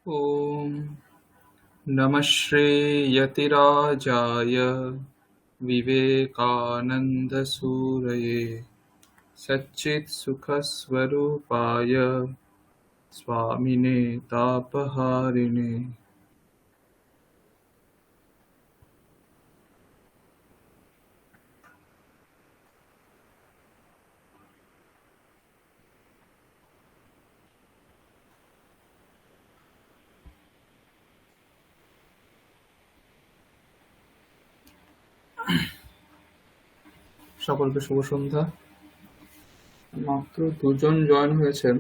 ॐ नमः श्रीयतिराजाय विवेकानन्दसूरये सच्चित्सुखस्वरूपाय स्वामिने तापहारिणे। সকলকে শুভ সন্ধ্যা। মাত্র দুজন জয়েন হয়েছেন।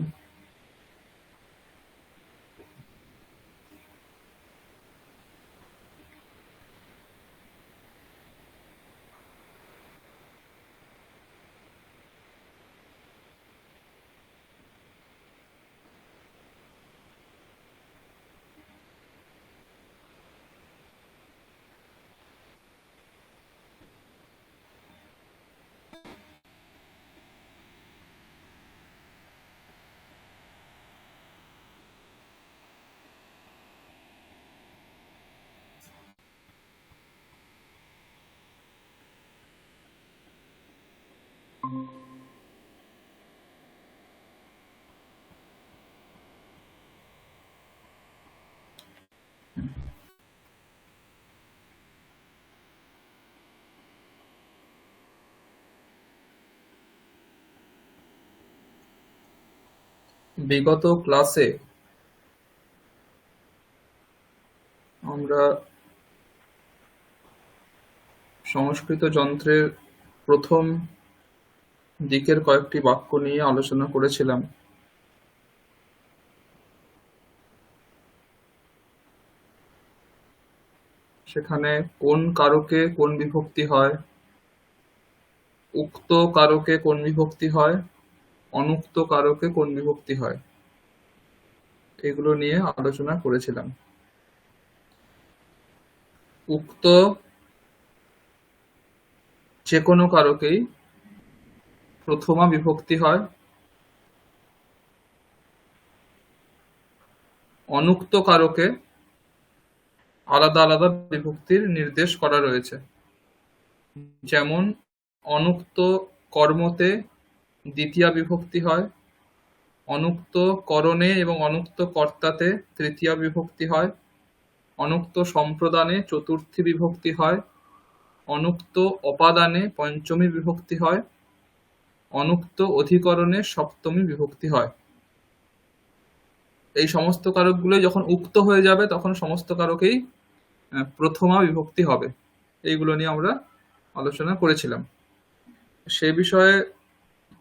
বিগত ক্লাসে আমরা সংস্কৃত যন্ত্রের প্রথম দিকের কয়েকটি বাক্য নিয়ে আলোচনা করেছিলাম। সেখানে কোন কারকে কোন বিভক্তি হয়, উক্ত কারকে কোন বিভক্তি হয়, অনুক্ত কারকে কোন বিভক্তি হয়, এগুলো নিয়ে আলোচনা করেছিলাম। উক্ত যে কোনো কারকেই প্রথমা বিভক্তি হয়, অনুক্ত কারকে আলাদা আলাদা বিভক্তির নির্দেশ করা রয়েছে। যেমন অনুক্ত কর্মতে দ্বিতীয়া বিভক্তি হয়, অনুক্ত করণে এবং অনুক্ত কর্তাতে তৃতীয়া বিভক্তি হয়, অনুক্ত সম্প্রদানে চতুর্থী বিভক্তি হয়, অনুক্ত অপাদানে পঞ্চমী বিভক্তি হয়, অনুক্ত অধিকরণে সপ্তমী বিভক্তি হয়। এই সমস্ত কারকগুলো যখন উক্ত হয়ে যাবে তখন সমস্ত কারকেই প্রথমা বিভক্তি হবে। এইগুলো নিয়ে আমরা আলোচনা করেছিলাম। সে বিষয়ে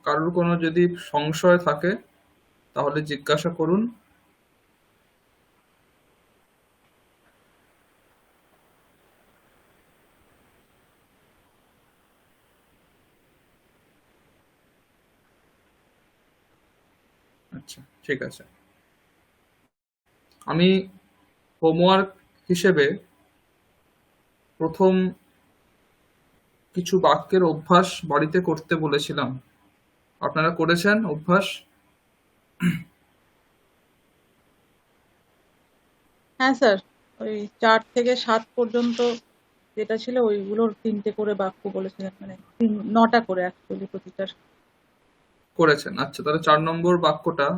কারোর কোনো যদি সংশয় থাকে তাহলে জিজ্ঞাসা করুন। আচ্ছা, ঠিক আছে। আমি হোমওয়ার্ক হিসেবে প্রথম কিছু বাক্যের অভ্যাস বাড়িতে করতে বলেছিলাম। আপনারা করেছেন অভ্যাস? হ্যাঁ স্যার, ওই 4 থেকে 7 পর্যন্ত যেটা ছিল ওইগুলোর 3টে করে বাক্য বলেছিলেন, মানে 9টা করে অ্যাকচুয়ালি প্রতিটার। করেছেন। আচ্ছা, তাহলে 4 নম্বর বাক্যটা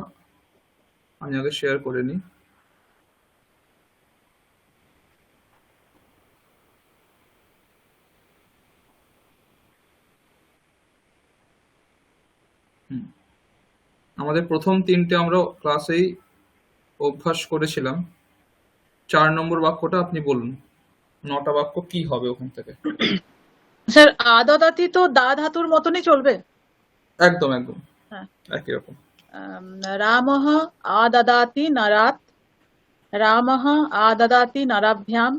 আমি আগে শেয়ার করে নিই। আমাদের প্রথম 3টে আমরা ক্লাসেই অভ্যাস করেছিলাম। 4 নম্বর বাক্যটা আপনি বলুন। 9টা বাক্য কি হবে ওখান থেকে? স্যার, আদাদাতি তো দা ধাতুর মতনই চলবে? একদম একদম হ্যাঁ। একই রকম। রামঃ আদদাতি নরাৎ, রামঃ আদদাতি নরাভ্যাম,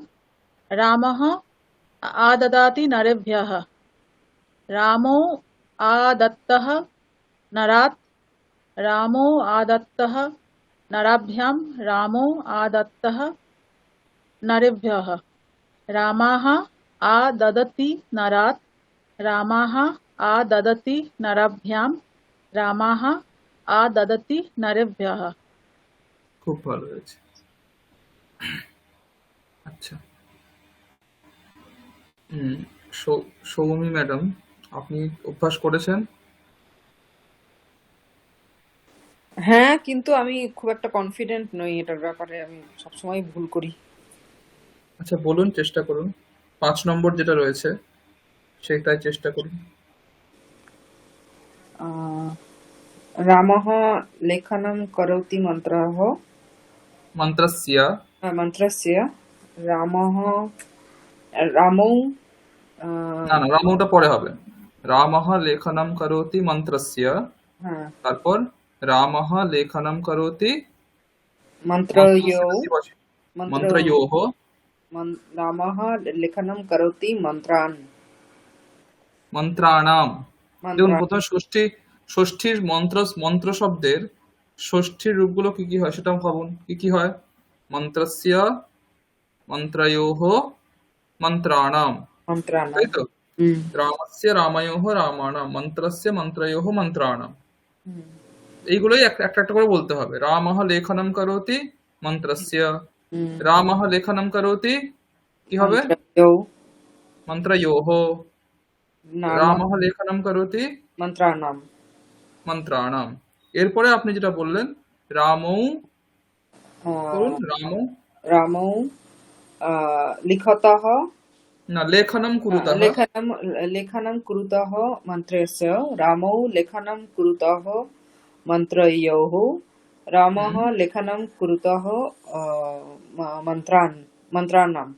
রামঃ আদদাতি নরেভ্যः, রামো আদত্তः নরাৎ, রামো আদত্তः নরাভ্যাম, রামো আদত্তः নরেভ্যः, রামাः আদদতি নরাৎ, রামাः আদদতি নরাভ্যাম, রামাः আদদতি নরেভ্যः। খুব ভালো হয়েছে। আচ্ছা। হুম, সৌমি ম্যাডাম, আপনি অভ্যাস করেছেন? হ্যাঁ, কিন্তু আমি খুব একটা কনফিডেন্ট নই এটার ব্যাপারে, আমি সবসময় ভুল করি। আচ্ছা, বলুন, চেষ্টা করুন। 5 নম্বর যেটা রয়েছে সেটাই চেষ্টা করুন। আহ, রামः लेखनं करोति মন্ত্রস্য। मन्त्रस्य रामः रामौ না না, রামটা পরে হবে। রামः লেখনম করোতি মন্ত্রস্য। হ্যাঁ, তারপর রামः লেখনম করোতি মন্ত্রস্য मन्त्रयो দিবসে मन्त्र মন্ত্রয়োঃ। रामः लेखनं करोति मन्त्रान् মন্ত্রাণাম। দেখুন, मन्त्रान् প্রথমে ষষ্ঠীর মন্ত্র শব্দের ষষ্ঠীর রূপগুলো কি কি হয় সেটা ভাবুন। কি কি হয়? মন্ত্রস্য, মন্ত্রয়োঃ, মন্ত্রাণাম। তাই मन्त्राणाम् তো? হুম, রামস্য রাময়োঃ রামাণাম, মন্ত্রস্য মন্ত্রয়োঃ মন্ত্রাণাম। হুম, এইগুলোই একটা একটা করে বলতে হবে। রামः লেখনম করোতি মন্ত্রস্য। হুম, রামः লেখনম করোতি কি হবে? मन्त्रयो মন্ত্রয়োঃ। नाम রামः লেখনম করোতি मन्त्राणाम् মন্ত্রাণাম। এরপরে আপনি যেটা বললেন, রামৌ, করুন রামৌ। रामौ लिखतः না, লেখনম কুরুতः। लेखनं लेखनं कुरुतः मन्त्रस्य रामौ लेखनं कुरुतः मन्त्रयोः रामः হুম, लेखनं कुरुतः मन्त्राणां মন্ত্রাণাম।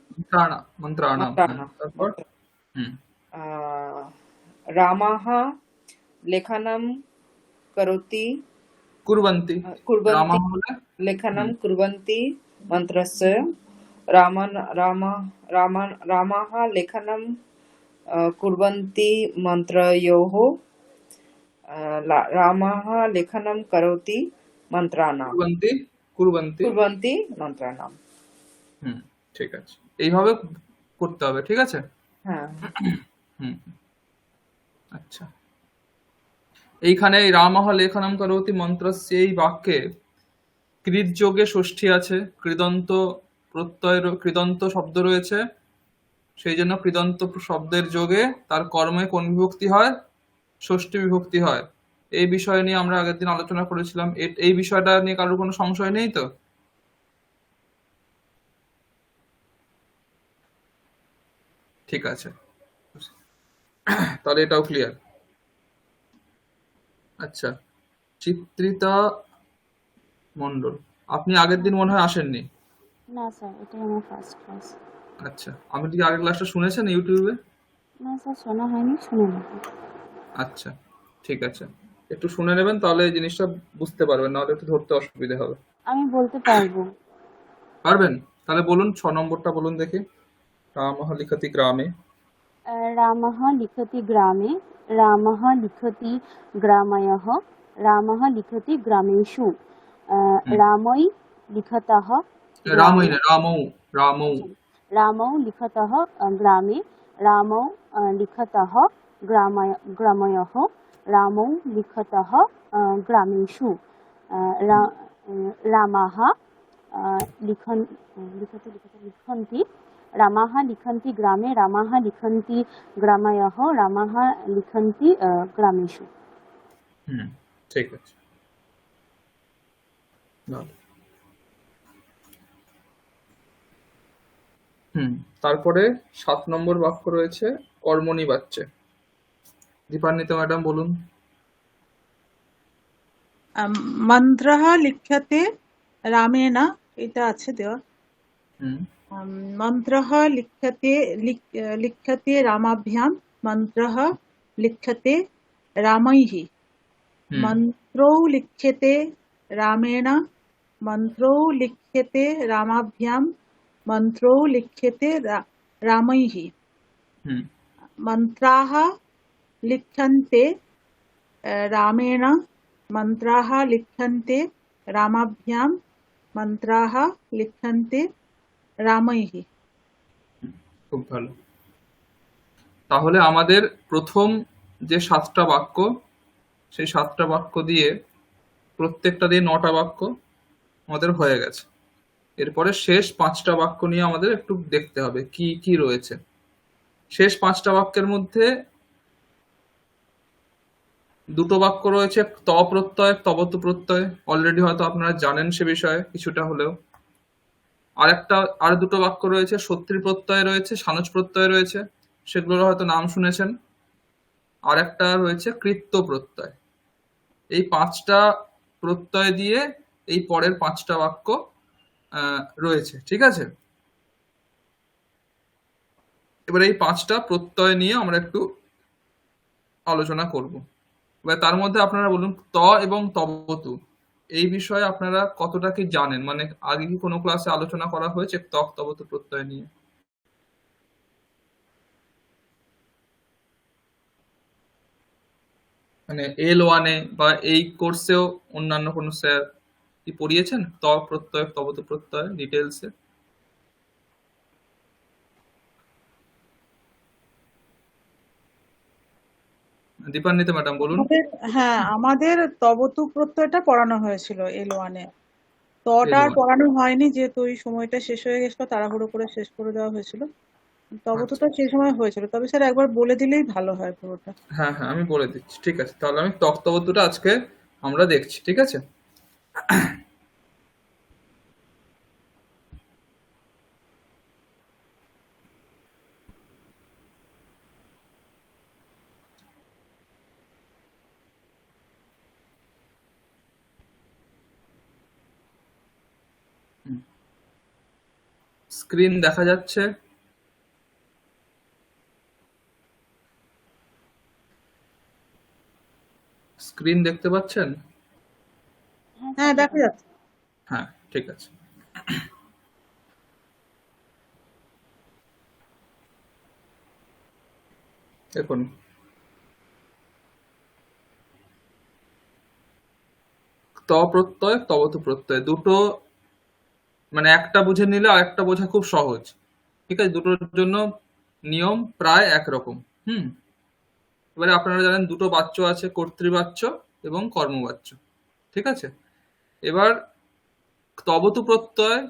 मन्त्राणां তারপর? হুম, रामः लेखनं करोति কুরবন্তি। कुर्वन्ति রামः হলে लेखनं হুম, कुर्वन्ति मन्त्रस्य रामः लेखनं कुर्वन्ति मन्त्रयोः रामः लेखनं करोति मन्त्राणां কুরবন্তি, কুরবন্তি। कुर्वन्ति मन्त्राणां হুম, ঠিক আছে। এইভাবে করতে হবে, ঠিক আছে? হ্যাঁ হুম, আচ্ছা। এইখানে এই রামः লেখনম করোতি মন্ত্রস্য এই বাক্যে কৃদ যোগে ষষ্ঠী আছে, কৃদন্ত শব্দ রয়েছে। সেই জন্য কৃদন্ত শব্দের যোগে তার কর্মে কোন বিভক্তি হয়? ষষ্ঠী বিভক্তি হয়। এই বিষয় নিয়ে আমরা আগের দিন আলোচনা করেছিলাম। এই বিষয়টা নিয়ে কারোর কোনো সংশয় নেই তো? ঠিক আছে, তাহলে এটাও ক্লিয়ার। আচ্ছা, চিত্রিতা মণ্ডল, আপনি আগের দিন মনে হয় আসেননি। না স্যার, এটাই আমার ফার্স্ট ক্লাস। আচ্ছা, আপনি কি আগের ক্লাসটা শুনেছেন ইউটিউবে? না স্যার, শোনা হয়নি, শুনে নেব। আচ্ছা, ঠিক আছে, একটু শুনে নেবেন, তাহলে এই জিনিসটা বুঝতে পারবেন, নাহলে একটু ধরতে অসুবিধা হবে। আমি বলতে পারবো। পারবেন? তাহলে বলুন, 6 নম্বরটা বলুন দেখি। রামः লিখতি গ্রামে। রামः লিখতি গ্রামে, রামः লিখতি গ্রাময়ः, রামः লিখতি গ্রামেষু, হুম, রামৈ লিখতः রামই গ্রামে, না, রামৌ। রামৌ। রামौ লিখতः গ্রামে, রামौ লিখতः গ্রাময়ः, রামौ লিখতः গ্রামেषु, রামাः লিখन्ति, রামাः লিখन्ति গ্রামে, রামাः লিখन्ति গ্রাময়ः, রামাः লিখन्ति গ্রামেষু। হুম, ঠিক আছে, ভালো। হুম, তারপরে 7 নম্বর বাক্য রয়েছে কর্মনিবাচ্যে। দীপান্বিতা ম্যাডাম বলুন। মন্ত্রः লিখ্যতে রামেণ, এটা আছে দেওয়া। হুম, মন্ত্রः লিখ্যতে রামাভ্যাম, মন্ত্রः লিখ্যতে রামैः, হুম, মন্ত্রौ লিখ্যতে রামেণ, মন্ত্রौ লিখ্যতে রামাভ্যাম, মন্ত্রौ লিখ্যতে রামैः, হুম, মন্ত্রাः লিখ্যन्ते রামেণ, মন্ত্রাः লিখ্যन्ते রামাভ্যাম, মন্ত্রাः লিখ্যन्ते রামैः। খুব ভালো। তাহলে আমাদের প্রথম যে 7টা বাক্য, সেই 7টা বাক্য দিয়ে প্রত্যেকটা দিয়ে 9টা বাক্য আমাদের হয়ে গেছে। এরপরে শেষ 5টা বাক্য নিয়ে আমাদের একটু দেখতে হবে কি কি রয়েছে। শেষ 5টা বাক্যের মধ্যে দুটো বাক্য রয়েছে ত প্রত্যয়, তবত প্রত্যয়, অলরেডি হয়তো আপনারা জানেন সে বিষয়ে কিছুটা হলেও। আর দুটো বাক্য রয়েছে সত্যি প্রত্যয় রয়েছে, সানুজ প্রত্যয় রয়েছে, সেগুলোর হয়তো নাম শুনেছেন। আর একটা রয়েছে কৃত্য প্রত্যয়। এই 5টা প্রত্যয় দিয়ে এই পরের 5টা বাক্য রয়েছে, ঠিক আছে। এবার এই 5টা প্রত্যয় নিয়ে আমরা একটু আলোচনা করব। এবার তার মধ্যে আপনারা বলুন ত এবং তবতু এই বিষয়ে আপনারা কতটা কি জানেন, মানে আগে কি কোনো ক্লাসে আলোচনা করা হয়েছে তক তবতু প্রত্যয় নিয়ে? মানে L1-এ বা এই কোর্সেও অন্যান্য কোনো স্যার কি পড়িয়েছেন ত প্রত্যয় তবতু প্রত্যয় ডিটেলসে? দীপান্বিতা ম্যাডাম বলুন। আমাদের তবতু প্রত্যয়টা পড়ানো হয়েছিল L1-এ। তটা আর L1, পড়ানো হয়নি, যেহেতু ওই সময়টা শেষ হয়ে গেছিল, তাড়াহুড়ো করে শেষ করে দেওয়া হয়েছিল। আচ্ছা। তবতুটা সেই সময় হয়েছিল, তবে স্যার একবার বলে দিলেই ভালো হয় পুরোটা। হ্যাঁ হ্যাঁ, আমি বলে দিচ্ছি, ঠিক আছে। তাহলে আমি তক তবতুটা আজকে আমরা দেখছি, ঠিক আছে। স্ক্রিন দেখা যাচ্ছে? স্ক্রিন দেখতে পাচ্ছেন? হ্যাঁ, দেখা যাচ্ছে। হ্যাঁ, ঠিক আছে। দেখুন, ত প্রত্যয় তবতু প্রত্যয় দুটো, মানে একটা বুঝে নিলে আরেকটা বোঝা খুব সহজ, ঠিক আছে। দুটোর জন্য নিয়ম প্রায় একরকম। এবারে আপনারা জানেন দুটো বাচ্য আছে, কর্তৃবাচ্য এবং কর্মবাচ্য, ঠিক আছে। এবার তবতু প্রত্যয়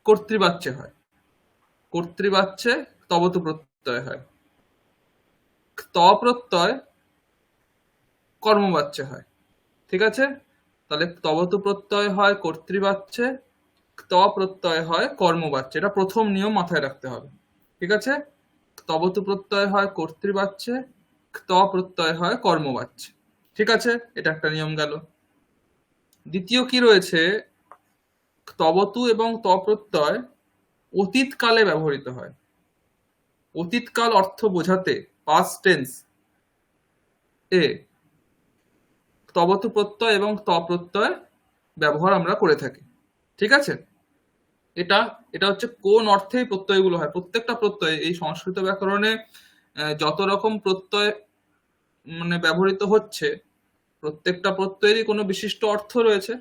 কর্তৃবাচ্যে হয়, কর্তৃবাচ্যে তবতু প্রত্যয় হয়। ত প্রত্যয় কর্মবাচ্যে হয়, ঠিক আছে। তাহলে তবতু প্রত্যয় হয় কর্তৃবাচ্যে, ত প্রত্যয় হয় কর্মবাচ্যে। এটা প্রথম নিয়ম মাথায় রাখতে হবে, ঠিক আছে। তবতু প্রত্যয় হয় কর্তৃবাচ্যে, ত প্রত্যয় হয় কর্মবাচ্যে, ঠিক আছে। এটা একটা নিয়ম গেল। দ্বিতীয় কি রয়েছে, তবতু এবং ত প্রত্যয় অতীতকালে ব্যবহৃত হয়। অতীতকাল অর্থ বোঝাতে পাস্ট টেন্স এ তবতু প্রত্যয় এবং ত প্রত্যয় ব্যবহার আমরা করে থাকি, ঠিক আছে। এটা এটা হচ্ছে কোন অর্থে এই প্রত্যয়গুলো হয়। প্রত্যেকটা প্রত্যয় এই সংস্কৃত ব্যাকরণে যত রকম প্রত্যয় মানে ব্যবহৃত হচ্ছে, প্রত্যেকটা প্রত্যয়েরই কোনো বিশিষ্ট অর্থ রয়েছে।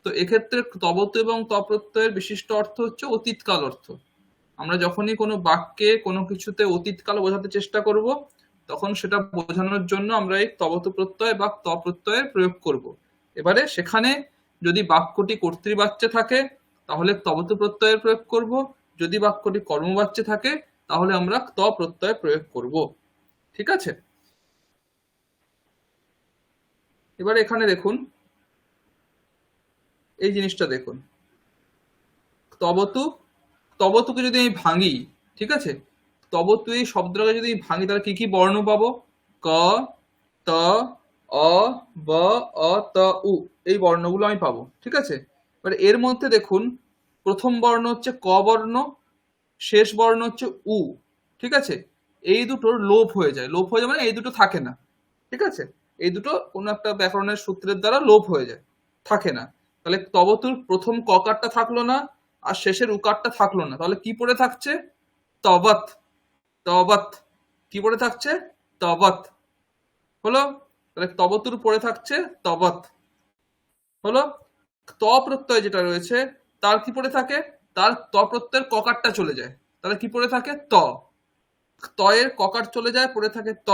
তো এক্ষেত্রে তবতু এবং ত প্রত্যয়ের বিশিষ্ট অর্থ হচ্ছে অতীতকাল অর্থ। আমরা যখনই কোনো বাক্যে কোনো কিছুতে অতীতকাল বোঝাতে চেষ্টা করব, তখন সেটা বোঝানোর জন্য আমরা এই তবতু প্রত্যয় বা ত প্রত্যয়ের প্রয়োগ করব। এবারে সেখানে যদি বাক্যটি কর্তৃবাচ্যে থাকে তাহলে তবতু প্রত্যয়ের প্রয়োগ করব, যদি বাক্যটি কর্মবাচ্যে থাকে তাহলে আমরা ত প্রত্যয় প্রয়োগ করব, ঠিক আছে। এবারে এখানে দেখুন, এই জিনিসটা দেখুন, তবতু তবতুকে যদি আমি ভাঙি, ঠিক আছে, তবতু এই শব্দটাকে যদি আমি ভাঙি তাহলে কি কি বর্ণ পাবো? ক, ত, অ, ব, অ, ত, উ, এই বর্ণগুলো আমি পাবো, ঠিক আছে। এবার এর মধ্যে দেখুন, প্রথম বর্ণ হচ্ছে ক বর্ণ, শেষ বর্ণ হচ্ছে উ, ঠিক আছে। এই দুটোর লোপ হয়ে যায়। লোপ হয়ে যায় মানে এই দুটো থাকে না, ঠিক আছে। এই দুটো কোনো একটা ব্যাকরণের সূত্রের দ্বারা লোপ হয়ে যায়, থাকে না। তাহলে তবতুর প্রথম ককারটা থাকলো না আর শেষের উকারটা থাকলো না, তাহলে কি পড়ে থাকছে? তবত। তবত কি পড়ে থাকছে? তবত হলো। তাহলে তবতুর পড়ে থাকছে তবত হলো। ত প্রত্যয় যেটা রয়েছে তার কি পড়ে থাকে? তার ত প্রত্যয়ের ককারটা চলে যায়, তাহলে কি পড়ে থাকে? ত। তয়ের ককার চলে যায়, পড়ে থাকে ত।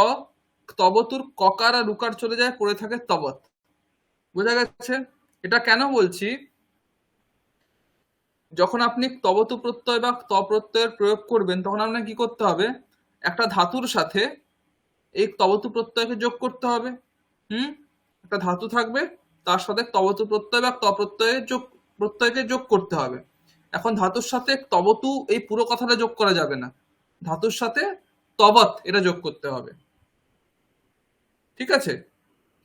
তবতুর ককার আর উকার চলে যায়, পড়ে থাকে তবত। বোঝা গেছে? এটা কেন বলছি? যখন আপনি তবতু প্রত্যয় বা ত প্রত্যয়ের প্রয়োগ করবেন তখন আপনাকে কি করতে হবে, একটা ধাতুর সাথে এই তবতু প্রত্যয়কে যোগ করতে হবে। হুম, একটা ধাতু থাকবে, তার সাথে তবতু প্রত্যয় বা ত প্রত্যয়কে যোগ করতে হবে। এখন ধাতুর সাথে তবতু এই পুরো কথাটা যোগ করা যাবে না, ধাতুর সাথে তবৎ এটা যোগ করতে হবে। ঠিক আছে,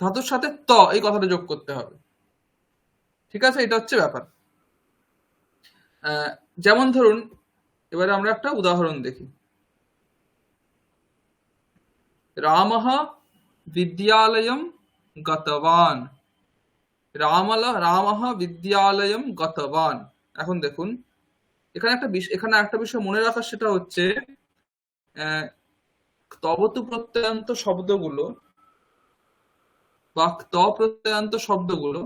ধাতুর সাথে ত এই কথাটা যোগ করতে হবে। ঠিক আছে, এটা হচ্ছে ব্যাপার। আহ, যেমন ধরুন, এবারে আমরা একটা উদাহরণ দেখি। রামः বিদ্যালয়ম গতবান। রামः বিদ্যালয়ম গতবান। এখন দেখুন, এখানে একটা বিষয় মনে রাখার, সেটা হচ্ছে আহ, তবতু প্রত্যয়ান্ত শব্দগুলো বা ত প্রত্যয়ান্ত শব্দগুলো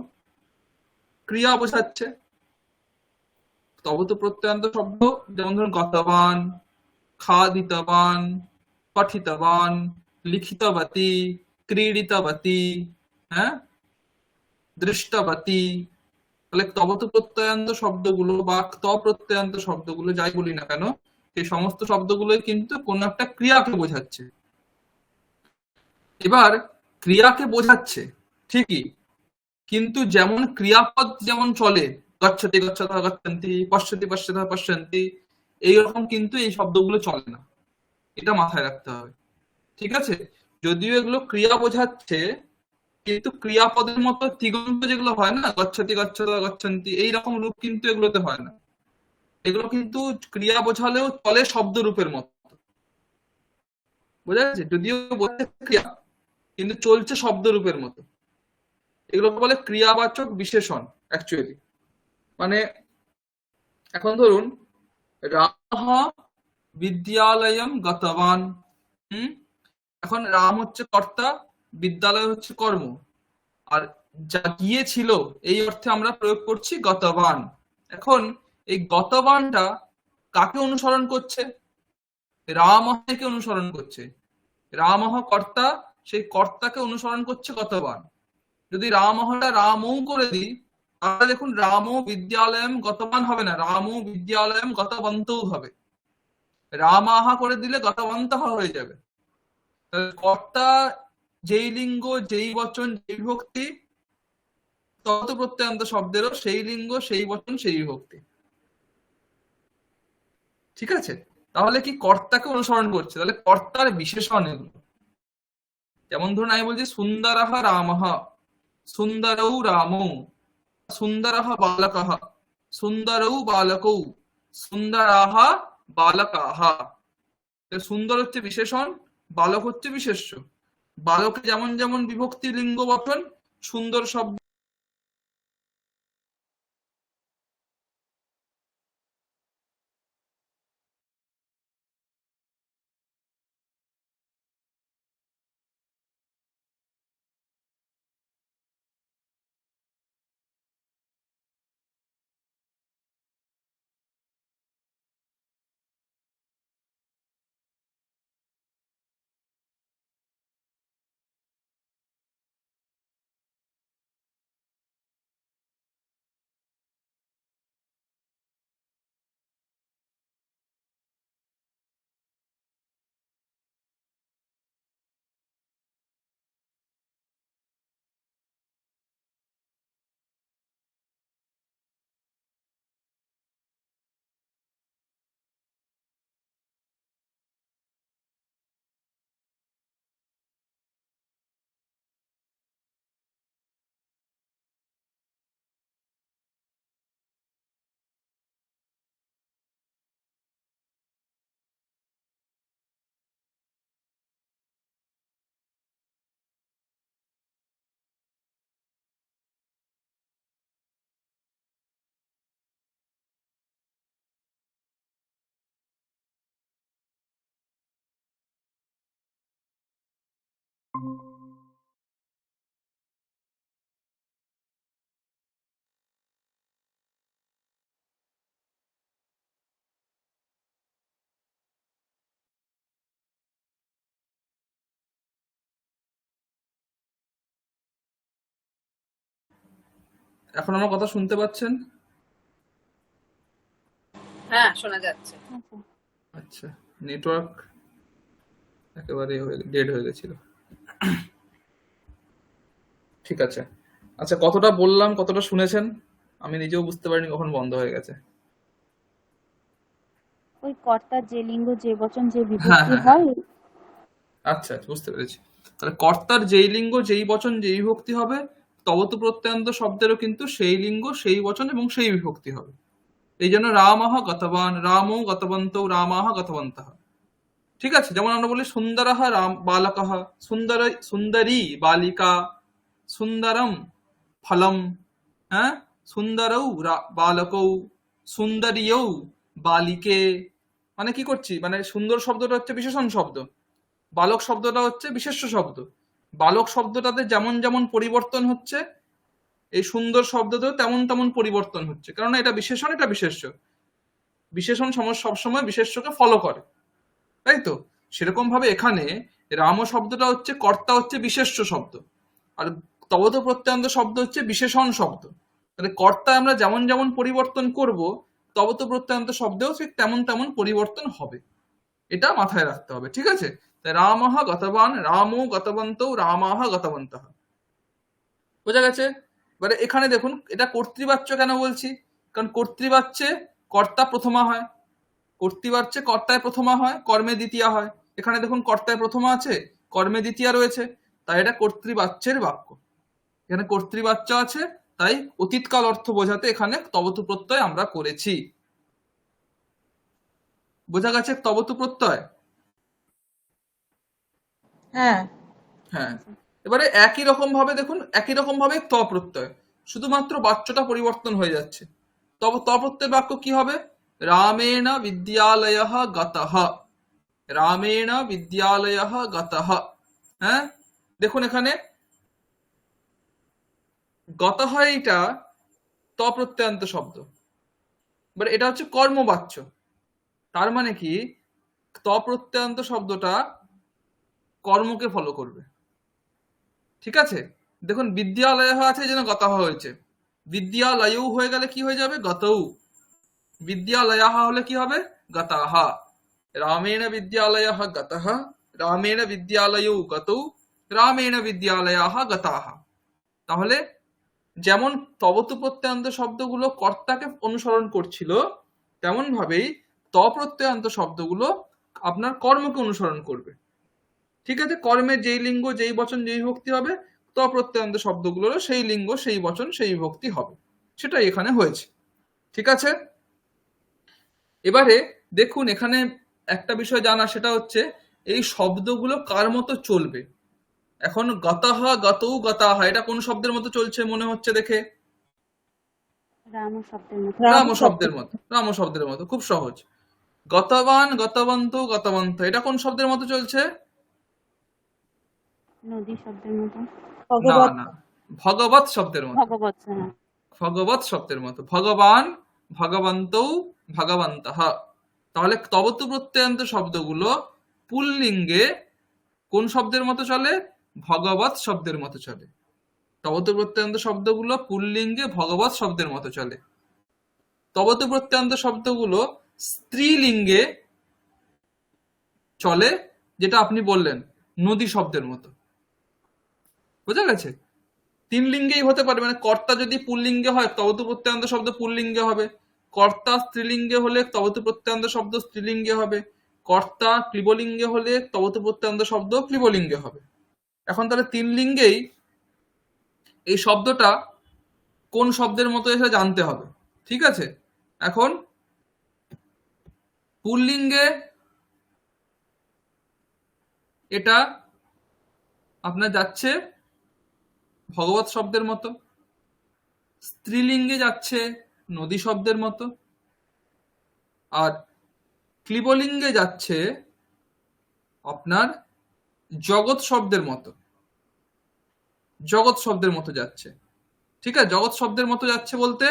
ক্রিয়া বোঝাচ্ছে। তবতু প্রত্যয়ান্ত শব্দ যেমন ধরুন গতবান, খাদিতবান, পঠিতবান, লিখিতবতী, ক্রীড়িতবতী, হ্যাঁ, দৃষ্টবতী। তাহলে তবতু প্রত্যয়ান্ত শব্দগুলো বা ত প্রত্যয়ান্ত শব্দগুলো যাই বলি না কেন, সেই সমস্ত শব্দগুলোই কিন্তু কোন একটা ক্রিয়াকে বোঝাচ্ছে। এবার ক্রিয়াকে বোঝাচ্ছে ঠিকই, কিন্তু যেমন ক্রিয়াপদ যেমন চলে, গচ্ছতি গচ্ছতঃ গচ্ছন্তি, পশ্যতি পশ্যতঃ পশ্যন্তি, এইরকম কিন্তু এই শব্দগুলো চলে না, এটা মাথায় রাখতে হবে। ঠিক আছে, যদিও এগুলো ক্রিয়া বোঝাচ্ছে, কিন্তু ক্রিয়াপদের মতো তিগন্ত যেগুলো হয় না, গচ্ছতি গচ্ছতঃ গচ্ছন্তি, এইরকম রূপ কিন্তু এগুলোতে হয় না। এগুলো কিন্তু ক্রিয়া বোঝালেও চলে শব্দ রূপের মতো। বোঝা যাচ্ছে, যদিও বোঝাচ্ছে ক্রিয়া কিন্তু চলছে শব্দ রূপের মতো। এগুলোকে বলে ক্রিয়াবাচক বিশেষণ অ্যাকচুয়ালি। মানে এখন ধরুন, রামः বিদ্যালয়ম গতবান। হুম, এখন রাম হচ্ছে কর্তা, বিদ্যালয় হচ্ছে কর্ম, আর যা গিয়েছিল এই অর্থে আমরা প্রয়োগ করছি গতবান। এখন এই গতবানটা কাকে অনুসরণ করছে? রামকে অনুসরণ করছে। রামহ কর্তা, সেই কর্তাকে অনুসরণ করছে গতবান। যদি রামহটা রামও করে দিই, তাহলে দেখুন রামও বিদ্যালয়ম গতবান হবে না, রামও বিদ্যালয়ম গতবন্তও হবে। রামাহা করে দিলে গতবন্তঃ হয়ে যাবে। তাহলে কর্তা যেই লিঙ্গ, যেই বচন, যেই বিভক্তি, তত প্রত্যয়ান্ত শব্দেরও সেই লিঙ্গ, সেই বচন, সেই বিভক্তি। ঠিক আছে, তাহলে কি কর্তাকে অনুসরণ করছে, তাহলে কর্তার বিশেষণ এগুলো। যেমন ধরুন আমি বলছি সুন্দরঃ রামঃ, সুন্দরৌ রামৌ, সুন্দরঃ বালকঃ, সুন্দরৌ বালকৌ, সুন্দরাঃ বালকাঃ। সুন্দর হচ্ছে বিশেষণ, বালক হচ্ছে বিশেষ্য। বালকে যেমন যেমন বিভক্তি, লিঙ্গ, বচন, সুন্দর শব্দ। এখন আমার কথা শুনতে পাচ্ছেন? হ্যাঁ, শোনা যাচ্ছে। আচ্ছা, আচ্ছা, নেটওয়ার্ক একেবারে ডেড হয়ে গেছিল। ঠিক আছে। আচ্ছা, কতটা বললাম, কতটা শুনেছেন? আমি নিজেও বুঝতে পারিনি কখন বন্ধ হয়ে গেছে। ওই কর্তা যে লিঙ্গ যে বচন যে হ্যাঁ বিভক্তি হ্যাঁ হ্যাঁ, হয়। আচ্ছা আচ্ছা, বুঝতে পেরেছি। তাহলে কর্তার যেই লিঙ্গ যেই বচন যেই বিভক্তি হবে, তবতু প্রত্যয়ান্ত শব্দেরও কিন্তু সেই লিঙ্গ সেই বচন এবং সেই বিভক্তি হবে। এই জন্য রামঃ গতবান, রামৌ গতবন্তৌ, রামাহ গতবন্তঃ। ঠিক আছে, যেমন আমরা বলি সুন্দরঃ রাম বালকঃ, সুন্দর সুন্দরী বালিকা, সুন্দরম ফলম, হ্যাঁ, সুন্দরৌ বালকৌ, সুন্দরীয়ৌ বালিকে। মানে কি করছি, মানে সুন্দর শব্দটা হচ্ছে বিশেষণ শব্দ, বালক শব্দটা হচ্ছে বিশেষ্য শব্দ। বালক শব্দটাতে যেমন যেমন পরিবর্তন হচ্ছে, এই সুন্দর শব্দতেও তেমন তেমন পরিবর্তন হচ্ছে, কারণ এটা বিশেষণ, এটা বিশেষ্য। বিশেষণ সবসময় বিশেষ্যকে ফলো করে, তাই তো? সেরকম ভাবে এখানে রাম শব্দটা হচ্ছে, কর্তা হচ্ছে বিশেষ্য শব্দ, আর তবত প্রত্যয়ান্ত শব্দ হচ্ছে বিশেষণ শব্দ। তাহলে কর্তা আমরা যেমন যেমন পরিবর্তন করব, তবত প্রত্যয়ান্ত শব্দেও ঠিক তেমন তেমন পরিবর্তন হবে। এটা মাথায় রাখতে হবে, ঠিক আছে? তাই রামঃ গতবান, রামো গতবন্তৌ, রামাহ গতবন্তঃ। বোঝা গেছে? এবারে এখানে দেখুন, এটা কর্তৃবাচ্য কেন বলছি? কারণ কর্তৃবাচ্যে কর্তা প্রথমা হয়, কর্তৃবাচ্যে কর্তায় প্রথমা হয়, কর্মে দ্বিতীয়া হয়। এখানে দেখুন কর্তায় প্রথমা আছে, কর্মে দ্বিতীয়া রয়েছে, তাই এটা কর্তৃবাচ্যের বাক্য। এখানে কর্তৃবাচ্য আছে, তাই অতীতকাল অর্থ বোঝাতে এখানে তবতু প্রত্যয় আমরা করেছি। বোঝা গেছে তবতু প্রত্যয়? হ্যাঁ। হ্যাঁ। এবারে একই রকম ভাবে দেখুন, একই রকম ভাবে ত প্রত্যয়, শুধুমাত্র বাচ্যটা পরিবর্তন হয়ে যাচ্ছে। তবে ত প্রত্যয় বাক্য কি হবে? রামেণ বিদ্যালয়ঃ গতঃ, রামেণ বিদ্যালয়ঃ গতঃ। হ্যাঁ, দেখুন এখানে গতঃ, এইটা ত প্রত্যয়ান্ত শব্দ, বাট এটা হচ্ছে কর্মবাচ্য। তার মানে কি, ত প্রত্যয়ান্ত শব্দটা কর্মকে ফলো করবে। ঠিক আছে, দেখুন বিদ্যালয় আছে এই জন্য গতঃ হয়েছে, বিদ্যালয়ও হয়ে গেলে কি হয়ে যাবে? গতৌ। বিদ্যালয়াহ হলে কি হবে? গতাহ। রামেণ বিদ্যালয়ঃ গতঃ, রামেণ বিদ্যালয়ৌ গতৌ, রামেণ বিদ্যালয়াহ গতাহ। তাহলে যেমন তবতু প্রত্যয়ান্ত শব্দগুলো কর্তাকে অনুসরণ করছিল, তেমন ভাবেই ত প্রত্যয়ান্ত শব্দগুলো আপনার কর্মকে অনুসরণ করবে। ঠিক আছে, কর্মের যেই লিঙ্গ যেই বচন যেই বিভক্তি হবে, ত প্রত্যয়ান্ত শব্দগুলোরও সেই লিঙ্গ সেই বচন সেই বিভক্তি হবে। সেটাই এখানে হয়েছে। ঠিক আছে, এবারে দেখুন এখানে একটা বিষয় জানা, সেটা হচ্ছে এই শব্দগুলো কার মতো চলবে। এখন গতঃ গতৌ গতাহ, এটা কোন শব্দের মতো চলছে মনে হচ্ছে দেখে? রাম শব্দের মতো। রাম শব্দের মতো, রাম শব্দের মতো, খুব সহজ। গতবান গতবন্তৌ গতবন্ত, এটা কোন শব্দের মতো চলছে? নদী শব্দের মতো। না না, ভগবৎ শব্দের মতো, ভগবৎ, হ্যাঁ। ভগবৎ শব্দের মতো। ভগবান ভগবন্তৌ ভগবন্তঃ। তাহলে তবতু প্রত্যয়ান্ত শব্দগুলো পুল্লিঙ্গে কোন শব্দের মতো চলে? ভগবৎ শব্দের মতো চলে। তবতু প্রত্যয়ান্ত শব্দগুলো পুল্লিঙ্গে ভগবৎ শব্দের মতো চলে। তবতু প্রত্যয়ান্ত শব্দগুলো স্ত্রীলিঙ্গে চলে, যেটা আপনি বললেন নদী শব্দের মতো। বোঝা গেছে? তিন লিঙ্গেই হতে পারে, মানে কর্তা যদি পুল্লিঙ্গে হয় তবতু প্রত্যয়ান্ত শব্দ পুল্লিঙ্গে হবে, কর্তা স্ত্রীলিঙ্গে হলে তবতু প্রত্যয়ান্ত শব্দ স্ত্রীলিঙ্গে হবে, কর্তা ক্লিবলিঙ্গে হলে তবতু প্রত্যয়ান্ত শব্দ ক্লিবলিঙ্গে হবে। এখন তাহলে তিন লিঙ্গেই এই শব্দটা কোন শব্দের মতো এসে জানতে হবে। ঠিক আছে, এখন পুল্লিঙ্গে এটা আপনার যাচ্ছে ভগবৎ শব্দের মতো, স্ত্রীলিঙ্গে যাচ্ছে নদী শব্দের মতো, আর ক্লিবলিঙ্গে যাচ্ছে আপনার জগৎ শব্দের মতো, জগৎ শব্দের মতো যাচ্ছে। ঠিক আছে, জগৎ শব্দের মতো যাচ্ছে বলতে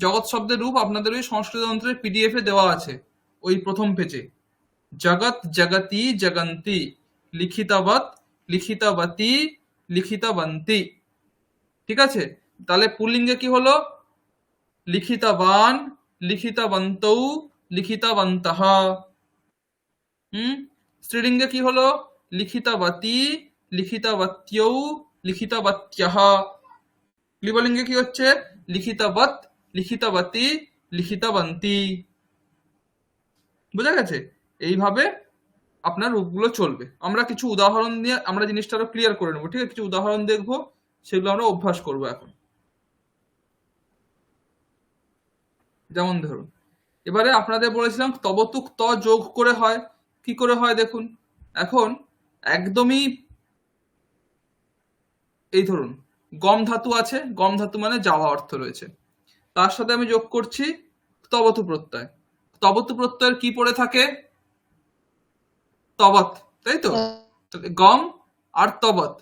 জগৎ শব্দের রূপ আপনাদের ওই সংস্কৃত যন্ত্রের পিডিএফ এ দেওয়া আছে, ওই প্রথম পেজে। জগৎ জগতি জগন্তি, লিখিতবৎ লিখিতবতী লিখিতবন্তি। ঠিক আছে, তাহলে পুল্লিঙ্গে কি হলো? লিখিতবান লিখিতবন্তৌ লিখিতবন্তঃ। স্ত্রীলিঙ্গে কি হলো? লিখিতবতী, লিখিতবত্যৌ, লিখিতবত্যঃ। ক্লিবলিঙ্গে কি হচ্ছে? লিখিতবৎ, লিখিতবতী, লিখিতবন্তী। বুঝা গেছে? এইভাবে আপনার রূপগুলো চলবে। আমরা কিছু উদাহরণ দিয়ে আমরা জিনিসটা আরো ক্লিয়ার করে নেবো, ঠিক আছে? কিছু উদাহরণ দেখবো, সেগুলো আমরা অভ্যাস করবো এখন। যেমন ধরুন, এবারে আপনাদের বলেছিলাম তবতুক ত যোগ করে হয়। কি করে হয় দেখুন। এখন একদমই এই ধরুন গম ধাতু আছে, গম ধাতু মানে যাওয়া অর্থ রয়েছে, তার সাথে আমি যোগ করছি তবতু প্রত্যয়। তবতু প্রত্যয়ের কি পড়ে থাকে? তবত, তাই তো? তাহলে গম আর তবত,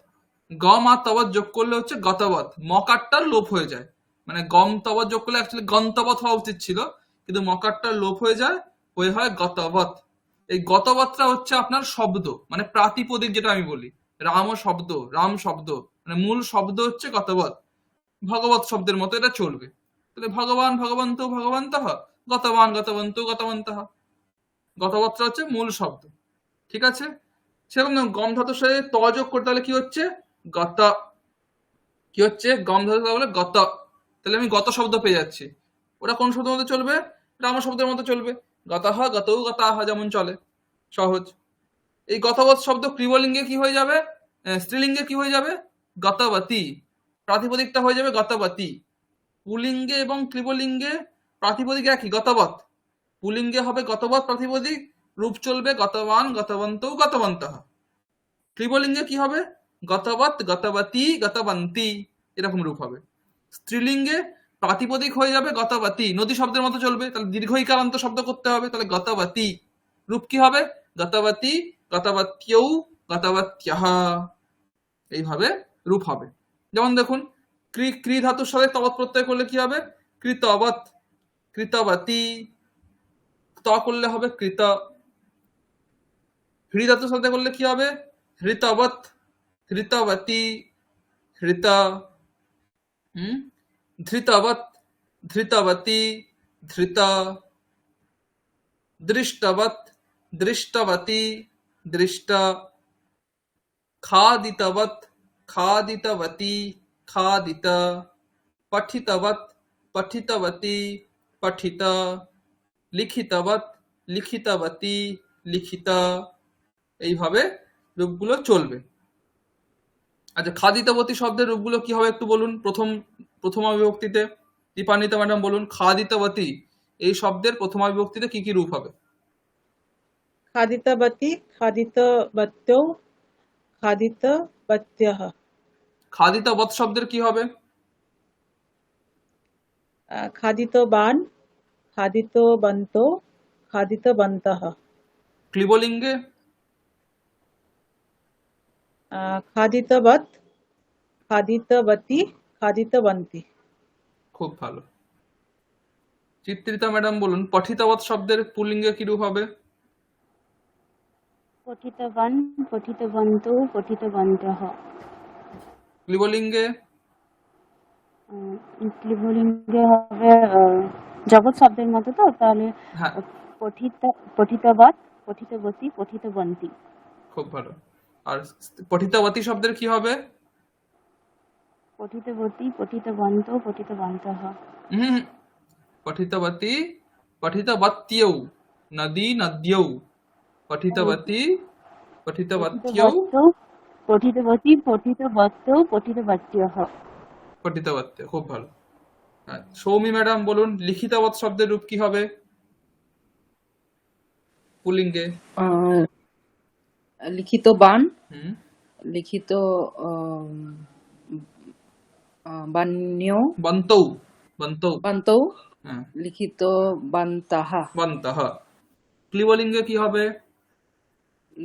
গম আর তবত যোগ করলে হচ্ছে গতবত। মকারটার লোপ হয়ে যায়, মানে গম তবত যোগ করলে অ্যাকচুয়ালি গন্তবত হওয়া উচিত ছিল, কিন্তু মকারটার লোপ হয়ে যায়, হয়ে হয় গতবত। এই গতবতটা হচ্ছে আপনার শব্দ, মানে প্রাতিপদিক, যেটা আমি বলি রাম শব্দ, রাম শব্দ মানে মূল শব্দ হচ্ছে গতবত। ভগবত শব্দের মতো এটা চলবে। তাহলে ভগবান ভগবন্ত ভগবন্তঃ, গতবান গতবন্ত গতবন্তঃ। গতবতটা হচ্ছে মূল শব্দ, ঠিক আছে? সেরকম গম ধাতুর সাথে ত যোগ করতে হলে কি হচ্ছে? গত। কি হচ্ছে? গম ধাতু বলে গত। তাহলে আমি গত শব্দ পেয়ে যাচ্ছি। ওটা কোন শব্দের মতো চলবে? রাম শব্দের মতো চলবে। গতহ গতৌ গতাহ যেমন চলে, সহজ। এই গতবৎ শব্দ ক্রিবলিঙ্গে কি হয়ে যাবে? স্ত্রীলিঙ্গে কি হয়ে যাবে? গতবতী। প্রাতিপদিকটা হয়ে যাবে গতবতী। পুলিঙ্গে এবং ক্রিবলিঙ্গে প্রাতিপদিক একই, গতবৎ। পুলিঙ্গে হবে গতবৎ প্রাতিপদিক, রূপ চলবে গতবান গতবন্তৌ গতবন্তঃ। ক্লিবলিঙ্গে কি হবে? গতবৎ গতবতী গতবন্তী, এরকম রূপ হবে। স্ত্রীলিঙ্গে প্রাতিপদিক হয়ে যাবে গতবতী, নদী শব্দের মতো চলবে, তাহলে দীর্ঘ ইকারান্ত শব্দ করতে হবে, তাহলে গতবতী। রূপ কি হবে? গতবতী, গতবত্যৌ, গতবত্যঃ। এইভাবে রূপ হবে। যেমন দেখুন, ক্রি ধাতুর সাথে তবৎ প্রত্যয় করলে কি হবে? কৃতবৎ, কৃতবতী। ত করলে হবে কৃত। হৃ ধাতুর সাথে করলে কি হবে? হৃতবৎ, হৃতবতী, হৃত। ধৃতবৎ, ধৃতবতী, ধৃত। দৃষ্টবৎ, দৃষ্টবতী, দৃষ্ট। খাদিতবৎ, খাদিতবতী, খাদিত। পঠিতবৎ, পঠিতবতী, পঠিত। লিখিতবৎ, লিখিতবতী, লিখিত। এইভাবে রূপগুলো চলবে। আচ্ছা, খাদিতবতী শব্দের রূপগুলো কি হবে একটু বলুন। প্রথমা বিভক্তিতে দীপান্বিতা ম্যাডাম বলুন, খাদিতবতী এই শব্দের প্রথমা বিভক্তিতে কি কি রূপ হবে? খাদিতবতী, খাদিতবত্যৌ, খাদিতবত্যঃ। খাদিতবৎ শব্দের কি হবে? খাদিতবান, খাদিতবন্তৌ, খাদিতবন্তঃ। ক্লিবলিঙ্গে? খাদিতবৎ, খাদিতবতী, খাদিতবন্তী। খুব ভালো। চিত্রিতা ম্যাডাম বলুন, পঠিতবৎ শব্দের পুল্লিঙ্গে কি রূপ হবে? পঠিতবান, পঠিতবন্তৌ, পঠিতবন্তঃ। ক্লিবলিঙ্গে? ক্লিবলিঙ্গে হবে জগৎ শব্দের মতো, তো তাহলে হ্যাঁ, পঠিতবৎ, পঠিতবতী, পঠিতবন্তী। খুব ভালো। আর পঠিতবতী শব্দের কি হবে? পঠিতবতী, পঠিতবন্তৌ, পঠিতবন্তঃ। হুম, পঠিতবতী, পঠিতবত্যৌ, নদী নদ্যৌ। পঠিতবতী, পঠিতবত্যৌ, পঠিতবতী, পঠিতবত্যৌ, পঠিতবত্যঃ। পঠিতবত্য। খুব ভালো। সৌমি ম্যাডাম বলুন, লিখিতবৎ শব্দের রূপ কি হবে পুল্লিঙ্গে? আহ, লিখিত বান, হুম, লিখিত বান্যৌ, বন্তৌ, বন্তৌ। বান্তৌ, হ্যাঁ, লিখিত বান্তাহা। বন্তঃ। ক্লিবলিঙ্গে কি হবে?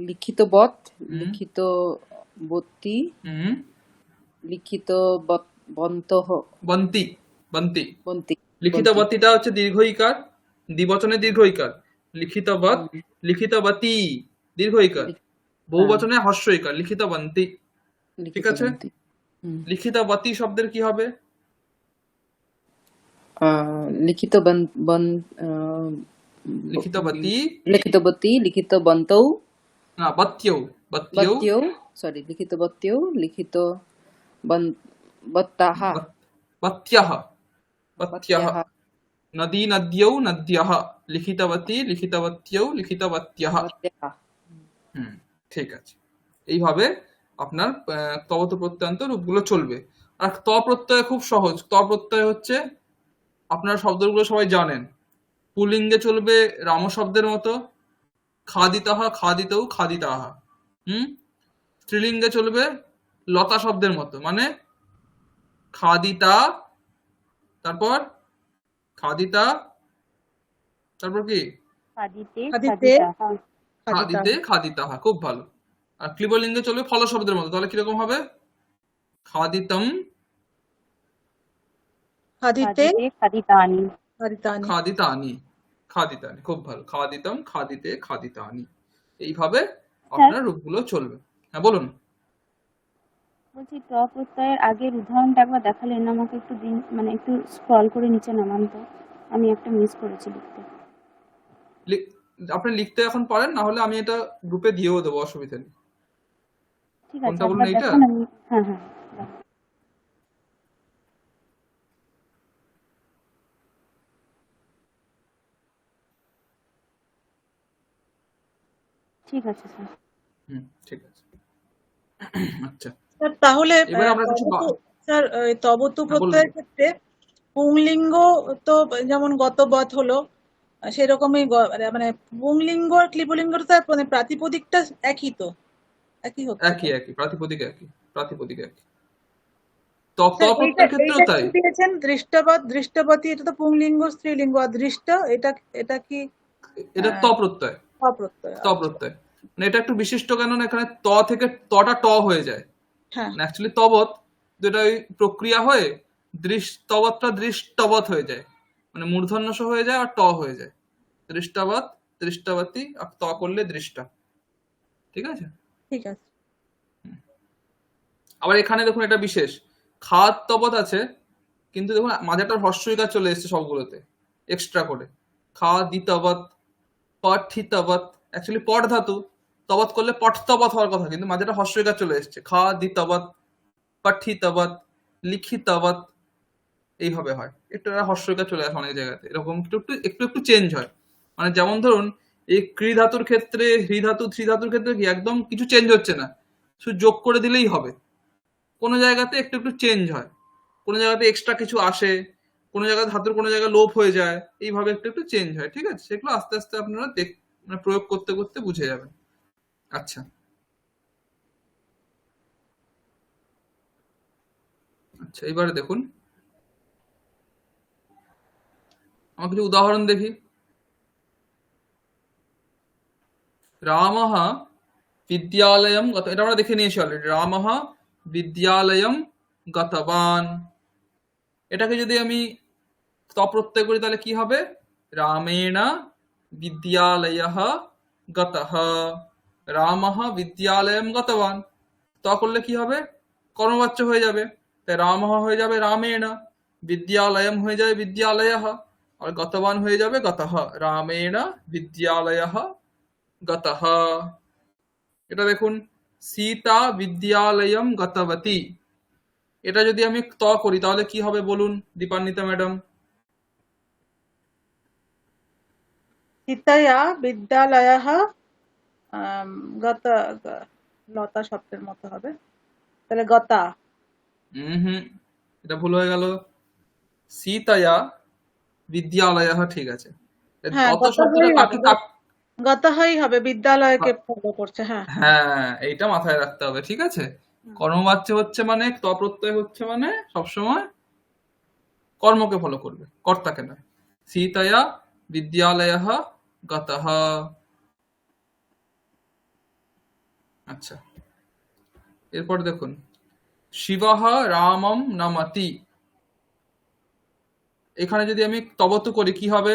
লিখিত বৎ, হুম, লিখিত বতী, হুম, লিখিত বন্তঃ, বন্তি, বন্তি। বন্তি, লিখিত বন্তি। বতিটা হচ্ছে দীর্ঘ ইকার, দ্বিবচনে দীর্ঘ ইকার। লিখিত বত, লিখিত বতি দীর্ঘ ইকার, বহুবচনে হর্ষ ইকার, লিখিত বন্তি। ঠিক লিখিত আছে? বন্তি। লিখিত বতি শব্দের কি হবে? লিখিত লিখিতবতী, লিখিতবতী, লিখিতবন্তৌ, না বত্যৌ, বত্যৌ, বত্যৌ, সরি, লিখিতবত্যৌ, বত্তাহ, বত্যঃ, বত্যঃ, বত্যহ, নদী নদ্যৌ, নদ্যঃ, লিখিতবতী, লিখিতবত্যৌ, লিখিতবত্যঃ। বত্যহ। হুম, ঠিক আছে। এইভাবে আপনার তবত প্রত্যয়ান্ত রূপগুলো চলবে। আর ত প্রত্যয় খুব সহজ। ত প্রত্যয় হচ্ছে আপনারা শব্দগুলো সবাই জানেন। পুল্লিঙ্গে চলবে রাম শব্দের মতো, খাদিতাহ, খাদিতৌ, খাদিতাহ। হুম, স্ত্রীলিঙ্গে চলবে লতা শব্দের মতো, মানে খাদিতা, তারপর খাদিতা, তারপর কি খাদিতে খাদিতে খাদিতাহ। খাদিতা, খাদিতে খাদিতাহা। খুব ভালো। আর ক্লিবলিঙ্গে চলবে ফল শব্দের মতো, তাহলে কিরকম হবে? খাদিতম, খাদিতে খাদিতে খাদিতানি। খাদিতানি। খাদিতানি, খাদিতানি। খুব ভালো। খাদিতম, খাদিতে খাদিতানি। এইভাবে স্যার, আপনার রূপগুলো চলবে। হ্যাঁ, বলুন। বলছি ত প্রত্যয়ের আগের উদাহরণটা একবার দেখালেন আমাকে, একটু দিন, মানে একটু স্ক্রল করে নিচে নামান তো, আমি একটা মিস করেছি লিখতে। লি- আপনি লিখতে এখন পারেন, না হলে আমি এটা গ্রুপে দিয়েও দেবো, অসুবিধা নেই। ঠিক আছে, কোনটা বলুন, একবার এইটা? দেখান আমি। হ্যাঁ হ্যাঁ, দেখান। ঠিক আছে স্যার। হুম, ঠিক আছে। আচ্ছা, স্যার তাহলে এবার আমরা কিছু তবতু, স্যার তবতু হ্যাঁ, বলুন। প্রত্যয়ের ক্ষেত্রে পুংলিঙ্গ তো যেমন গতবৎ হলো, সেরকমই মানে পুংলিঙ্গ আর ক্লিবলিঙ্গ তো স্যার মানে প্রাতিপদিকটা একই তো, একই হচ্ছে তো। একই একই প্রাতিপদিক, একই প্রাতিপদিক, একই ত স্যার এইটা প্রত্যয়ের এইটা ক্ষেত্রেও কি তাই। দিয়েছেন দৃষ্টবাদ, দৃষ্টবতী, এটা তো পুংলিঙ্গ স্ত্রীলিঙ্গ, আর দৃষ্ট এটা এটা কি এটা ত প্রত্যয়, অপ্রত্যয়? ত আচ্ছা, প্রত্যয়। মানে এটা একটু বিশিষ্ট, কেন না এখানে ত থেকে তটা ট হয়ে যায়। হ্যাঁ মানে অ্যাকচুয়ালি তবৎ, যেটা ওই প্রক্রিয়া হয়ে তবৎটা দৃষ্টবৎ হয়ে যায়, মানে মূর্ধন্য স হয়ে যায় আর ট হয়ে যায়। দৃষ্টাবৎ, দৃষ্টাবতী, আর ত করলে দৃষ্টা। ঠিক আছে। ঠিক আছে। আবার এখানে দেখুন এটা বিশেষ, খাদ তবৎ আছে, কিন্তু দেখুন মাঝেটা হর্ষইকার চলে এসেছে সবগুলোতে এক্সট্রা করে। খা দিতবৎ, পঠিতবৎ, অ্যাকচুয়ালি পট ধাতু, তবৎ করলে পঠতবৎ হওয়ার কথা, কিন্তু মাঝেটা হর্ষইকার চলে এসেছে। খা দিতবৎ, পঠিতবৎ, লিখিতবৎ, এইভাবে হয়। একটু একটা হর্ষইকার চলে আসে অনেক জায়গাতে, এরকম একটু একটু একটু একটু চেঞ্জ হয়। মানে যেমন ধরুন এই ক্রি ধাতুর ক্ষেত্রে, হ্রি ধাতু, থ্রি ধাতুর ক্ষেত্রে কি একদম কিছু চেঞ্জ হচ্ছে না, শুধু যোগ করে দিলেই হবে। কোনো জায়গাতে একটু একটু চেঞ্জ হয়, কোনো জায়গাতে এক্সট্রা কিছু আসে, কোনো জায়গায় ধাতুর কোনো জায়গায় লোপ হয়ে যায়, এইভাবে একটু একটু চেঞ্জ হয়। ঠিক আছে, সেগুলো আস্তে আস্তে আপনারা মানে প্রয়োগ করতে করতে বুঝে যাবেন। আচ্ছা, আচ্ছা, এবারে দেখুন, আমার কিছু উদাহরণ দেখি। রামः বিদ্যালয়ম গত, এটা আমরা দেখে নিয়েছি অলরেডি। রামः বিদ্যালয়ম গতবান। এটাকে যদি আমি তপ্রত্যয় করি তাহলে কি হবে? রামেণ বিদ্যালয়ः গতः, রামः বিদ্যালয়ম গতবান। ত করলে কি হবে? কর্মবাচ্য হয়ে যাবে, তাই রামः হয়ে যাবে রামেণ, বিদ্যালয়ম হয়ে যাবে বিদ্যালয়ः, আর গতবান হয়ে যাবে গতः। রামেণ বিদ্যালয়ः গতः। এটা দেখুন, সীতা বিদ্যালয়ম গতবতী। এটা যদি আমি ত করি তাহলে কি হবে বলুন দীপান্বিতা ম্যাডাম? সীতায়া বিদ্যালয়ः আম, গত লতা শব্দের মতো হবে, তাহলে গতা। হুম, এটা ভুল হয়ে গেল। সীতায়া বিদ্যালয়ः, ঠিক আছে। হ্যাঁ, গত শব্দটা গতহই হবে, কাকে কাক, গতহই হবে, বিদ্যালয়কে ফলো করছে, হ্যাঁ। হ্যাঁ, এইটা মাথায় রাখতে হবে। ঠিক আছে, হুম, কর্মবাচ্য হচ্ছে মানে, ত প্রত্যয় হচ্ছে মানে সবসময় কর্মকে ফলো করবে, কর্তাকে নয়। সীতায়া বিদ্যালয়ः গতः। আচ্ছা, এরপর দেখুন, শিবঃ রামম নমতি। এখানে যদি আমি তবতু করি কি হবে?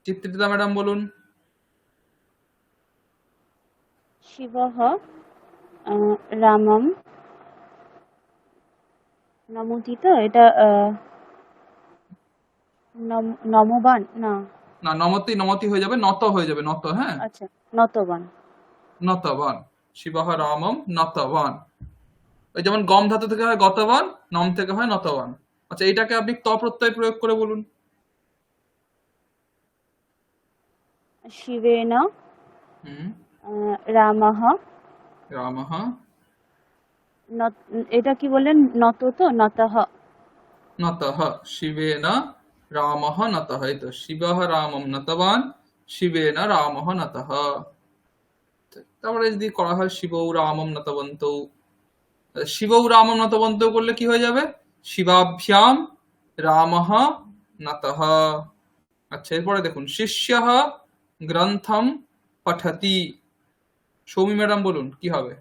চিত্রিতা ম্যাডাম বলুন। শিবঃ রামম নমতি, তো এটা নমবান না, না, নমতি হয়ে যাবে, নত হয়ে যাবে, নত, হ্যাঁ, আচ্ছা নতবান। নতবান। শিবহ রামম নতবান। ওই যেমন গম ধাতু থেকে হয় গতবান, নম থেকে হয় নতবান। আচ্ছা, এটাকে আপনি ত প্রত্যয় প্রয়োগ করে বলুন। শিবেন হুম। রামঃ রামহ এটা কি বললেন, নত তো, নতঃ। নতঃ। শিবেন রামহ নতঃ। এই তো, শিবহ রামম নতবান, শিবেন রামহ নতঃ। তারপরে যদি করা হয় শিবৌ রামম নতবন্তৌ, শিবৌ রামম নতবন্তৌ করলে কি হয়ে যাবে? শিবাভ্যাম রামহ নতঃ। আচ্ছা, এরপরে দেখুন, শিষ্যঃ গ্রন্থম পঠতি। সৌমি ম্যাডাম বলুন কি হবে?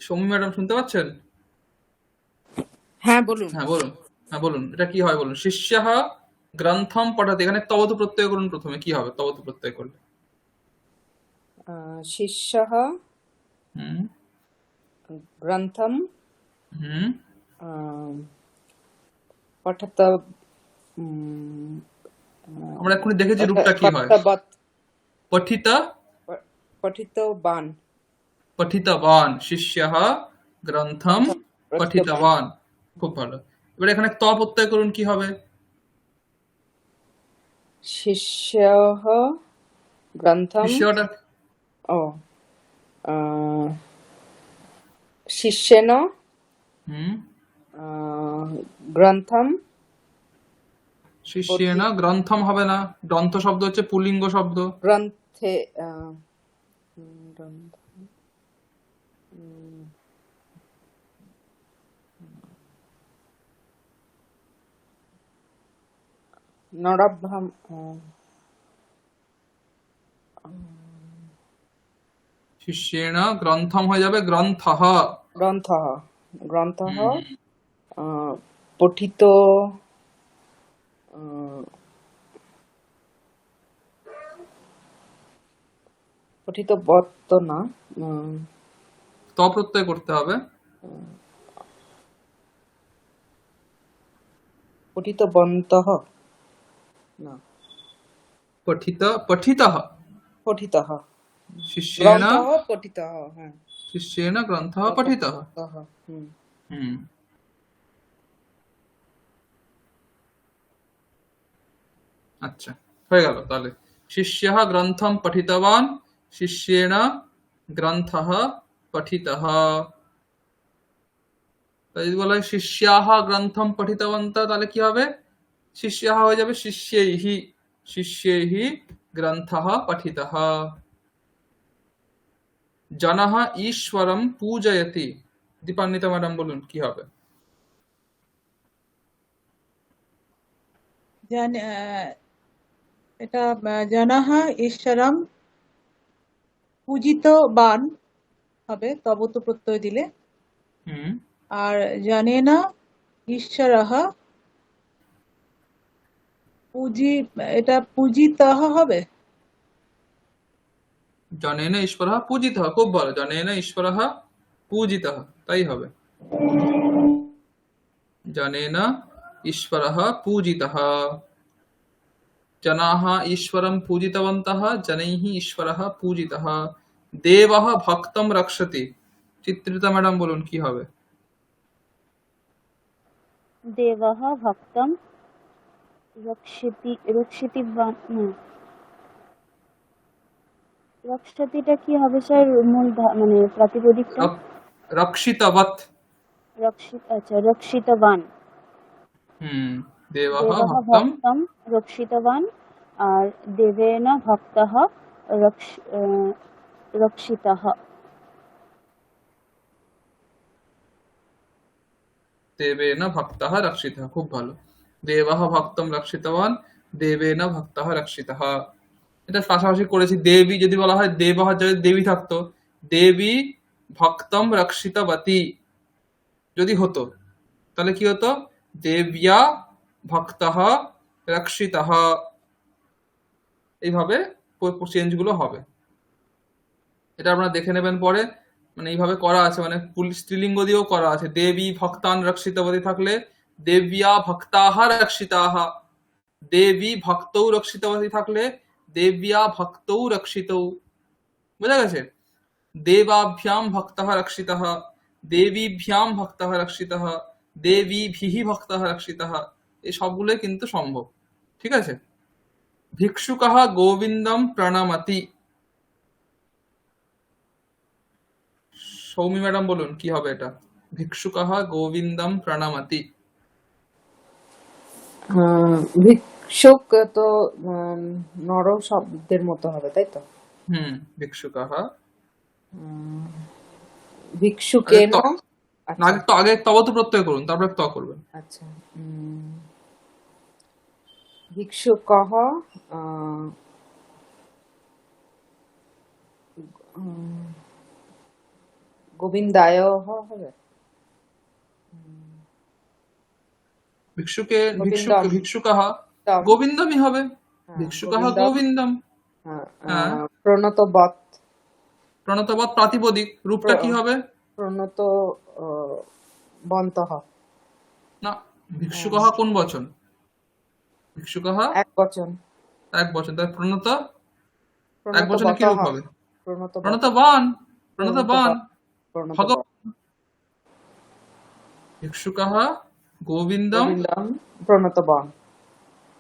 সৌমি ম্যাডাম শুনতে পাচ্ছেন? হ্যাঁ বলুন। হ্যাঁ বলুন। হ্যাঁ বলুন, এটা কি হয় বলুন। শিষ্যঃ গ্রন্থম পঠতি, এখানে তবতু প্রত্যয় করুন প্রথমে, কি হবে তবতু প্রত্যয় করলে? শিষ্যः হুম। গ্রন্থম হুম। আহ, পঠত উম, আমরা এক্ষুনি দেখেছি রূপটা কি হয়। পঠতবৎ পঠিত পঠিতবান পঠিতবান। শিষ্যঃ গ্রন্থম পঠিতবান। খুব ভালো। এবার এখানে ত প্রত্যয় করুন, কি হবে? শিষ্যः গ্রন্থম শিষ্যটা ও আহ, শিষ্যেন হুম। গ্রন্থম শিষ্যেন গ্রন্থম হবে না, গ্রন্থ শব্দ হচ্ছে পুল্লিঙ্গ শব্দ। গ্রন্থে নরাভ্যাম শিষ্যেন গ্রন্থম হয়ে যাবে গ্রন্থঃ। গ্রন্থः গ্রন্থः হুম। পঠিত আহ, পঠিতবৎ না, ত প্রত্যয় করতে হবে। পঠিতবন্তः না, পঠিতঃ। পঠিতः শিষ্যেন গ্রন্থः পঠিতः, হ্যাঁ শিষ্যেন গ্রন্থঃ পঠিতঃ। পঠিতः, হুম। হুম। আচ্ছা, হয়ে গেল তাহলে। শিষ্যঃ গ্রন্থম পঠিতবান, শিষ্যেন গ্রন্থঃ পঠিতঃ। তাই যদি বলা হয় শিষ্যাহ গ্রন্থম পঠিতবন্তः, তাহলে কি হবে? শিষ্যাহ হয়ে যাবে শিষ্যৈহি। শিষ্যৈহি গ্রন্থঃ পঠিতঃ। জনঃ ঈশ্বরম পূজয়তি। দীপান্বিতা ম্যাডাম বলুন কি হবে? এটা জনঃ ঈশ্বরম পূজিতবান হবে তবতু প্রত্যয় দিলে। হুম। আর জানেন ঈশ্বরঃ এটা পূজিতঃ হবে। জনেন ঈশ্বরঃ পূজিতঃ। খুব ভালো, জনেন ঈশ্বরঃ পূজিতঃ, তাই হবে। জনেন ঈশ্বরঃ পূজিতঃ। জনাः ঈশ্বরं पूजितवन्तः, जनैः ঈশ্বরः पूजितः। দেবः ভক্তম রক্ষতি। চিত্রিতা ম্যাডাম বলুন কি হবে? দেবঃ ভক্তম রক্ষিতিবান না, রক্ষতিটা কি হবে স্যার, মানে প্রাতিপদিকটা? রক্ষিতবৎ। আচ্ছা রক্ষিতবান। হুম। দেবः দেবঃ ভক্তম। ভক্তম রক্ষিতবান, আর দেবেন ভক্তঃ রক্ষিতঃ। দেবেন ভক্তः রক্ষিতः। খুব ভালো। দেবः ভক্তম রক্ষিতবান, দেবেন ভক্তः রক্ষিতः। এটা পাশাপাশি করেছি। দেবী যদি বলা হয়, দেবः যদি দেবী থাকতো, দেবী ভক্তম রক্ষিতবতী যদি হতো, তাহলে কি হতো? দেব্যা ভক্তঃ রক্ষিতঃ। এইভাবে চেঞ্জ গুলো হবে। এটা আপনারা দেখে নেবেন পরে। মানে এইভাবে করা আছে, মানে স্ত্রীলিঙ্গ দিয়েও করা আছে। দেবী ভক্তান রক্ষিতবতী থাকলে দেব্যা ভক্তাহ রক্ষিতাহ, দেবী ভক্তৌ রক্ষিতবতী থাকলে দেব্যা ভক্তৌ রক্ষিতৌ। বোঝা গেছে? দেবাভ্যাম ভক্তः রক্ষিতः, দেবীভ্যাম ভক্তः রক্ষিতः, দেবীভিঃ ভক্তः রক্ষিতः। এই সবগুলোই কিন্তু সম্ভব। ঠিক আছে? ভিক্ষুকः গোবিন্দম প্রণমতি। সৌমি ম্যাডাম বলুন কি হবে এটা? ভিক্ষুকः গোবিন্দম প্রণমতি। ভিক্ষুক তো নর শব্দের মতো হবে, তাই তো? ভিক্ষুকः। উম, ভিক্ষুকেন। আচ্ছা আগে তবত প্রত্যয় করুন, তারপরে ত করবেন। আচ্ছা। ভিক্ষুকः গোবিন্দায় হবে। গোবিন্দম। ভিক্ষুকः গোবিন্দমই হবে। হ্যাঁ, ভিক্ষুকः গোবিন্দম। গোবিন্দম। হ্যাঁ, প্রণতবৎ। প্রণতবৎ প্রাতিপদিক, রূপটা কি হবে? প্রণত বন্তঃ। না, ভিক্ষুকः কোন বচন? ভিক্ষুকः এক বচন। এক বচন, তাই প্রণত এক প্রণত বচনে কি রূপ বতঃ। হবে? প্রণত প্রণতবান। প্রণতবান প্রণত ভগবান। ভিক্ষুকः গোবিন্দম গোবিন্দম প্রণতবান।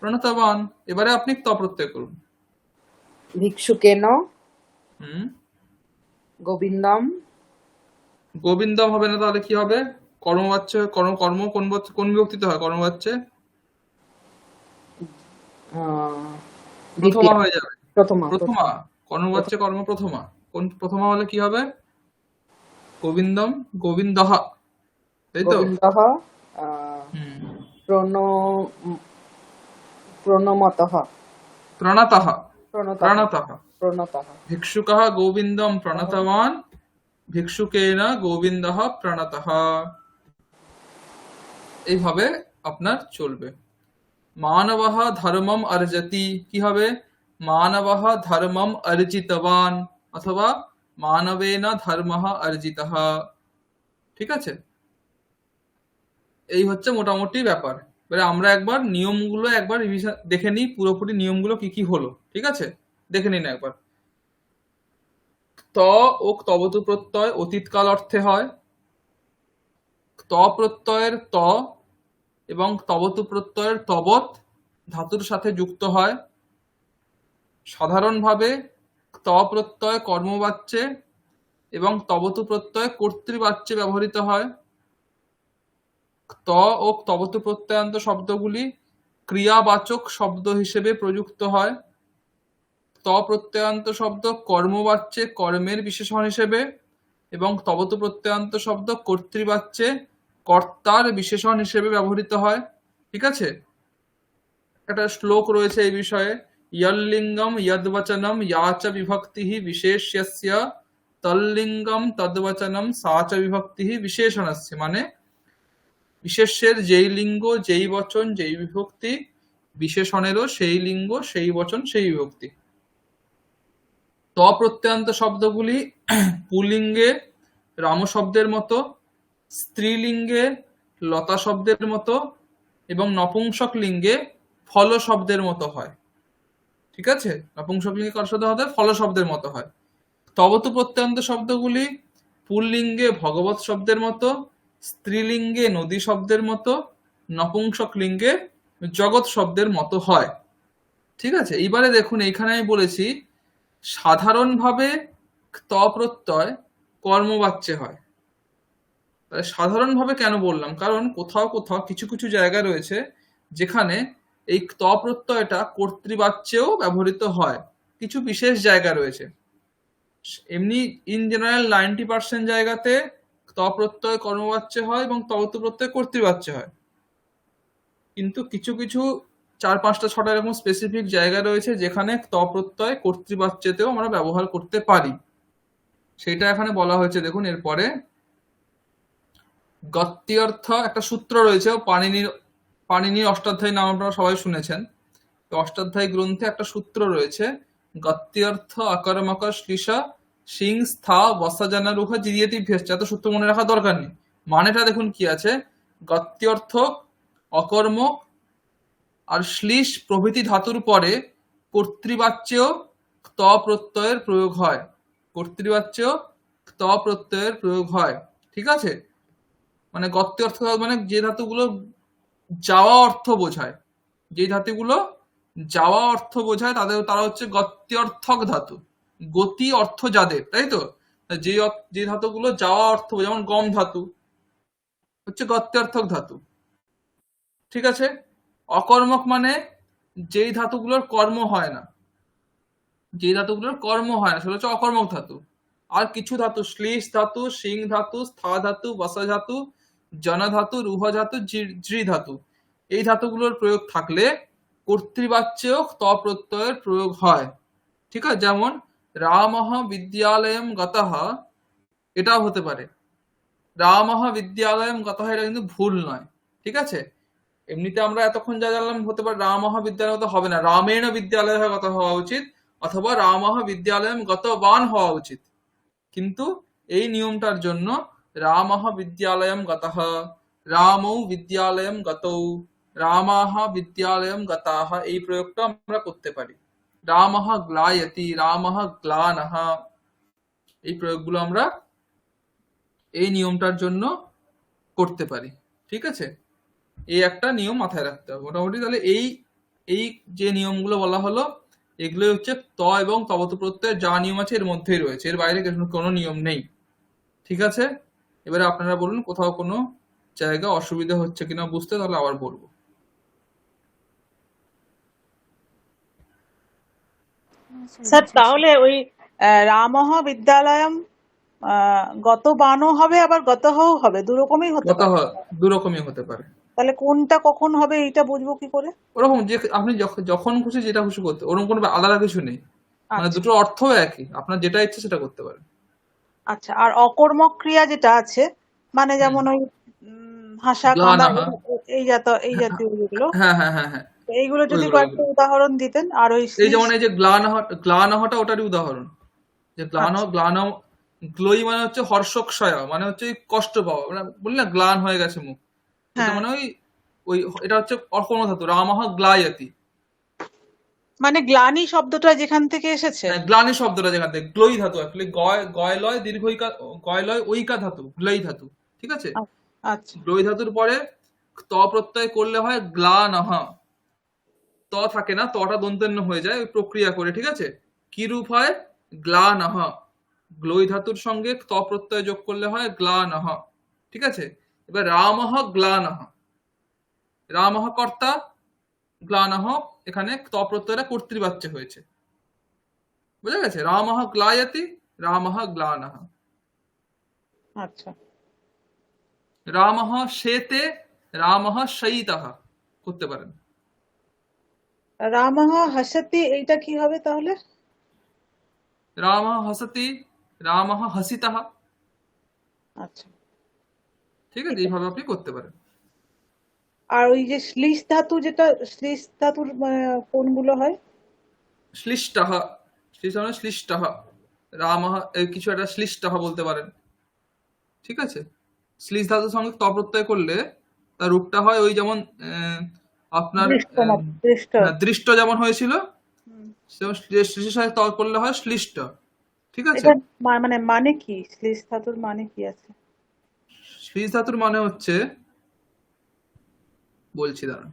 প্রণতবান। এবারে আপনি ত প্রত্যয় করুন। ভিক্ষুকেন হুম গোবিন্দম। গোবিন্দম হবে না, তাহলে কি হবে? কর্মবাচ্য, কর্ম কর্ম কোন বিভক্তিতে হয় কর্মবাচ্যে? প্রথমা হয়ে যাবে। প্রথমা। কর্মবাচ্যে কর্ম প্রথমা। কোন প্রথমা হলে কি হবে? গোবিন্দম গোবিন্দহ, তাই তো? গোবিন্দহ প্রণমতঃ। প্রণতঃ প্রণতঃ। প্রণতঃ। ভিক্ষুকः গোবিন্দম প্রণতবান, ভিক্ষুকেন গোবিন্দহ প্রণতঃ। এইভাবে আপনার চলবে। মানবঃ ধর্মম অর্জতি, কি হবে? মানবঃ ধর্মম অর্জিতবান অথবা মানবেন ধর্মঃ অর্জিতঃ। ঠিক আছে? এই হচ্ছে মোটামুটি ব্যাপার। এবারে আমরা একবার নিয়মগুলো একবার রিভিশন দেখে নিই, পুরোপুরি নিয়মগুলো কি কি হলো। ঠিক আছে? দেখে নিন একবার। ত ও তবতু প্রত্যয় অতীতকাল অর্থে হয়। ত প্রত্যয়ের ত এবং তবতু প্রত্যয়ের তবৎ ধাতুর সাথে যুক্ত হয়। সাধারণভাবে ত প্রত্যয় কর্মবাচ্যে এবং তবতু প্রত্যয় কর্তৃবাচ্যে ব্যবহৃত হয়। ত ও তবতু প্রত্যয়ান্ত শব্দগুলি ক্রিয়াবাচক শব্দ হিসেবে প্রযুক্ত হয়। ত প্রত্যয়ান্ত শব্দ কর্মবাচ্যে কর্মের বিশেষণ হিসেবে এবং তবতু প্রত্যয়ান্ত শব্দ কর্তৃবাচ্যে কর্তার বিশেষণ হিসেবে ব্যবহৃত হয়। ঠিক আছে? একটা শ্লোক রয়েছে এই বিষয়ে। ইয়ল্লিঙ্গম ইয়দ্বচনম ইয়া চ বিভক্তিঃ বিশেষ্যস্য তল্লিঙ্গম তদ্বচনম সা চ বিভক্তিঃ বিশেষণস্য। মানে বিশেষ্যের যেই লিঙ্গ যেই বচন যেই বিভক্তি, বিশেষণেরও সেই লিঙ্গ সেই বচন সেই বিভক্তি। ত প্রত্যয়ান্ত শব্দগুলি পুলিঙ্গে রাম শব্দের মতো, স্ত্রীলিঙ্গে লতা শব্দের মতো এবং নপুংসক লিঙ্গে ফল শব্দের মতো হয়। ঠিক আছে? নপুংসক লিঙ্গে কার সাথে হয়? ফল শব্দের মতো হয়। তবতু প্রত্যয়ান্ত শব্দগুলি পুল্লিঙ্গে ভগবৎ শব্দের মতো, স্ত্রীলিঙ্গে নদী শব্দের মতো, নপুংসক লিঙ্গে জগৎ শব্দের মতো হয়। ঠিক আছে? এইবারে দেখুন, এইখানে আমি বলেছি সাধারণভাবে ত প্রত্যয় কর্মবাচ্যে হয়। সাধারণভাবে কেন বললাম? কারণ কোথাও কোথাও কিছু কিছু জায়গা রয়েছে যেখানে এই ত প্রত্যয়টা কর্তৃবাচ্যেও ব্যবহৃত হয়। কিছু বিশেষ জায়গা রয়েছে। এমনি ইন জেনারেল 90% জায়গাতে ত প্রত্যয় কর্মবাচ্যে হয় এবং তবতু প্রত্যয় কর্তৃবাচ্যে হয়। কিন্তু কিছু কিছু 4-5-6টা এরকম স্পেসিফিক জায়গা রয়েছে যেখানে ত প্রত্যয় কর্তৃবাচ্যেতেও আমরা ব্যবহার করতে পারি। সেটা এখানে বলা হয়েছে। দেখুন এরপরে গত্যর্থ একটা সূত্র রয়েছে, পাণিনির অষ্টাধ্যায়ী নাম আপনারা সবাই শুনেছেন। অষ্টাধ্যায়ী গ্রন্থে একটা সূত্র রয়েছে, গত্যর্থ আকর্মক শ্লীষা সিং স্থা বসাজানা রুহ জিরিয়েতি ভেসছে, এত সূত্র মনে রাখার দরকার নেই। মানেটা দেখুন কি আছে, গত্যর্থক, অকর্মক আর শ্লিষ প্রভৃতি ধাতুর পরে কর্তৃবাচ্যেও ত প্রত্যয়ের প্রয়োগ হয়। কর্তৃবাচ্যেও ত প্রত্যয়ের প্রয়োগ হয়, ঠিক আছে। মানে গত্যে অর্থ মানে যে ধাতুগুলো যাওয়া অর্থ বোঝায়, যে ধাতুগুলো যাওয়া অর্থ বোঝায় তারা হচ্ছে গত্যর্থক ধাতু, গতি অর্থ যাদের, তাই তো। যে ধাতুগুলো যাওয়া অর্থ বোঝায়, যেমন গম ধাতু হচ্ছে গত্যর্থক ধাতু, ঠিক আছে। অকর্মক মানে যেই ধাতুগুলোর কর্ম হয় না, সেটা হচ্ছে অকর্মক ধাতু। আর কিছু ধাতু, শ্লীষ ধাতু, সিং ধাতু, স্থা ধাতু, বসা ধাতু, জন ধাতু, রুহ ধাতু, জ্রি ধাতু, এই ধাতুগুলোর প্রয়োগ থাকলে কর্তৃবাচ্যেও ত প্রত্যয়ের প্রয়োগ হয়, ঠিক আছে। যেমন রামঃ বিদ্যালয়ম গতঃ, এটাও হতে পারে। রামঃ বিদ্যালয়ম গতঃ, এটা কিন্তু ভুল নয়, ঠিক আছে। এমনিতে আমরা এতক্ষণ যা জানলাম হতে পারে রামঃ বিদ্যালয় হবে না, রামেণ বিদ্যালয় গত হওয়া উচিত, অথবা রামঃ বিদ্যালয়ম গতবান হওয়া উচিত। কিন্তু এই নিয়মটার জন্য রামঃ বিদ্যালয়ম গতঃ, রামৌ বিদ্যালয়ম গতৌ, রামাহ বিদ্যালয়ম গতাহ, এই প্রয়োগটা আমরা করতে পারি। রামঃ গ্লায়তি, রামঃ গ্লানঃ, এই প্রয়োগগুলো আমরা এই নিয়মটার জন্য করতে পারি, ঠিক আছে। এই একটা নিয়ম মাথায় রাখতে হবে মোটামুটি। তাহলে এই এই যে নিয়মগুলো বলা হলো, এগুলো হচ্ছে ত এবং তবত প্রত্যয়ের যা নিয়ম আছে এর মধ্যেই রয়েছে, এর বাইরে কোনো নিয়ম নেই, ঠিক আছে। এবারে আপনারা বলুন কোথাও কোনো জায়গা অসুবিধা হচ্ছে কিনা বুঝতে, তাহলে আবার বলবো। স্যার তাহলে ওই রামঃ বিদ্যালয়ম গত বানও হবে আবার গতহও হবে, দু রকমই হতে কথা পারে। দু রকমই হতে পারে। তাহলে কোনটা কখন হবে এইটা বুঝবো কি করে? ওরকম যে আপনি যখন খুশি যেটা খুশি করতে, ওরকম কোনো আলাদা কিছু নেই, মানে আচ্ছা দুটোর অর্থ একই, আপনার যেটা ইচ্ছে সেটা করতে পারেন। আচ্ছা। আর অকর্মক ক্রিয়া যেটা আছে, মানে যেমন ওই হাসা কাঁদা গ্লানাহা, এই জাতীয় যেগুলো, হ্যাঁ হ্যাঁ হ্যাঁ হ্যাঁ, তো এইগুলো যদি ওইগুলো কয়েকটা ওইগুলো উদাহরণ দিতেন। আর ওই এই যেমন এই যে গ্লানহটা ওটারই উদাহরণ। যে আচ্ছা গ্লান, গ্লোই মানে হচ্ছে হর্ষক্ষয়া, মানে হচ্ছে ওই কষ্ট পাওয়া, মানে বলি না গ্লান হয়ে গেছে মুখ, এটা হ্যাঁ, মানে ওই ওই এটা হচ্ছে অর্কণ ধাতু, রামঃ গ্লায়তি। মানে গ্লানি শব্দটা যেখান থেকে এসেছে। হ্যাঁ, গ্লানি শব্দটা যেখান থেকে, গ্লোই ধাতু অ্যাকচুয়ালি, গয়লয় দীর্ঘইকা, গয়লয় ঐকা ধাতু, গ্লোই ধাতু, ঠিক আছে। আ- আচ্ছা গ্লোই ধাতুর পরে ত প্রত্যয় করলে হয় গ্লানহ, ত থাকে না, তটা দন্তেন্য হয়ে যায় ওই প্রক্রিয়া করে, ঠিক আছে। কি রূপ হয়? গ্লানহ। গ্লোই ধাতুর সঙ্গে ত প্রত্যয় যোগ করলে হয় গ্লানহ, ঠিক আছে। এবার রামঃ গ্লানহ, রামঃ কর্তা, গ্লানহ এখানে ত প্রত্যয়টা কর্তৃবাচ্য হয়েছে, বুঝা গেছে। রামঃ গ্লায়তি, রামঃ গ্লানহ। আচ্ছা। রামঃ শেতে, রামঃ শয়িতঃ করতে পারেন। রামঃ হাসতি, এইটা কি হবে তাহলে? রামঃ হাসতি, রামঃ হাসিতঃ, আচ্ছা ঠিক আছে, ঠিক আছে। এইভাবে আপনি করতে পারেন। আর ওই যে শ্লীষ ধাতু, যেটা শ্লীষ ধাতুর কোনগুলো হয়? শ্লিষ্টঃ, শ্লিষ্ট মানে শ্লিষ্টঃ, রামঃ কিছু একটা শ্লিষ্টঃ বলতে পারেন, ঠিক আছে। শ্লিষ ধাতুর সঙ্গে ত প্রত্যয় করলে তার রূপটা হয় ওই যেমন আপনার দৃষ্ট। দৃষ্ট যেমন হয়েছিল, হুম। সেরকম শ্লিষের সাথে ত করলে হয় শ্লিষ্ট, ঠিক আছে। এটা মানে কি, শ্লীষ ধাতুর মানে কি আছে? শ্লিষ ধাতুর মানে হচ্ছে, বলছি দাঁড়ান,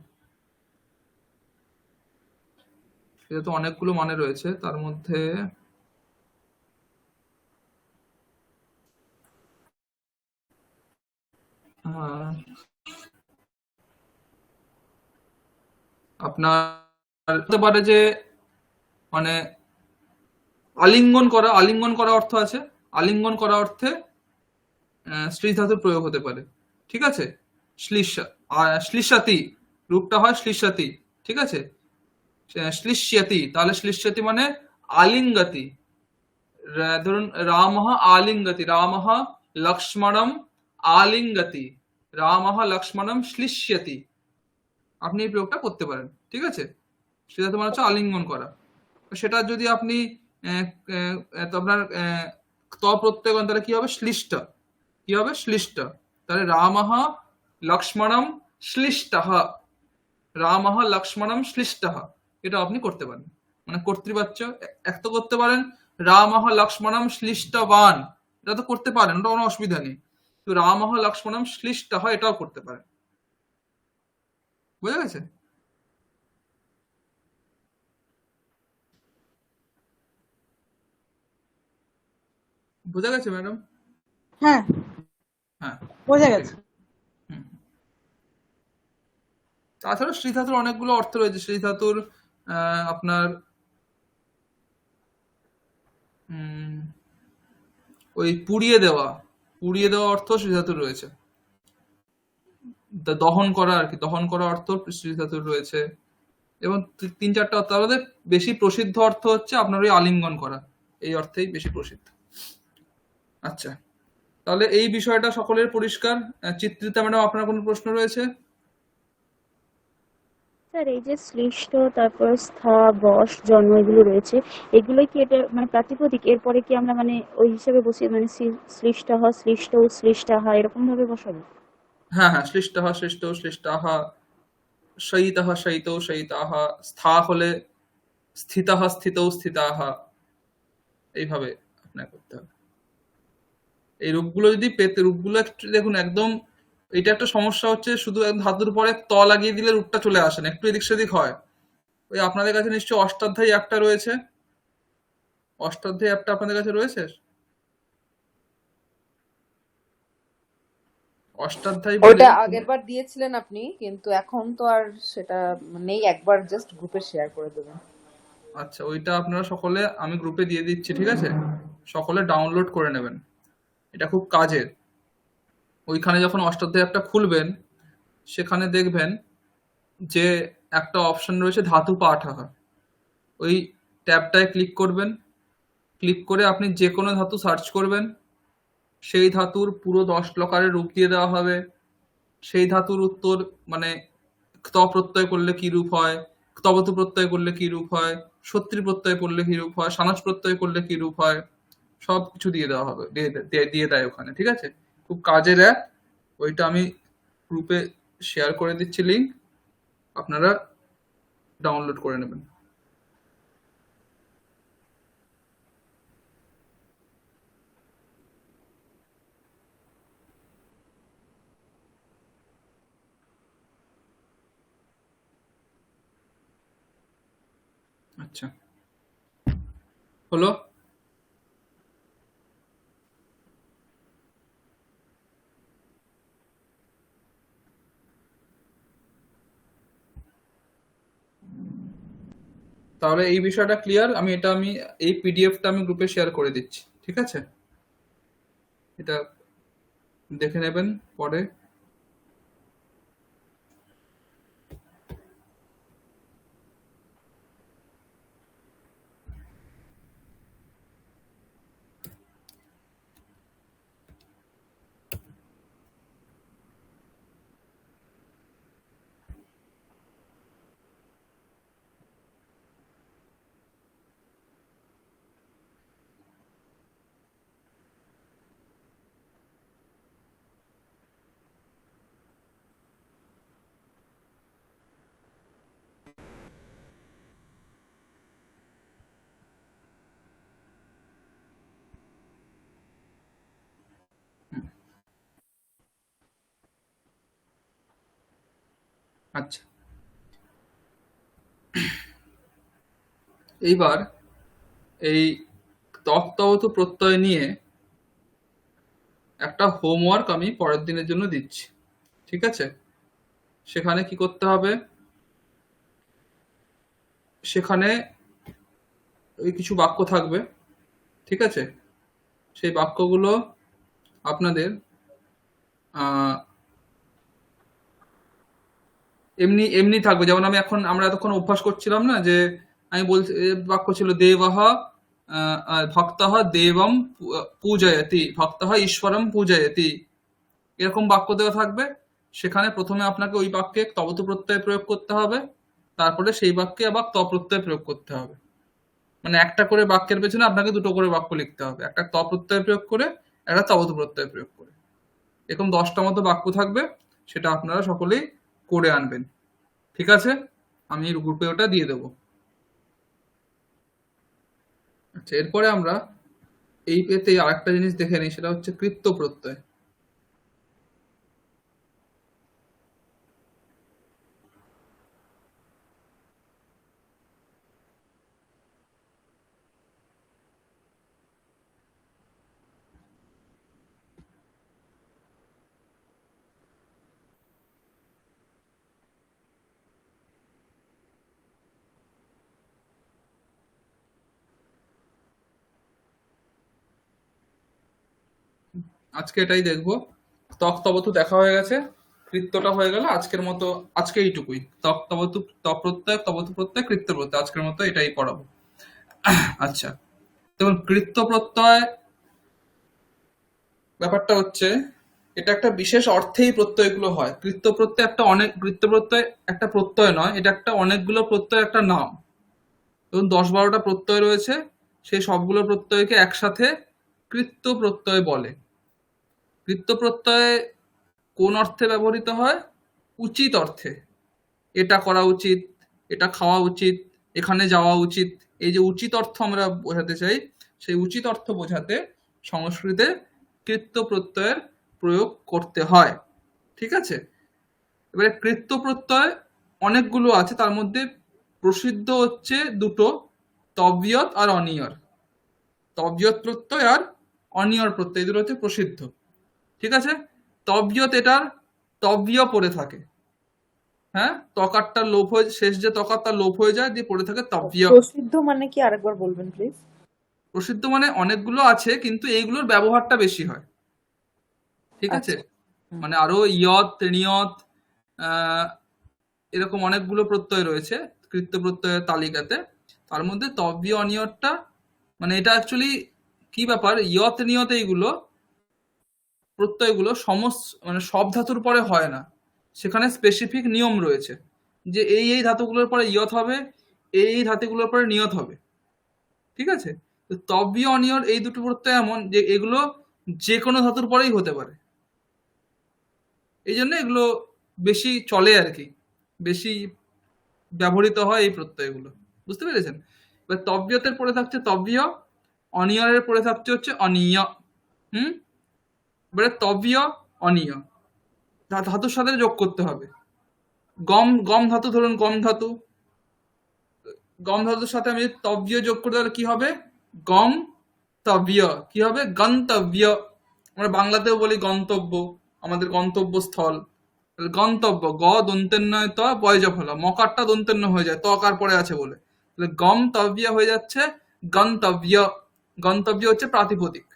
সেটা তো অনেকগুলো মানে রয়েছে তার মধ্যে, আপনার হতে পারে যে মানে আলিঙ্গন করা অর্থ আছে, আলিঙ্গন করা অর্থে শ্লিষ ধাতুর প্রয়োগ হতে পারে, ঠিক আছে। শ্লিষ্যাতি রূপটা হয় শ্লিষ্যাতি, ঠিক আছে। শ্লিষ্যতি, তাহলে শ্লিষ্যতি মানে আলিঙ্গতি। ধরুন রামঃ আলিঙ্গতি, রামঃ লক্ষ্মণম আলিঙ্গতি, রামঃ লক্ষ্মণম শ্লিষ্যতি, আপনি এই প্রয়োগটা করতে পারেন, ঠিক আছে। সেটা তোমার হচ্ছে আলিঙ্গন করা। সেটা যদি আপনি তো আপনার ত প্রত্যয় করুন, তাহলে কি হবে? শ্লিষ্ট। কি হবে? শ্লিষ্ট। তাহলে রামঃ লক্ষ্মণম শ্লিষ্টঃ, রামঃ লক্ষ্মণম শ্লিষ্টঃ, এটা আপনি করতে পারেন। মানে কর্তৃবাচ্য এক তো করতে পারেন, রামঃ লক্ষ্মণম শ্লিষ্টবান, এটা তো করতে পারেন, ওটা কোনো অসুবিধা নেই। তো রামঃ লক্ষ্মণম শ্লিষ্টঃ এটাও করতে পারেন। বুঝা গেছে? বোঝা গেছে ম্যাডাম? হ্যাঁ, হ্যাঁ, বোঝা ঠিক গেছে। আছে। হুম। তাছাড়া শ্রী ধাতুর অনেকগুলো অর্থ রয়েছে। শ্রী ধাতুর আপনার উম, ওই পুড়িয়ে দেওয়া, পুড়িয়ে দেওয়া অর্থ শ্রী ধাতুর রয়েছে। দহন করা আর কি, দহন করা অর্থ শ্রী ধাতুর রয়েছে। এবং তিন চারটা অর্থ, আমাদের বেশি প্রসিদ্ধ অর্থ হচ্ছে আপনার ওই আলিঙ্গন করা, এই অর্থেই বেশি প্রসিদ্ধ। আচ্ছা, তাহলে এই বিষয়টা সকলের পরিষ্কার। চিত্রিতা ম্যাডাম, আপনার কোনো প্রশ্ন রয়েছে? স্যার এই যে শ্লিষ্ট, তারপর স্থা, বস, জন্ম এগুলো রয়েছে, এগুলোই কি এটা মানে প্রাতিপদিক? এরপরে কি আমরা মানে ওই হিসেবে বসিয়ে মানে শ্লিষ্ট হ, শ্লিষ্ট ও শ্লিষ্টা হা এরকম ভাবে বসাবো? হ্যাঁ হ্যাঁ, শ্লিষ্টঃ শ্লিষ্টৌ শ্লিষ্টাঃ, শয়িতঃ শয়িতৌ শয়িতাঃ, স্থা হলে স্থিতঃ স্থিতৌ স্থিতাঃ, এইভাবে আপনার করতে হবে। এই রূপগুলো যদি পেতে, রূপগুলো একটু দেখুন একদম, এটা একটা সমস্যা হচ্ছে, শুধু ধাতুর পরে ত লাগিয়ে দিলে রূপটা চলে আসে না, একটু এদিক সেদিক হয়। ওই আপনাদের কাছে নিশ্চয়ই অষ্টাধ্যায়ী একটা রয়েছে, অষ্টাধ্যায়ী একটা আপনাদের কাছে রয়েছে, অষ্টাধ্যায়ী বলে। ওটা আগেরবার দিয়েছিলেন আপনি, কিন্তু এখন তো আর সেটা নেই, একবার জাস্ট গ্রুপে শেয়ার করে দেবেন। আচ্ছা, ওইটা আপনারা সকলে, আমি গ্রুপে দিয়ে দিচ্ছি, ঠিক আছে? সকলে ডাউনলোড করে নেবেন, এটা খুব কাজের। ওইখানে যখন অষ্টাধ্যায়ী একটা খুলবেন, সেখানে দেখবেন যে একটা অপশন রয়েছে ধাতু পাঠः, ওই ট্যাবটায় ক্লিক করবেন। ক্লিক করে আপনি যে কোনো ধাতু সার্চ করবেন, সেই ধাতুর পুরো 10 লকারের রূপ দিয়ে দেওয়া হবে। সেই ধাতুর উত্তর, মানে ক্ত প্রত্যয় করলে কি রূপ হয়, ক্তবতু প্রত্যয় করলে কি রূপ হয়, সত্রী প্রত্যয় করলে কি রূপ হয়, সানাস প্রত্যয় করলে কি রূপ হয়, সব কিছু দিয়ে দেওয়া হবে, দিয়ে দেয় ওখানে, ঠিক আছে? খুব কাজের অ্যাপ। ওইটা আমি গ্রুপে শেয়ার করে দিচ্ছি, লিঙ্ক, আপনারা ডাউনলোড করে নেবেন। আচ্ছা, হলো? তাহলে এই বিষয়টা ক্লিয়ার। আমি এই পিডিএফটা আমি গ্রুপে শেয়ার করে দিচ্ছি, ঠিক আছে? এটা দেখে নেবেন পরে। আচ্ছা, এইবার এই তক্তবতু প্রত্যয় নিয়ে একটা হোমওয়ার্ক আমি পরের দিনের জন্য দিচ্ছি, ঠিক আছে? সেখানে কি করতে হবে, সেখানে ওই কিছু বাক্য থাকবে, ঠিক আছে? সেই বাক্যগুলো আপনাদের আহ, এমনি এমনি থাকবে, যেমন আমরা এতক্ষণ অভ্যাস করছিলাম না, যে আমি বলছি বাক্য ছিল দেবঃ ভক্তঃ দেবম পূজয়তি, ভক্তঃ ঈশ্বরম পূজয়তি, এরকম বাক্য দেওয়া থাকবে। সেখানে প্রথমে আপনাকে ওই বাক্যে তবতু প্রত্যয় প্রয়োগ করতে হবে, তারপরে সেই বাক্যে আবার ত প্রত্যয় প্রয়োগ করতে হবে, মানে একটা করে বাক্যের পেছনে আপনাকে দুটো করে বাক্য লিখতে হবে, একটা ত প্রত্যয় প্রয়োগ করে, একটা তবতু প্রত্যয় প্রয়োগ করে। এরকম 10টা মতো বাক্য থাকবে, সেটা আপনারা সকলেই করে আনবেন। ঠিক আছে, আমি গ্রুপে ওটা দিয়ে দেবো। আচ্ছা, এরপরে আমরা এই পেতে আরেকটা জিনিস দেখে নিই, সেটা হচ্ছে কৃত্য প্রত্যয়। আজকে এটাই দেখবো। তক তবতু দেখা হয়ে গেছে, কৃত্যটা হয়ে গেল। আজকের মতো আজকে এইটুকুই। তক তবতু, তপ প্রত্যয়, তবতু প্রত্যয়, কৃত্য প্রত্যয়, আজকের মতো এটাই পড়াবো। আচ্ছা, যেমন কৃত্য প্রত্যয় ব্যাপারটা হচ্ছে, এটা একটা বিশেষ অর্থেই প্রত্যয়গুলো হয়। কৃত্য প্রত্যয় একটা কৃত্য প্রত্যয় একটা প্রত্যয় নয়, এটা একটা অনেকগুলো প্রত্যয় একটা নাম। ধরুন 10-12টা প্রত্যয় রয়েছে, সেই সবগুলো প্রত্যয়কে একসাথে কৃত্য প্রত্যয় বলে। কৃত্য প্রত্যয় কোন অর্থে ব্যবহৃত হয়? উচিত অর্থে। এটা করা উচিত, এটা খাওয়া উচিত, এখানে যাওয়া উচিত। এই যে উচিত অর্থ আমরা বোঝাতে চাই, সেই উচিত অর্থ বোঝাতে সংস্কৃতে কৃত্য প্রত্যয়ের প্রয়োগ করতে হয়। ঠিক আছে, এবারে কৃত্য প্রত্যয় অনেকগুলো আছে, তার মধ্যে প্রসিদ্ধ হচ্ছে দুটো, তবিয়ত আর অনিয়র। তবিয়ত প্রত্যয় আর অনিয়র প্রত্যয়, এই দুটো হচ্ছে প্রসিদ্ধ। ঠিক আছে, তবিয়ত এটার তব্য পড়ে থাকে। হ্যাঁ, তকারটা লোপ হয়ে, শেষ যে তকারটা লোপ হয়ে যায়, দিয়ে পড়ে থাকে তব্য। প্রসিদ্ধ মানে কি আরেকবার বলবেন প্লিজ? প্রসিদ্ধ মানে অনেকগুলো আছে, কিন্তু এইগুলোর ব্যবহারটা বেশি হয়। ঠিক আছে, আচ্ছা। হুম। মানে আরো ইয়ত, নিয়ত, এরকম অনেকগুলো প্রত্যয় রয়েছে কৃত্য প্রত্যয়ের তালিকাতে। তার মধ্যে তব্য অনিয়তটা, মানে এটা অ্যাকচুয়ালি কি ব্যাপার, ইয়ত নিয়ত এইগুলো প্রত্যয়গুলো মানে সব ধাতুর পরে হয় না, সেখানে স্পেসিফিক নিয়ম রয়েছে যে এই ধাতুগুলোর পরে ইয়ত হবে, এই ধাতুগুলোর পরে নিয়ত হবে। ঠিক আছে, তো তব্য অনিয়র এই দুটো প্রত্যয় এমন যে এগুলো যে কোনো ধাতুর পরেই হতে পারে, এই জন্য এগুলো বেশি চলে আর কি, বেশি ব্যবহৃত হয় এই প্রত্যয়গুলো। বুঝতে পেরেছেন? এবার তব্যতের পরে থাকছে তব্য, অনিয়রের পরে থাকছে হচ্ছে অনিয়। হুম, এবারে তব্য অনিয় ধাতুর সাথে যোগ করতে হবে। গম গম ধাতু, ধরুন গম ধাতু, গম ধাতুর সাথে আমি তব্য যোগ করতে হলে কি হবে? গম তব্য। কি হবে? গন্তব্য। আমরা বাংলাতেও বলি গন্তব্য, আমাদের গন্তব্যস্থল। গন্তব্য, গ দন্তেন্য ত বয়জ ফলা, মকারটা দন্তেন্য হয়ে যায় তকার পরে আছে বলে, তাহলে গম তব্য হয়ে যাচ্ছে গন্তব্য। গন্তব্য হচ্ছে প্রাতিপদিক।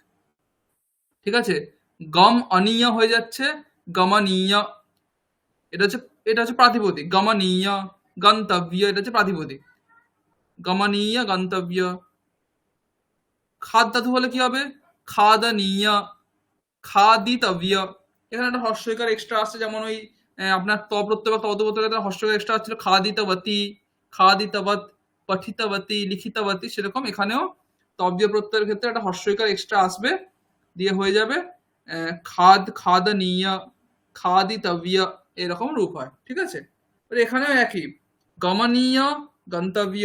ঠিক আছে, গম অনিয় হয়ে যাচ্ছে গমনীয়। এটা হচ্ছে প্রাতিপদিক। গমনীয়, গন্তব্য, এটা হচ্ছে প্রাতিপদিক। গমনীয়, গন্তব্য। খাদ ধাতু হলে কি হবে? খাদনীয়, খাদিতব্য। এখানে একটা হর্ষইকার এক্সট্রা আসছে, যেমন ওই আপনার ত প্রত্যয় বা তদ প্রত্যয় হর্ষইকার এক্সট্রা আসছিল, খাদিতবতী, খাদিতবত, পঠিতবতী, লিখিতবতী। সেরকম এখানেও তব্য প্রত্যয়ের ক্ষেত্রে একটা হর্ষইকার এক্সট্রা আসবে, দিয়ে হয়ে যাবে খাদ, খাদনীয়, খাদিতব্য, এরকম রূপ হয়। ঠিক আছে, এখানেও একই, গমনীয়, গন্তব্য,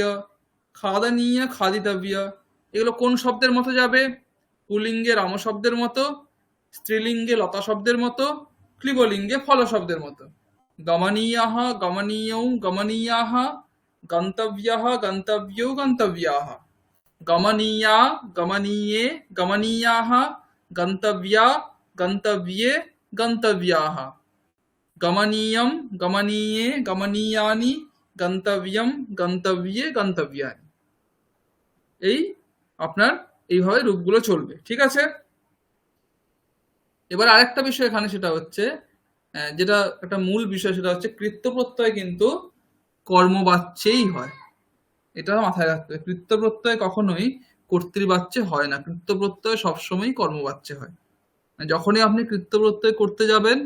খাদনীয়, খাদিতব্য। এগুলো কোন শব্দের মতো যাবে? পুলিঙ্গে রাম শব্দের মতো, স্ত্রীলিঙ্গে লতা শব্দের মতো, ক্লিবলিঙ্গে ফল শব্দের মতো। গমনীয়ঃ, গমনীয়ৌ, গমনীয়াঃ, গন্তব্যঃ, গন্তব্যৌ, গন্তব্যাঃ। গমনীয়া, গমনীয়ে, গমনীয়াঃ, গন্তব্যা, গন্তব্যে, গন্তব্যাঃ। গমনীয়ম, গমনীয়ে, গমনীয়ানি, গন্তব্যম, গন্তব্যে, গন্তব্যানি। এই আপনার এইভাবে রূপগুলো চলবে। ঠিক আছে, এবার আরেকটা বিষয় এখানে, সেটা হচ্ছে যেটা একটা মূল বিষয়, সেটা হচ্ছে কৃত্য প্রত্যয় কিন্তু কর্মবাচ্যেই হয়। এটা মাথায় রাখতে হবে, কৃত্য প্রত্যয় কখনোই কর্তৃবাচ্যে হয় না। কৃত্য প্রত্যয় সবসময় কর্মবাচ্যে হয়। যখনই আপনি কৃত্য প্রত্যয় করতে যাবেন,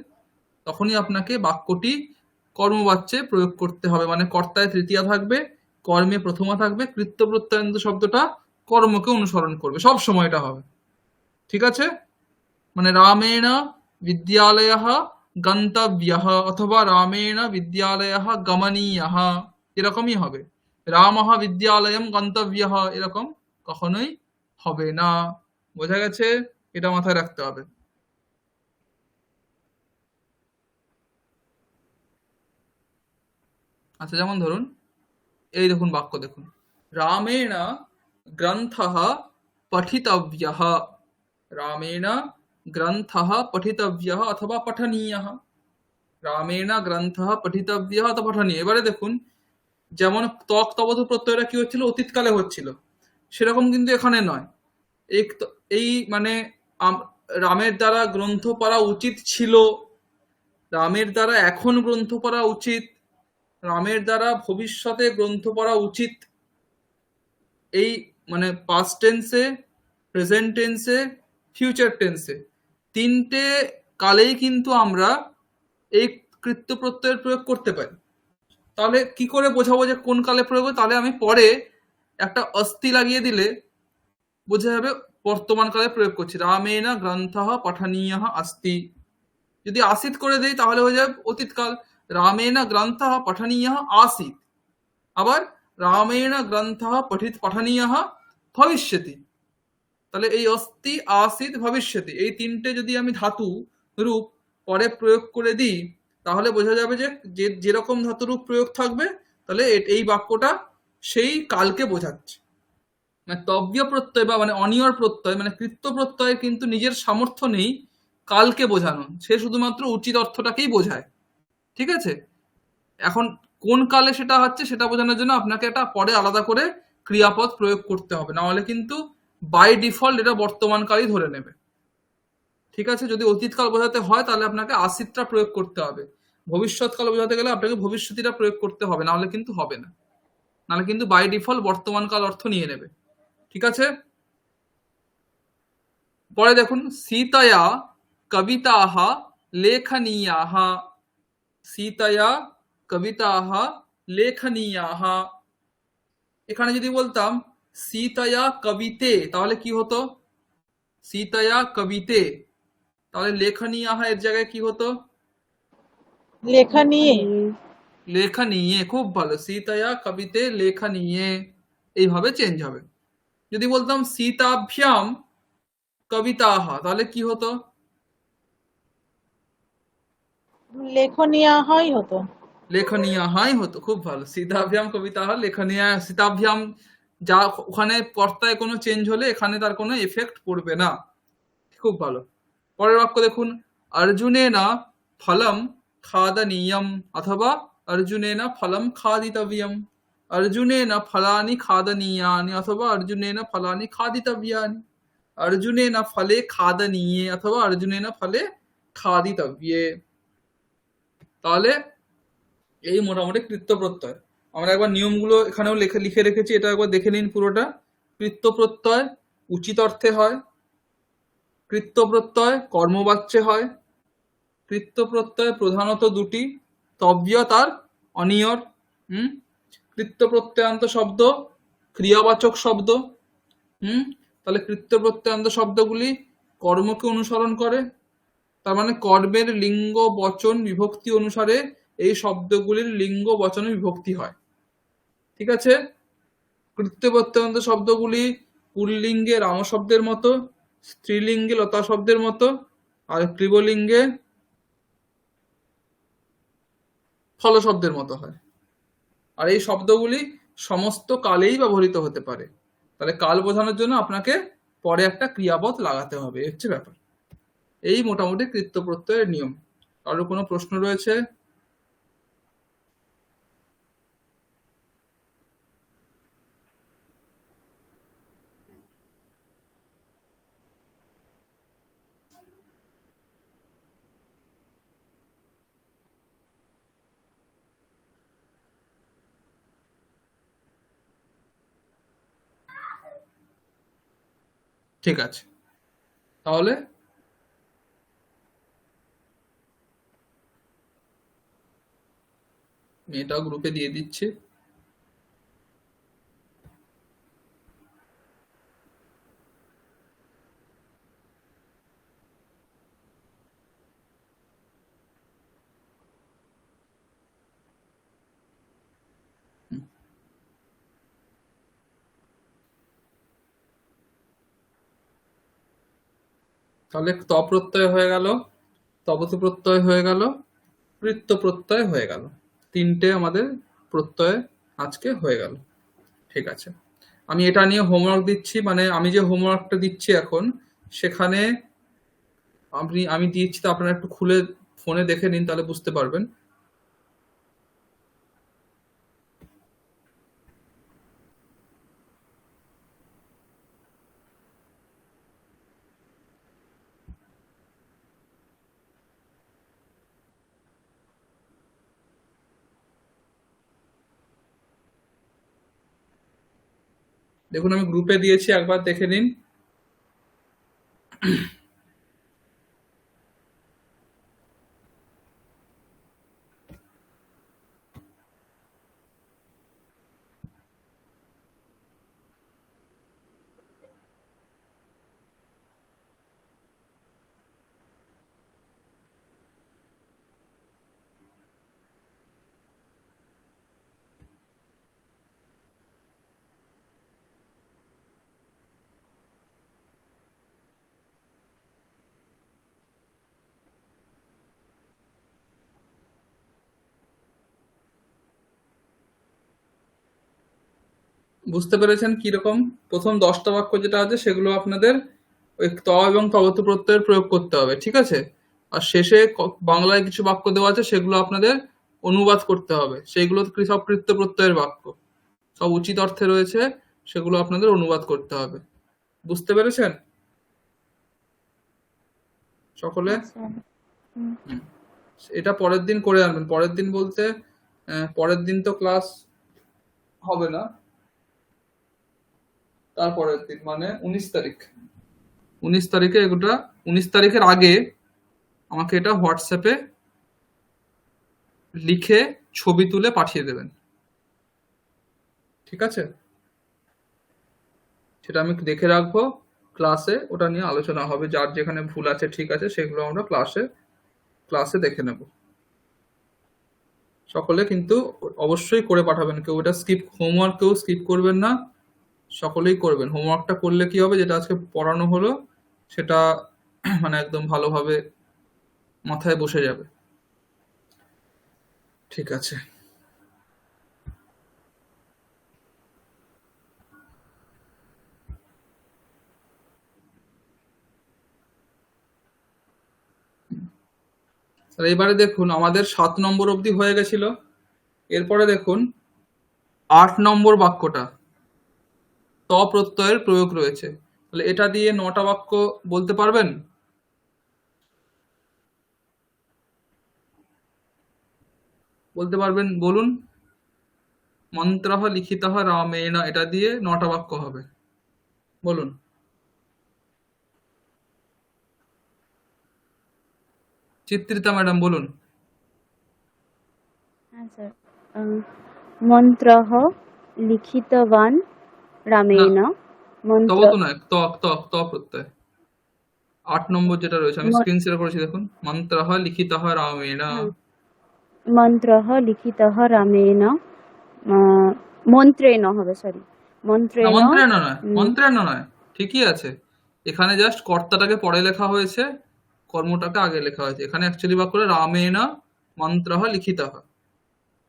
তখনই আপনাকে বাক্যটি কর্মবাচ্যে প্রয়োগ করতে হবে, মানে কর্তায় তৃতীয়া থাকবে, কর্মে প্রথমা থাকবে, কৃত্য প্রত্যয়ান্ত শব্দটা কর্মকে অনুসরণ করবে, সব সময় এটা হবে। ঠিক আছে, মানে রামেণ বিদ্যালয়ः গন্তব্যः অথবা রামেণ বিদ্যালয়ः গমনীয়ः, এরকমই হবে। রামः বিদ্যালয়ম গন্তব্যः এরকম কখনোই হবে না। বোঝা গেছে? এটা মাথায় রাখতে হবে। আচ্ছা, যেমন ধরুন এই দেখুন বাক্য দেখুন, রামেণ গ্রন্থः পঠিতব্যः, রামেণ গ্রন্থः পঠিতব্যः অথবা পঠনীয়ः, রামেণ গ্রন্থः পঠিতব্যः অথবা পঠনীয়। এবারে দেখুন, যেমন তক তবধ প্রত্যয়টা কি হচ্ছিল, অতীতকালে হচ্ছিল, সেরকম কিন্তু এখানে নয়। এই মানে রামের দ্বারা গ্রন্থ পড়া উচিত ছিল, রামের দ্বারা এখন গ্রন্থ পড়া উচিত, রামের দ্বারা ভবিষ্যতে গ্রন্থ পড়া উচিত, এই মানে পাস্ট টেন্সে, প্রেজেন্ট টেন্সে, ফিউচার টেন্সে, তিনটে কালেই কিন্তু আমরা এই কৃত্য প্রত্যয়ের প্রয়োগ করতে পারি। তাহলে কি করে বোঝাবো যে কোন কালে প্রয়োগ? তাহলে আমি পরে একটা অস্থি লাগিয়ে দিলে বোঝা যাবে বর্তমান কালে প্রয়োগ করছি। রামেণ গ্রন্থঃ পঠনীয়ঃ अस्ति, যদি আসিত করে দেই তাহলে হয়ে যাবে অতীতকাল, রামেণ গ্রন্থঃ পঠনীয়ঃ आसीत्। আবার রামেণ গ্রন্থঃ পঠনীয়ঃ ভবিষ্যতি, তাহলে এই অস্তি আসিত ভবিষ্যতি এই তিনটে যদি আমি ধাতু রূপ পরে প্রয়োগ করে দিই তাহলে বোঝা যাবে যে যেরকম ধাতু রূপ প্রয়োগ থাকবে তাহলে এই বাক্যটা সেই কালকে বোঝাচ্ছে। মানে তব্য প্রত্যয় বা মানে অনিয়র প্রত্যয় মানে কৃত্য প্রত্যয় কিন্তু নিজের সামর্থ্য নেই কালকে বোঝানো, সে শুধুমাত্র উচিত অর্থটাকেই বোঝায়। ঠিক আছে, এখন কোন কালে সেটা হচ্ছে সেটা বোঝানোর জন্য আপনাকে এটা পরে আলাদা করে ক্রিয়াপদ প্রয়োগ করতে হবে, না হলে কিন্তু বাই ডিফল্ট এটা বর্তমান কালই ধরে নেবে। ঠিক আছে, যদি অতীতকাল বোঝাতে হয় তাহলে আপনাকে আসিতটা প্রয়োগ করতে হবে, ভবিষ্যৎকাল বোঝাতে গেলে আপনাকে ভবিষ্যতিটা প্রয়োগ করতে হবে, না হলে কিন্তু হবে না, নাহলে কিন্তু বাই ডিফল্ট বর্তমান কাল অর্থ নিয়ে নেবে। ঠিক আছে, পরে দেখুন সীতায়া কবিতাহ লেখনীয়াহ, সীতায়া কবিতাহ লেখনীয়াহ, এখানে যদি বলতাম সীতায়া কবিতে তাহলে কি হতো? সীতায়া কবিতে, তাহলে লেখনীয়াহ এর জায়গায় কি হতো? লেখা নিয়ে। লেখনীয়, খুব ভালো, সীতায়া কবিতে লেখনীয়, এইভাবে চেঞ্জ হবে। যদি বলতাম সীতাভ্যাম কবিতাহ তাহলে কি হতো? লেখনীয়াহই হতো। লেখনীয়াহাই হতো, খুব ভালো, সীতাভ্যাম কবিতাহ লেখনীয়। সীতাভ্যাম যা ওখানে কর্তায় কোনো চেঞ্জ হলে এখানে তার কোনো এফেক্ট পড়বে না। খুব ভালো। পরের বাক্য দেখুন, অর্জুনেনা ফলম খাদনীয়ম অথবা অর্জুনেনা ফলম খাদিতব্যম, অর্জুনেনা ফলানি খাদনীয়ানি অথবা অর্জুনেনা ফলানি খাদিতব্যানি, অর্জুনেনা ফলে খাদনীয়ে অথবা অর্জুনেনা ফলে খাদিতব্যে। তাহলে এই মোটামুটি কৃত্য প্রত্যয়। আমরা একবার নিয়মগুলো এখানেও লিখে রেখেছি, এটা একবার দেখে নিন পুরোটা। কৃত্য প্রত্যয় উচিত অর্থে হয়, কৃত্য প্রত্যয় কর্মবাচ্যে হয়, কৃত্য প্রত্যয় প্রধানত দুটি, তব্য তার অনিয়র। কৃত্য প্রত্যয়ান্ত শব্দ ক্রিয়াবাচক শব্দ। তাহলে কৃত্য প্রত্যয়ান্ত শব্দগুলি কর্মকে অনুসরণ করে, তার মানে কর্মের লিঙ্গ বচন বিভক্তি অনুসারে এই শব্দগুলির লিঙ্গ বচন বিভক্তি হয়। ঠিক আছে, কৃত্য প্রত্যয়ান্ত শব্দগুলি পুল্লিঙ্গে রাম শব্দের মতো, স্ত্রীলিঙ্গে লতা শব্দের মতো, আর ক্লিবলিঙ্গে ফল শব্দের মতো হয়। আর এই শব্দগুলি সমস্ত কালেই ব্যবহৃত হতে পারে। তাহলে কাল বোঝানোর জন্য আপনাকে পরে একটা ক্রিয়াপদ লাগাতে হবে, এই হচ্ছে ব্যাপার। এই মোটামুটি কৃত্য প্রত্যয়ের নিয়ম। কারো কোনো প্রশ্ন রয়েছে? ঠিক আছে, তাহলে মেয়েটাও গ্রুপে দিয়ে দিচ্ছে। তাহলে ত প্রত্যয় হয়ে গেল, তবতু প্রত্যয় হয়ে গেল, কৃত্য প্রত্যয় হয়ে গেল। তিনটে আমাদের প্রত্যয় আজকে হয়ে গেল। ঠিক আছে, আমি এটা নিয়ে হোমওয়ার্ক দিচ্ছি, মানে আমি যে হোমওয়ার্কটা দিচ্ছি এখন, সেখানে আমি দিচ্ছি, তো আপনারা একটু খুলে ফোনে দেখে নিন, তাহলে বুঝতে পারবেন। দেখুন আমি গ্রুপে দিয়েছি, একবার দেখে নিন। বুঝতে পেরেছেন কিরকম? প্রথম 10টা বাক্য যেটা আছে সেগুলো আপনাদের ওই ত এবং তবতু প্রত্যয়ের প্রয়োগ করতে হবে, ঠিক আছে? আর শেষে বাংলায় কিছু বাক্য দেওয়া আছে, সেগুলো আপনাদের অনুবাদ করতে হবে। সেইগুলো সব কৃত্য প্রত্যয়ের বাক্য, সব উচিত অর্থে রয়েছে, সেগুলো আপনাদের অনুবাদ করতে হবে। বুঝতে পেরেছেন সকলে? হ্যাঁ স্যার। হুম। হুম। এটা পরের দিন করে আনবেন। পরের দিন বলতে পরের দিন তো ক্লাস হবে না, তারপরের দিন মানে 19 তারিখ। 19 তারিখে এগুলা, 19 তারিখের আগে আমাকে এটা হোয়াটসঅ্যাপে লিখে ছবি তুলে পাঠিয়ে দেবেন, ঠিক আছে? সেটা আমি দেখে রাখবো, ক্লাসে ওটা নিয়ে আলোচনা হবে, যার যেখানে ভুল আছে ঠিক আছে সেগুলো আমরা ক্লাসে দেখে নেব। সকলে কিন্তু অবশ্যই করে পাঠাবেন, কেউ এটা হোমওয়ার্ক কেউ স্কিপ করবেন না, সকলেই করবেন। হোমওয়ার্কটা করলে কি হবে, যেটা আজকে পড়ানো হলো সেটা মানে একদম ভালোভাবে মাথায় বসে যাবে। ঠিক আছে, তাহলে এবারে দেখুন আমাদের 7 নম্বর অবধি হয়ে গেছিল। এরপরে দেখুন 8 নম্বর বাক্যটা, ত প্রত্যয়ের প্রয়োগ রয়েছে। তাহলে এটা দিয়ে 9টা বাক্য বলতে পারবেন? বলতে পারবেন বলুন। মন্ত্রঃ লিখিতঃ রামেণ, এটা দিয়ে 9টা বাক্য হবে, বলুন। চিত্রিতা ম্যাডাম বলুন। হ্যাঁ স্যার। মন্ত্রः লিখিতবান না, রামেণ মন্ত্র তব তো নয়, ত প্রত্যয়। 8 নম্বর যেটা রয়েছে, আমি স্ক্রিন শেয়ার করেছি দেখুন। মন্ত্রঃ লিখিতঃ রামেণ। হ্যাঁ, মন্ত্রः লিখিতः রামেণ মন্ত্রেণ হবে, সরি, না, মন্ত্রেণ। মন্ত্রেণ নয়, উম, মন্ত্রেণ নয়, ঠিকই আছে। এখানে জাস্ট কর্তাটাকে পরে লেখা হয়েছে, কর্মটাকে আগে লেখা হয়েছে। এখানে অ্যাকচুয়ালি বাক্য রামেণ মন্ত্রঃ লিখিতঃ,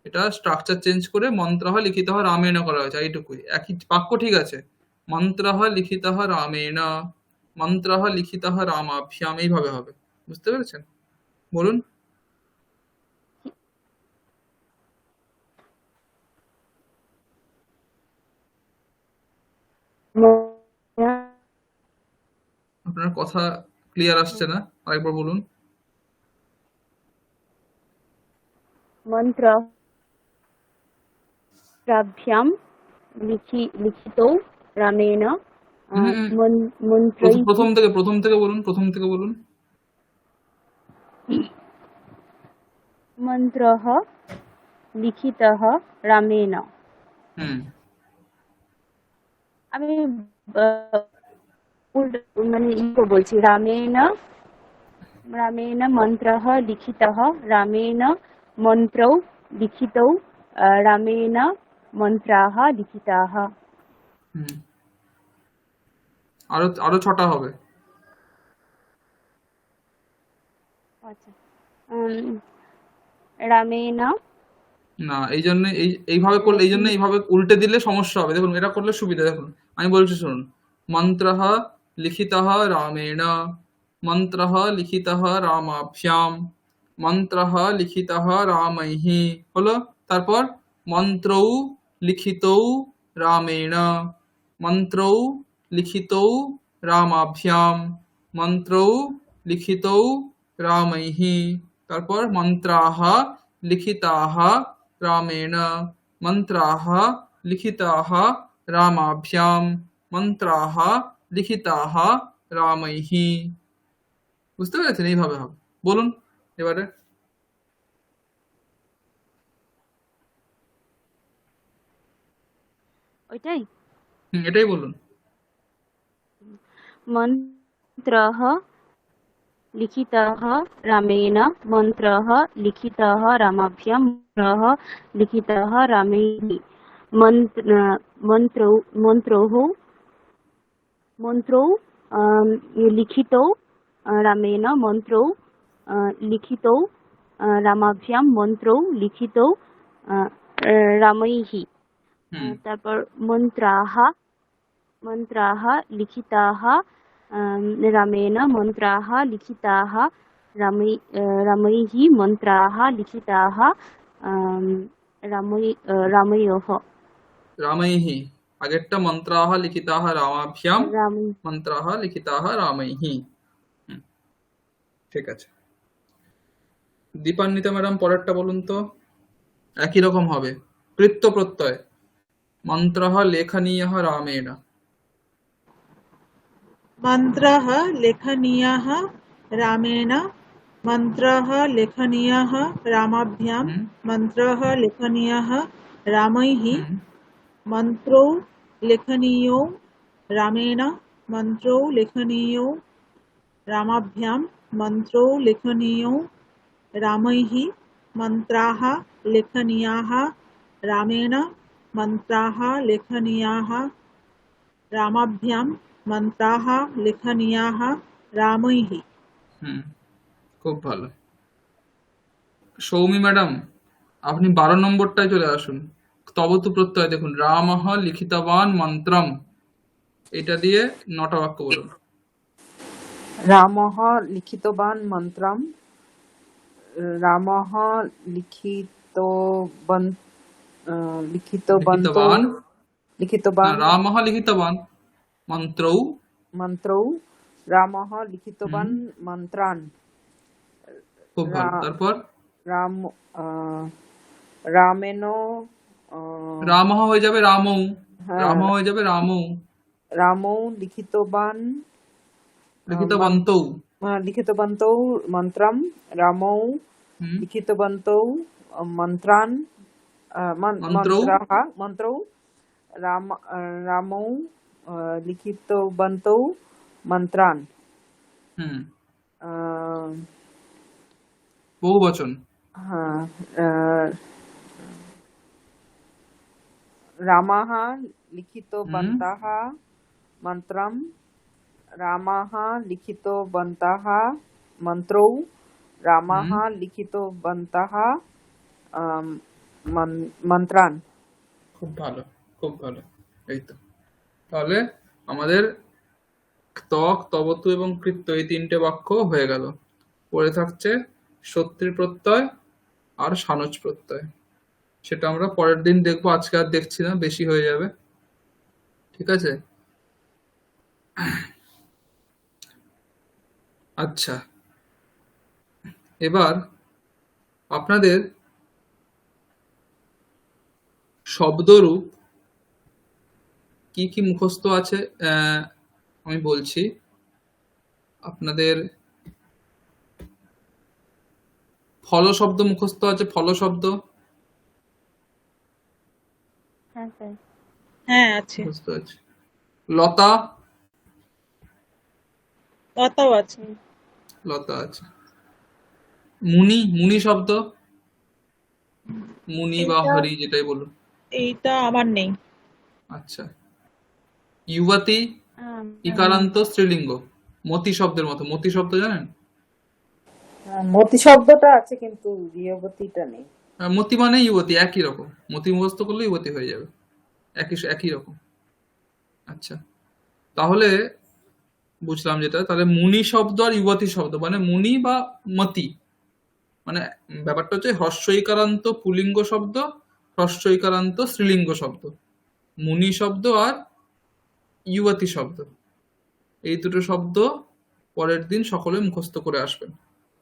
এটা স্ট্রাকচার চেঞ্জ করে মন্ত্রঃ লিখিতঃ রামেণ করা হয়েছে, এইটুকুই। একই বাক্য, ঠিক আছে। মন্ত্রঃ লিখিতঃ রামেণ, মন্ত্রঃ লিখিতঃ রামাভ্যাম, এইভাবে হবে। বুঝতে পেরেছেন? বলুন। আপনার কথা ক্লিয়ার আসছে না, আরেকবার বলুন। মন্ত্রাভ্যাম লিখিতৌ রামেণ হুম, হুম। মন্ত্রৈঃ প্রথম থেকে বলুন, প্রথম থেকে বলুন। মন্ত্রः লিখিতः রামেণ। হুম। আমি মানে বলছি, রামেণ রামেণ মন্ত্রः লিখিতः রামেণ মন্ত্রৌ লিখিতৌ রামেণ মন্ত্রাः লিখিতাः। হুম। আরো 6টা হবে। আচ্ছা। উম, রামেনা। না, এই জন্য এইভাবে করলে, এই জন্য এইভাবে উল্টে দিলে সমস্যা হবে। দেখুন এটা করলে সুবিধা। দেখুন আমি বলছি শুনুন, মন্ত্রঃ লিখিতঃ রামেণ, মন্ত্রঃ লিখিতঃ রামাভ্যাম, মন্ত্রঃ লিখিতঃ রামৈঃ, হলো। তারপর মন্ত্রৌ লিখিতৌ রামেণ, মন্ত্রৌ লিখিতৌ রামাভ্যাম, মন্ত্রৌ লিখিতৌ রামৈঃ, তারপর মন্ত্রাः লিখিতাः রামেণ, মন্ত্রাः লিখিতাः রামাভ্যাম, মন্ত্রাः লিখিতাः রামৈঃ। বুঝতে পেরেছেন? এইভাবে হবে। বলুন এবারে। ওইটাই। এটাই বলুন। মন্ত্রঃ লিখিতঃ রামেণ, মন্ত্রঃ লিখিতঃ রামাভ্যাম, মন্ত্রঃ লিখিতঃ রামৈঃ, মন্ত্রৌ মন্ত্রৌঃ মন্ত্রৌ লিখিতৌ রামেণ, মন্ত্রৌ লিখিতৌ রামাভ্যাম, মন্ত্রৌ লিখিতৌ রামৈঃ। হুম তারপর মন্ত্রাः মন্ত্রাः লিখিতাः রামেণ, মন্ত্রাः লিখিতাः রামৈঃ, মন্ত্রাः লিখিতাः রাময়োঃ। রামৈঃ। আগেরটা মন্ত্রাः লিখিতাः রামাভ্যাম, রাম মন্ত্রাः লিখিতাः রামৈঃ। হুম, ঠিক আছে। দীপান্বিতা ম্যাডাম পরেরটা বলুন তো। একই রকম হবে, কৃত্য প্রত্যয়। মন্ত্রঃ লেখনীয়ः রামেণ। मन्त्रः लेखनीयः रामेण, मन्त्रः लेखनीयः रामाभ्यां, হুম मन्त्रः लेखनीयः रामैः, হুম मन्त्रौ लेखनीयौ रामेण, मन्त्रौ लेखनीयौ रामाभ्यां, मन्त्रौ लेखनीयौ रामैः, मन्त्राः लेखनीयाः रामेण, मन्त्राः लेखनीयाः रामाभ्यां, मन्त्राः लेखनीयाः रामैः। হুম খুব ভালো। সৌমি ম্যাডাম, আপনি 12 নম্বরটায় চলে আসুন। তবতু প্রত্যয় দেখুন, রামঃ লিখিতবান মন্ত্রম। এটা দিয়ে 9টা বাক্য বলুন। রামः লিখিতবান মন্ত্রম, রামः লিখিতবান লিখিতবন্তৌ লিখিতবান, না, লিখিতবান রামঃ লিখিতবান মন্ত্রৌ। মন্ত্রৌ, রামः হুম লিখিতবান মন্ত্রান, খুব ভালো। রা- তারপর রাম আহ, রামেণ রামঃ হয়ে যাবে রামৌ, হ্যাঁ, রামঃ হয়ে যাবে রামৌ, রামৌ লিখিতবান লিখিতবন্তৌ। লিখিতবন্তৌ মন্ত্রম, রামৌ হুম লিখিতবন্তৌ মন্ত্রান, মন্ত্রৌ। মন্ত্রৌ রামৌ লিখিতবন্তৌ মন্ত্রান। হুম আহ, বহু বচন। হ্যাঁ, রামাः লিখিতবন্তः মন্ত্রম, রামাः লিখিতবন্তः মন্ত্রৌ, রামাः হুম লিখিতবন্তः মন্ত্রান। খুব ভালো, খুব ভালো। এই তো, তাহলে আমাদের ত্বক, তবতু এবং কৃত্য এই 3টে বাক্য হয়ে গেল। পড়ে থাকছে সত্যি প্রত্যয় আর সানজ প্রত্যয়। সেটা আমরা পরের দিন দেখবো, আজকে আর দেখছি না, বেশি হয়ে যাবে। ঠিক আছে। আচ্ছা, এবার আপনাদের শব্দরূপ কি কি মুখস্থ আছে আমি বলছি। আপনাদের ফল শব্দ মুখস্থ আছে, ফল শব্দ হ্যাঁ স্যার। হ্যাঁ আছে, মুখস্থ আছে। লতা, লতাও আছে। লতা আছে। মুনি, মুনি শব্দ, মুনি বা এইটা হরি যেটাই বলুন। এইটা আমার নেই। আচ্ছা। যুবতী, নেই। ইকারান্ত স্ত্রীলিঙ্গ, মতি শব্দের মতো। মতি শব্দ জানেন? মতি শব্দটা আছে কিন্তু গৃহবতীটা নেই। মতি মানে ইউবতী, একই রকম। মতি মুখস্থ করলে ইউবতী হয়ে যাবে, একই রকম। আচ্ছা, তাহলে বুঝলাম যেটা, তাহলে মুনি শব্দ আর ইউবতী শব্দ মানে মুনি বা মতি, মানে ব্যাপারটা হচ্ছে হ্রস্বইকারান্ত পুলিঙ্গ শব্দ, হ্রস্বইকারান্ত স্ত্রীলিঙ্গ শব্দ। মুনি শব্দ আর ইউবতী শব্দ, এই দুটো শব্দ পরের দিন সকলে মুখস্থ করে আসবেন।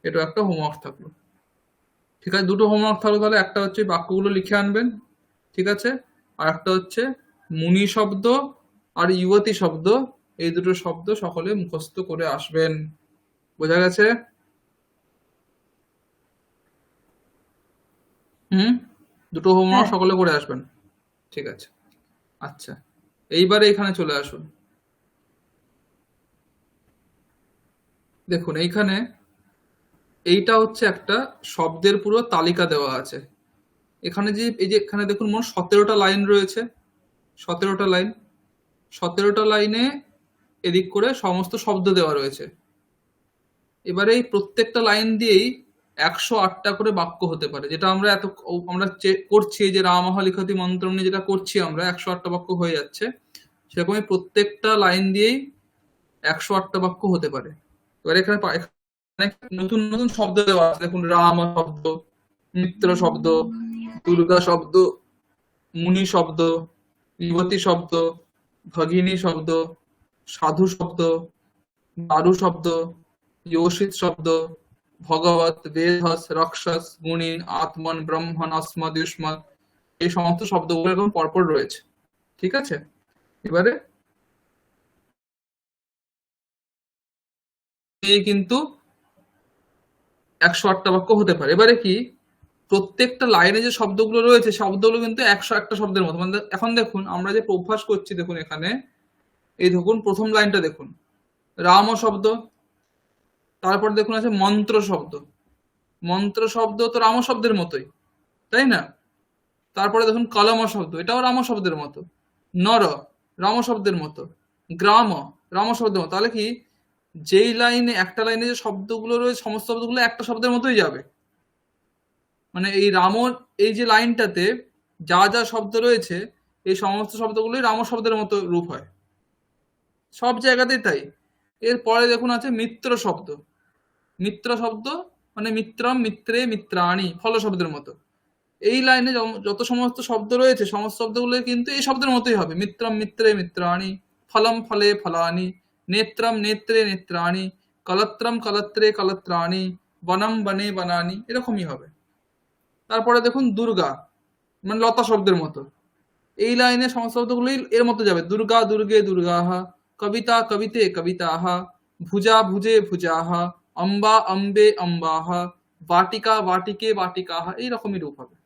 এটা একটা হোমওয়ার্ক থাকলো। ঠিক আছে, দুটো হোমওয়ার্ক থাকলো। তাহলে একটা হচ্ছে বাক্যগুলো লিখে আনবেন, ঠিক আছে, আর একটা হচ্ছে মুনি শব্দ আর ইউবতী শব্দ, এই দুটো শব্দ সকলে মুখস্থ করে আসবেন। বোঝা গেছে? দুটো হোমওয়ার্ক হ্যাঁ। সকলে করে আসবেন, ঠিক আছে। আচ্ছা, এইবারে এখানে চলে আসুন। দেখুন এইখানে, এইটা হচ্ছে একটা শব্দের পুরো তালিকা দেওয়া আছে। এখানে যে এই যে এখানে দেখুন মোট 17টা লাইন রয়েছে, 17টা লাইন, 17টা লাইনে এদিক করে সমস্ত শব্দ দেওয়া রয়েছে। এবারে এই প্রত্যেকটা লাইন দিয়েই 108টা করে বাক্য হতে পারে, যেটা আমরা আমরা করছি, এই যে রামহ লিখতি মন্ত্রম নিয়ে যেটা করছি আমরা, 108টা বাক্য হয়ে যাচ্ছে। সেরকমই প্রত্যেকটা লাইন দিয়েই 108টা বাক্য হতে পারে। এবার এখানে নতুন নতুন শব্দ দেওয়া আছে। দেখুন, রাম শব্দ, মিত্র শব্দ, দুর্গা শব্দ, মুনি শব্দ, বিভূতি শব্দ, ভগিনী শব্দ, সাধু শব্দ, দারু শব্দ, योषित শব্দ, ভগবত, বেদহস, রক্ষস, গুণিন, আত্মন, ব্রহ্মণ, अस्मद, युष्मद, এই সমস্ত শব্দগুলো এরকম পরপর রয়েছে, ঠিক আছে। এবারে এই কিন্তু 108টা বাক্য হতে পারে। এবারে কি, প্রত্যেকটা লাইনে যে শব্দগুলো রয়েছে শব্দগুলো কিন্তু 101টা শব্দের মতো। মানে এখন দেখুন আমরা যে অভ্যাস করছি, দেখুন এখানে এই দেখুন প্রথম লাইনটা দেখুন, রাম শব্দ, তারপর দেখুন আছে মন্ত্র শব্দ, মন্ত্র শব্দ তো রাম শব্দের মতোই, তাই না। তারপরে দেখুন কলম শব্দ, এটাও রাম শব্দের মতো। নর, রাম শব্দের মতো। গ্রাম, রাম শব্দের মতো। তাহলে কি, যেই লাইনে একটা লাইনে যে শব্দগুলো রয়েছে সমস্ত শব্দগুলো একটা শব্দের মতোই যাবে। মানে এই রাম, এই যে লাইনটাতে যা যা শব্দ রয়েছে এই সমস্ত শব্দগুলোই রাম শব্দের মতো রূপ হয় সব জায়গাতেই, তাই। এরপরে দেখুন আছে মিত্র শব্দ, মিত্র শব্দ মানে মিত্রম, মিত্রে, মিত্রাণী, ফল শব্দের মতো। এই লাইনে যত সমস্ত শব্দ রয়েছে সমস্ত শব্দগুলো কিন্তু এই শব্দের মতোই হবে। মিত্রম, মিত্রে, মিত্রাণী, ফলম, ফলে, ফলানি, নেত্রম, নেত্রে, নেত্রাণী, কলত্রম, কলত্রে, কলত্রাণী, বনম, বনে, বনানি, এরকমই হবে। তারপরে দেখুন দুর্গা, মানে লতা শব্দের মতো। এই লাইনে সমস্ত শব্দগুলোই এর মতো যাবে। দুর্গা, দুর্গে, দুর্গাহা, কবিতা, কবিতে, কবিতাহা, ভুজা, ভুজে, ভুজাহা, অম্বা, অম্বে, অম্বাহা, বাটিকা, বাটিকে, বাটিকাহা, এইরকমই রূপ হবে।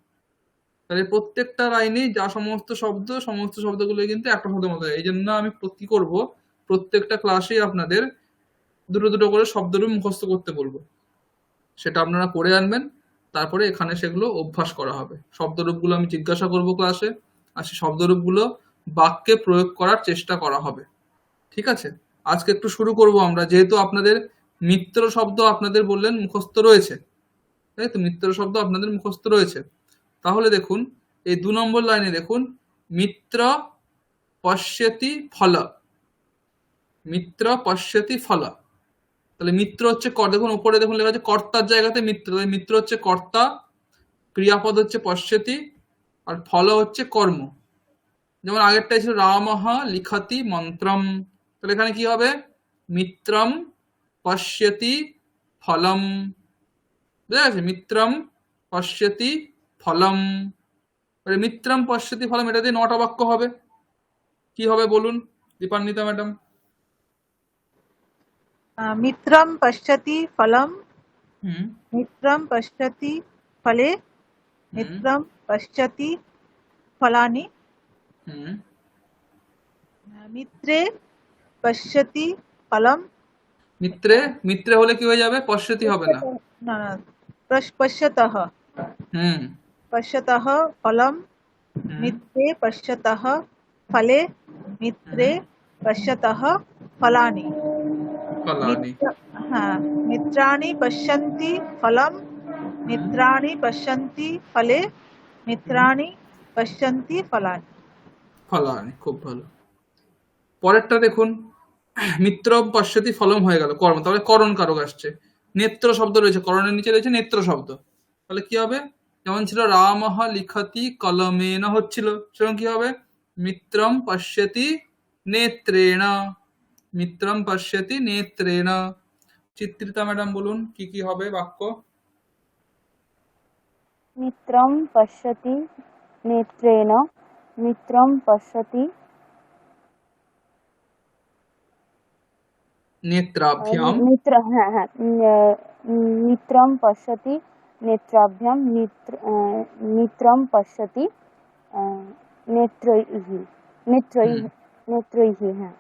তাহলে প্রত্যেকটা লাইনে যা সমস্ত শব্দ সমস্ত শব্দগুলো কিন্তু একটা শব্দের মতো। এই জন্য আমি কি করব, প্রত্যেকটা ক্লাসে আপনাদের দুটো দুটো করে শব্দরূপ মুখস্থ করতে বলবো, সেটা আপনারা করে আনবেন। তারপরে এখানে সেগুলো অভ্যাস করা হবে। শব্দরূপগুলো আমি জিজ্ঞাসা করব ক্লাসে, আর সেই শব্দরূপগুলো বাক্যে প্রয়োগ করার চেষ্টা করা হবে, ঠিক আছে। আজকে একটু শুরু করব আমরা, যেহেতু আপনাদের মিত্র শব্দ আপনাদের বললেন মুখস্থ রয়েছে, তাই তো, মিত্র শব্দ আপনাদের মুখস্থ রয়েছে। তাহলে দেখুন এই 2 নম্বর লাইনে দেখুন, মিত্র পশ্যতি ফল, মিত্র পশ্যতি ফল। তাহলে মিত্র হচ্ছে, দেখুন উপরে দেখুন লেখা আছে কর্তার জায়গাতে মিত্র, তাহলে মিত্র হচ্ছে কর্তা, ক্রিয়াপদ হচ্ছে পশ্যতি, আর ফল হচ্ছে কর্ম। যেমন আগেরটাই ছিল রামহ লিখতি মন্ত্রম, তাহলে এখানে কি হবে, মিত্রম পশ্যতি ফলম। বুঝা গেছে, মিত্রম পশ্যতি ফলম। মিত্রম পশ্যতি ফলম, এটা দিয়ে 9টা বাক্য হবে। কি হবে বলুন দীপান্বিতা ম্যাডাম? মিত্রম পশ্যতি ফলম, হুম মিত্রম পশ্যতি ফলে, হুম মিত্রম পশ্যতি ফলানি, হুম মিত্রে পশ্যতি ফলম। মিত্রে, মিত্রে হলে কি হয়ে যাবে, পশ্যতি হবে না। না, পশ্যতঃ, হুম পশ্যতঃ ফলম, হুম মিত্রে পশ্যতঃ ফলে, মিত্রে হুম পশ্যতঃ ফলানি। फलानि। हाँ, मित्राणि पश्यन्ति फलम, मित्राणि पश्यन्ति फले, मित्राणि पश्यन्ति फलानि। फलानि, খুব ভালো। পরেরটা দেখুন, মিত্রম পশ্যতি ফলম হয়ে গেল কর্ম, তাহলে করণ কারক আসছে। নেত্র শব্দ রয়েছে, করণের নিচে রয়েছে নেত্র শব্দ, তাহলে কি হবে? যেমন ছিল রামহ লিখতি কলমেন হচ্ছিল, সেরকম কি হবে? মিত্রম পশ্যতি নেত্রেণ, মিত্রম পশ্যতি নেত্রেণ। চিত্রিতা ম্যাডাম বলুন কি কি হবে বাক্য? मित्रं पश्यति नेत्रेण, मित्रं पश्यति नेत्राभ्याम, मित्र हाँ हाँ मित्रं पश्यति नेत्राभ्यां, मित्रं पश्यति नेत्रैः नेत्रैः हम्म नेत्रैः हाँ।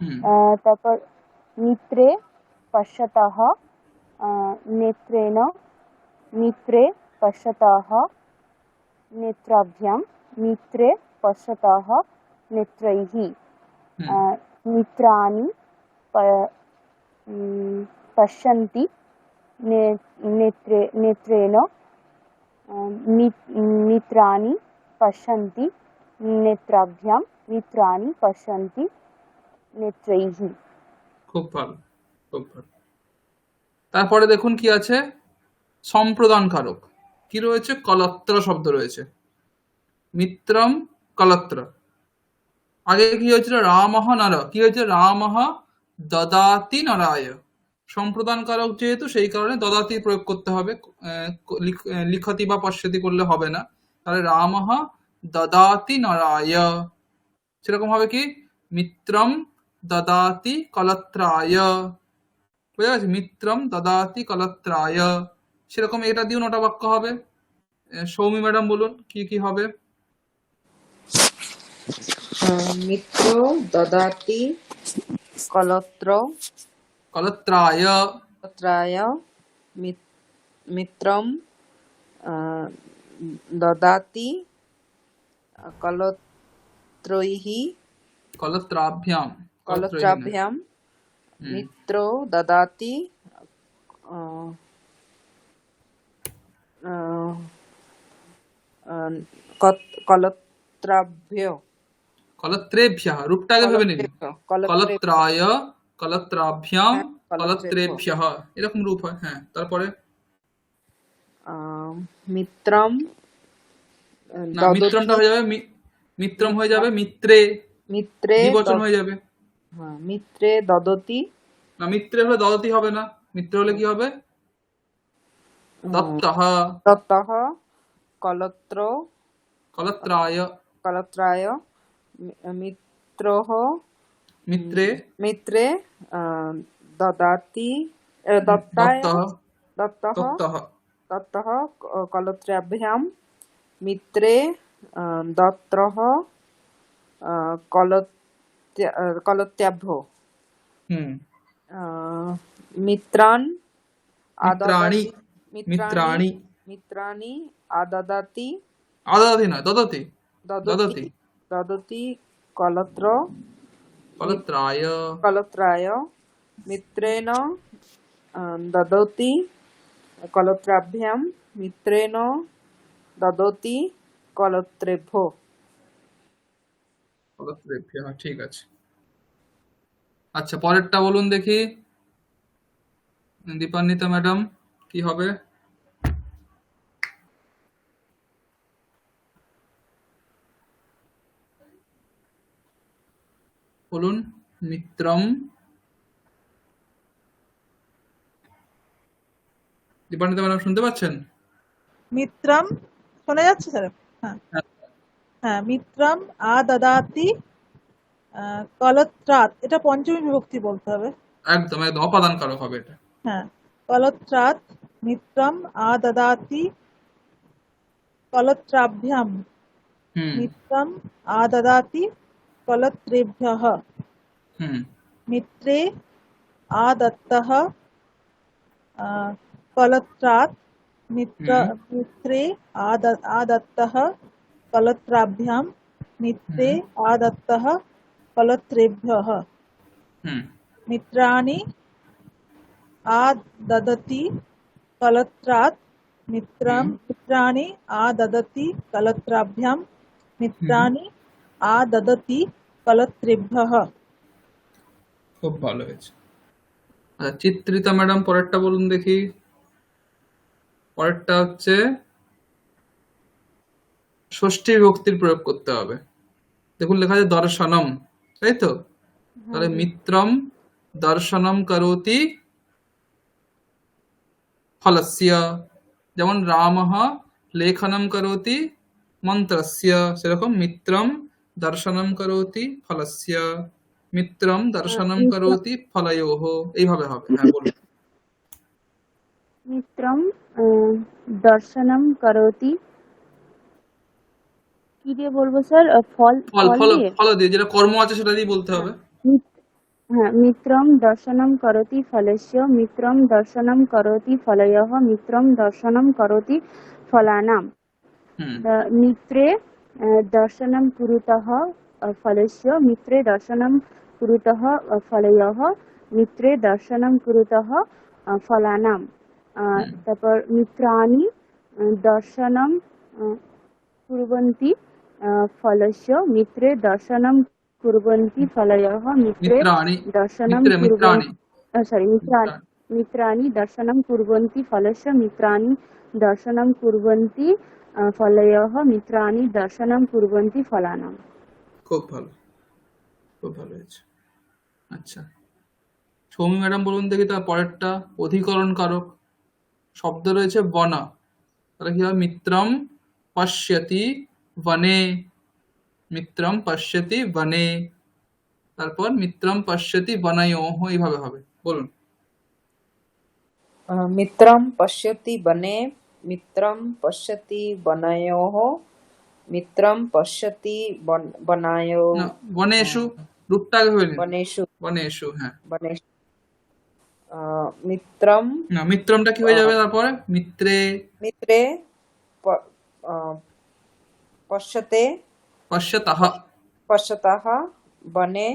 हम्म তারপর मित्रे पश्यतः नेत्रेण, मित्रे पश्यतः नेत्राभ्यां, मित्रे पश्यतः नेत्रैः। मित्राणि पश्यन्ति नेत्रेण, मित्राणि पश्यन्ति नेत्राभ्यां, मित्राणि पश्यन्ति नेत्रैः। খুব ভালো, খুব ভালো। তারপরে দেখুন কি আছে, সম্প্রদান কারক কি রয়েছে? কলত্র শব্দ রয়েছে, মিত্রম কলত্র। আগে কি হয়েছিল? রামহ নর, কি হয়েছে? রামহ দদাতি নরায়। সম্প্রদান কারক যেহেতু, সেই কারণে দদাতি প্রয়োগ করতে হবে, লিখতি বা পশ্যতি করলে হবে না। তাহলে রামহ দদাতি নরায়, সেরকম হবে কি? মিত্রম দদাতি কলত্রায়, বুঝা গেছে? মিত্রম দদাতি কলত্রায়, সেরকম এটা দিয়েও নটা বাক্য হবে। সৌমি ম্যাডাম বলুন কি কি হবে? মিত্র দদাতি কলত্র কলত্রায়, কলত্রায়, মিত্রম দদাতি কলত্রৈঃ কলত্রাভ্যাম, কলত্রাভ্যাম, হুম, মিত্রো দদাতি কলত্রাভ্য কলত্রেভ্যः, রূপটা আগে ভেবে নিন। কলত্রেভ্য কলত্রায়, কলত্রাভ্যাম, হ্যাঁ, কলত্রেভ্যः, এরকম রূপ হয়। হ্যাঁ, তারপরে মিত্রম না, মিত্রমটা হয়ে যাবে মিত্রম হয়ে যাবে মিত্রে, মিত্রে দ্বিবচন হয়ে যাবে। মিত্রে দদতি, না, মিত্রে হলে দদতি হবে না, মিত্রে হলে কি হবে? দত্তः, দত্তः কলত্র কলত্রায়, কলত্রায়, মিত্রः মিত্রে, মিত্রে দদাতি দত্তায়, দত্তः, দত্তः দত্তः, দত্তः কলত্রাভ্যাম, মিত্রে দত্তः কলত্যাভ্য, হুম, মিত্রান মিত্রাণি, মিত্রাণি, মিত্রাণি আদদাতি, আদদাতি না, দদতি, দদতি দদতি, দদতি কলত্র কলত্রায়, কলত্রায়, মিত্রেণ দদতি কলত্রাভ্যাম, মিত্রেণ দদতি কলত্রেভ্য। কলত্রেভ্যः, ঠিক আছে। আচ্ছা, পরেরটা বলুন দেখি, দীপান্বিতা ম্যাডাম কি হবে? বলুন। মিত্রম, দীপান্বিতা ম্যাডাম শুনতে পাচ্ছেন? মিত্রম, শোনা যাচ্ছে স্যার? হ্যাঁ হ্যাঁ, হ্যাঁ, মিত্রম আদদাতি কলত্রাৎ, এটা পঞ্চমী বিভক্তি বলতে হবে। একদম একদম অপাদান কারক হবে এটা। হ্যাঁ, কলত্রাৎ, মিত্রম আদদাতি কলত্রাভ্যাম, হুম মিত্রম আদদাতি কলত্রেভ্যः, হুম মিত্রে আদত্তः কলত্রাৎ, মিত্রে আদত্তः কলত্রাভ্যাম, মিত্রে আদত্তः কলত্রেভ্যः, হুম মিত্রাণি आददति कलत्रात् मित्राणि आददति कलत्राभ्यां मित्राणि आददति कलत्रेभ्यः। খুব ভালো হয়েছে। আচ্ছা, চিত্রিতা ম্যাডাম পরেরটা বলুন দেখি। পরেরটা হচ্ছে ষষ্ঠী বিভক্তির প্রয়োগ করতে হবে। দেখুন লেখা আছে দর্শনম, তাই তো? তাহলে মিত্রম দর্শনম করোতি ফলস্য, যেমন রামঃ লেখনম করোতি মন্ত্রস্য, সেরকম মিত্রম দর্শনম করোতি ফলস্য, মিত্রম দর্শনম করোতি ফলয়োঃ, এইভাবে হবে। হ্যাঁ বলুন। মিত্রম দর্শনম করোতি, কি দিয়ে বলবো স্যার? ফল ফল ফল ফল দিয়ে? ফল দিয়ে, যেটা কর্ম আছে সেটা দিয়ে বলতে হবে। হ্যাঁ, মিত্রম দর্শনম করোতি ফলস্য, মিত্রম দর্শনম করোতি ফলয়ঃ, মিত্রম দর্শনম করোতি ফলানাম। হুম মিত্রে দর্শনম কুরুতঃ ফলস্য, মিত্রে দর্শনম কুরুতঃ ফলয়ঃ, মিত্রে দর্শনম কুরুতঃ ফলানাম। তারপর মিত্রাণি দর্শনম কুর্বন্তি ফলস্য, মিত্রে দর্শনম কুর্বন্তি ফলয়ঃ, মিত্রে মিত্রাণি দর্শনম মিত্রাণি মিত্রাণি দর্শনম কুর্বন্তি ফলস্য, মিত্রাণি দর্শনম কুর্বন্তি ফলয়ঃ, মিত্রাণি দর্শনম কুর্বন্তি ফলানাম। খুব ভালো, খুব ভালো হয়েছে। আচ্ছা, সৌমি ম্যাডাম বলুন দেখি তার পরেরটা। অধিকরণ কারক শব্দ রয়েছে বনা, তাহলে কি হবে? মিত্রম পশ্যতি বনে, মিত্রম পশ্যতি বনে, তারপর মিত্রম পশ্যতি বনয়োঃ, এইভাবে হবে। বলুন। मित्रं पश्यति वने, मित्रं पश्यति वनयोः, मित्रं पश्यति वनयोः, না, বনেষু রূপটা আগে হয়ে নিন। वनेषु বনেষু, হ্যাঁ। वनेषु मित्रं না, মিত্রমটা কি হয়ে যাবে তারপরে? মিত্রে मित्रे पश्यते পশ্যতঃ, पश्यतः वने,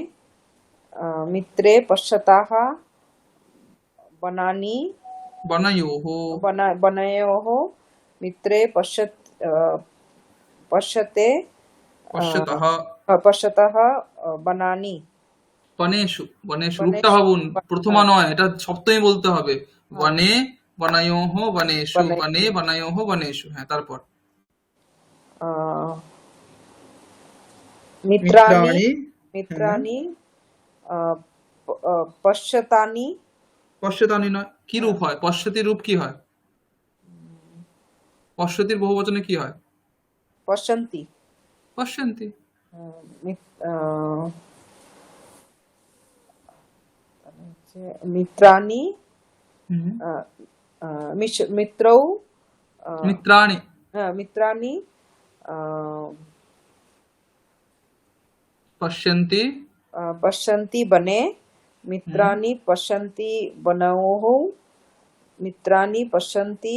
मित्रे पश्यतः वनानि বনয়োঃ, वनयोः, मित्रे पश्यते পশ্যতঃ, पश्यतः वनानि। বনেষু, বনেষু বনেষু, রূপটা ভাবুন, প্রথমা নয়, এটা সপ্তমী বলতে হবে। বনে বনয়োঃ বনেষু, বনে বনয়োঃ বনেষু। হ্যাঁ, তারপর मित्राणि মিত্রাণি मित्राणि पश्यतानि পশ্যতানি নয়, কি রূপ হয়? পশ্যতির রূপ কি হয়? পশ্যতির বহুবচনে কি হয়? पश्यन्ति। পশ্যন্তি। मित्राणि হুম। मित्रौ মিত্রাণি मित्राणि পশ্যন্তি पश्यन्ति वने, मित्राणि पश्यन्ति वनयोः, मित्राणि पश्यन्ति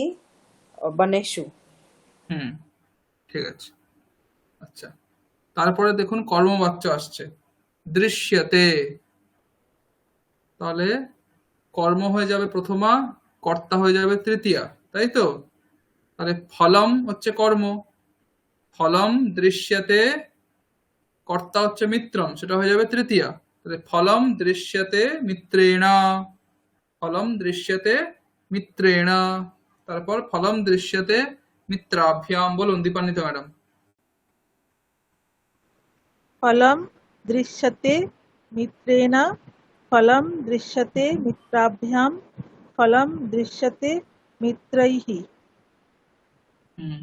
वनेषु। হুম, ঠিক আছে। আচ্ছা, তারপরে দেখুন কর্মবাচ্য আসছে দৃশ্যতে, তাহলে কর্ম হয়ে যাবে প্রথমা, কর্তা হয়ে যাবে তৃতীয়া, তাই তো? তাহলে ফলম হচ্ছে কর্ম, ফলম দৃশ্যতে, কর্তা হচ্ছে মিত্রম, সেটা হয়ে যাবে তৃতীয়া। তাহলে ফলম দৃশ্যতে মিত্রেণা, ফলম দৃশ্যতে মিত্রেণা, তারপর ফলম দৃশ্যতে মিত্রাভ্যাম। বলুন দীপান্বিতা ম্যাডাম। फलं दृश्यते मित्रेण, फलं दृश्यते मित्राभ्यां, फलं दृश्यते मित्रैः। হুম,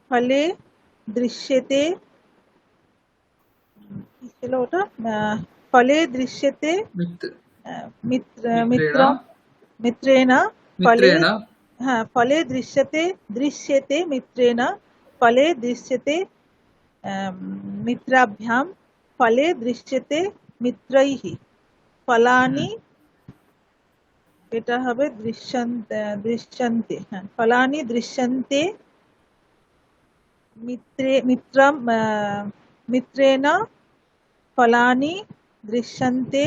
फले दृश्यते কি ছিল ওটা? ফলে দৃশ্যতে মিত্রেণা মিত্রেণ, ফলে মিত্রেণা হ্যাঁ, ফলে দৃশ্যতে মিত্রেণ, ফলে দৃশ্যতে মিত্রাভ্যাম, ফলে দৃশ্যতে মিত্রৈঃ। ফলানি, এটা হবে দৃশ্যন্তে। হ্যাঁ, ফলানি দৃশ্যন্তে মিত্রেণ, ফলানি দৃশ্যন্তে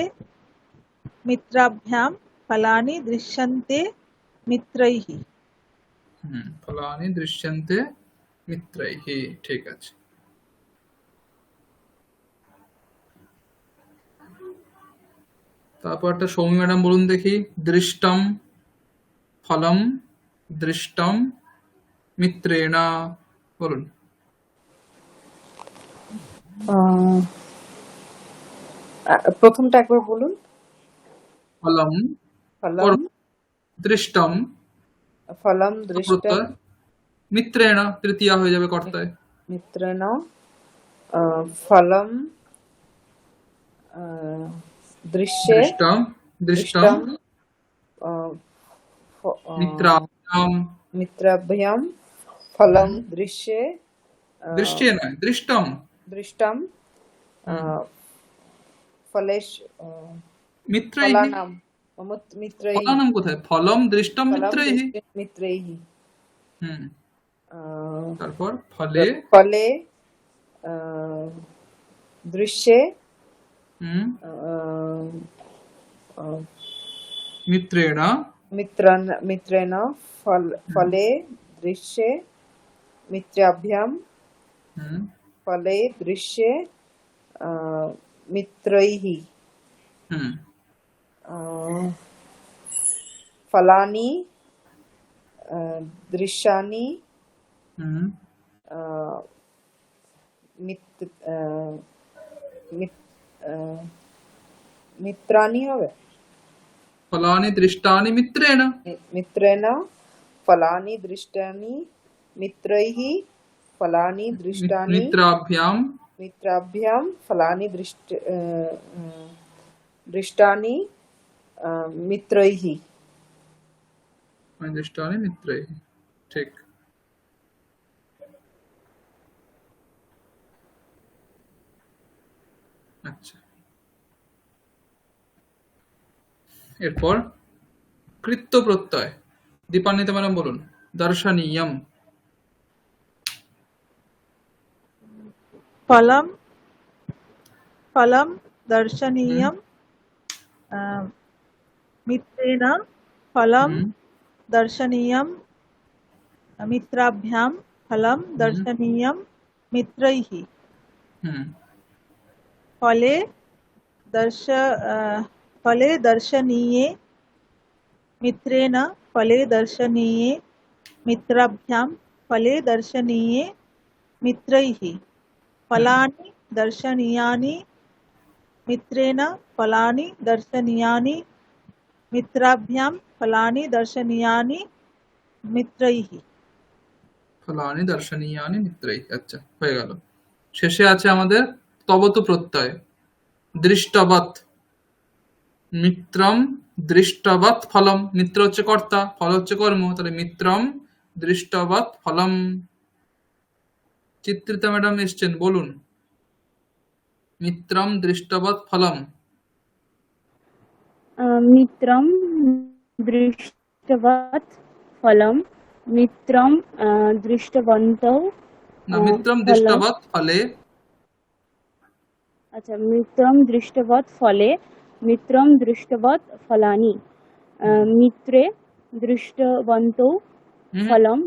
মিত্রাভ্যাম, ফলানি দৃশ্যন্তে মিত্রৈঃ। ফলানি দৃশ্যন্তে মিত্রৈঃ, ঠিক আছে। তারপর একটা সৌমি ম্যাডাম বলুন দেখি, দৃষ্টম ফলম দৃষ্টম মিত্রেণা, বলুন। আহ, প্রথমটা একবার বলুন। ফলম ফলম দৃষ্টম ফলম দৃষ্টম প্রত্যয়, মিত্রেণ তৃতীয়া হয়ে যাবে কর্তায়। মিত্রেণ ফলম দৃশ্যে দৃষ্টম দৃষ্টম দৃষ্টম মিত্রাভ্যাম, মিত্রাভ্যাম ফলম দৃশ্যে দৃষ্টে নয় দৃষ্টম, দৃষ্টম ফলেশ মিত্রৈঃ। ফলানাম মিত্রৈঃ ফলানাম কোথায়? ফলম দৃষ্টম ফলম মিত্রৈঃ। দৃষ্টে মিত্রৈঃ তারপর ফলে ফলে দৃশ্যে মিত্রেণ মিত্রেণ ফলে দৃশ্যে মিত্রাভ্যাম ফলে দৃশ্যে মিত্রৈঃ ফলানি দৃশ্যানি মিত্রানি হবে, ফলানি দৃষ্টানি মিত্রেণ, মিত্রেণ ফলানি দৃষ্টানি মিত্রৈঃ ফলানি দৃষ্টানি মিত্রাভ্যাম মিত্রাভ্যাম ফলানি দৃষ্টানি মিত্রৈঃ। দৃষ্টানি মিত্রৈঃ, ঠিক। আচ্ছা, এরপর কৃত্য প্রত্যয়, দীপান্বিতা ম্যাডাম বলুন। দর্শনীয়ম ফলম ফলম দর্শনীয়ম মিত্রেণ ফলম দর্শনীয়ম মিত্রাভ্যাম ফলম দর্শনীয়ম মিত্রৈঃ। ফলে দর্শনীয়ে মিত্রেণ ফলে দর্শনীয়ে মিত্রাভ্যাম ফলে দর্শনীয়ে মিত্রৈঃ। ফলানি দর্শনীয়ানি মিত্রেণ ফলানি দর্শনীয়ানি মিত্রাভ্যাম ফলানি দর্শনীয়ানি মিত্রৈঃ। ফলানি দর্শনীয়ানি মিত্রৈঃ। আচ্ছা, হয়ে গেল। শেষে আছে আমাদের তবতু প্রত্যয়, দৃষ্টবৎ মিত্রম দৃষ্টবৎ ফলম। মিত্র হচ্ছে কর্তা, ফল হচ্ছে কর্ম, তাহলে মিত্রম দৃষ্টবৎ ফলম। চিত্রিতা ম্যাডাম এসছেন, বলুন। মিত্রম দৃষ্টবৎ ফলম। মিত্রম দৃষ্টবৎ ফলম মিত্রম দৃষ্টবন্তৌ না, মিত্রম ফলম। দৃষ্টবৎ ফলে। আচ্ছা, মিত্রম দৃষ্টবৎ ফলে মিত্রম দৃষ্টবৎ ফলানি মিত্রে দৃষ্টবন্তৌ ফলম।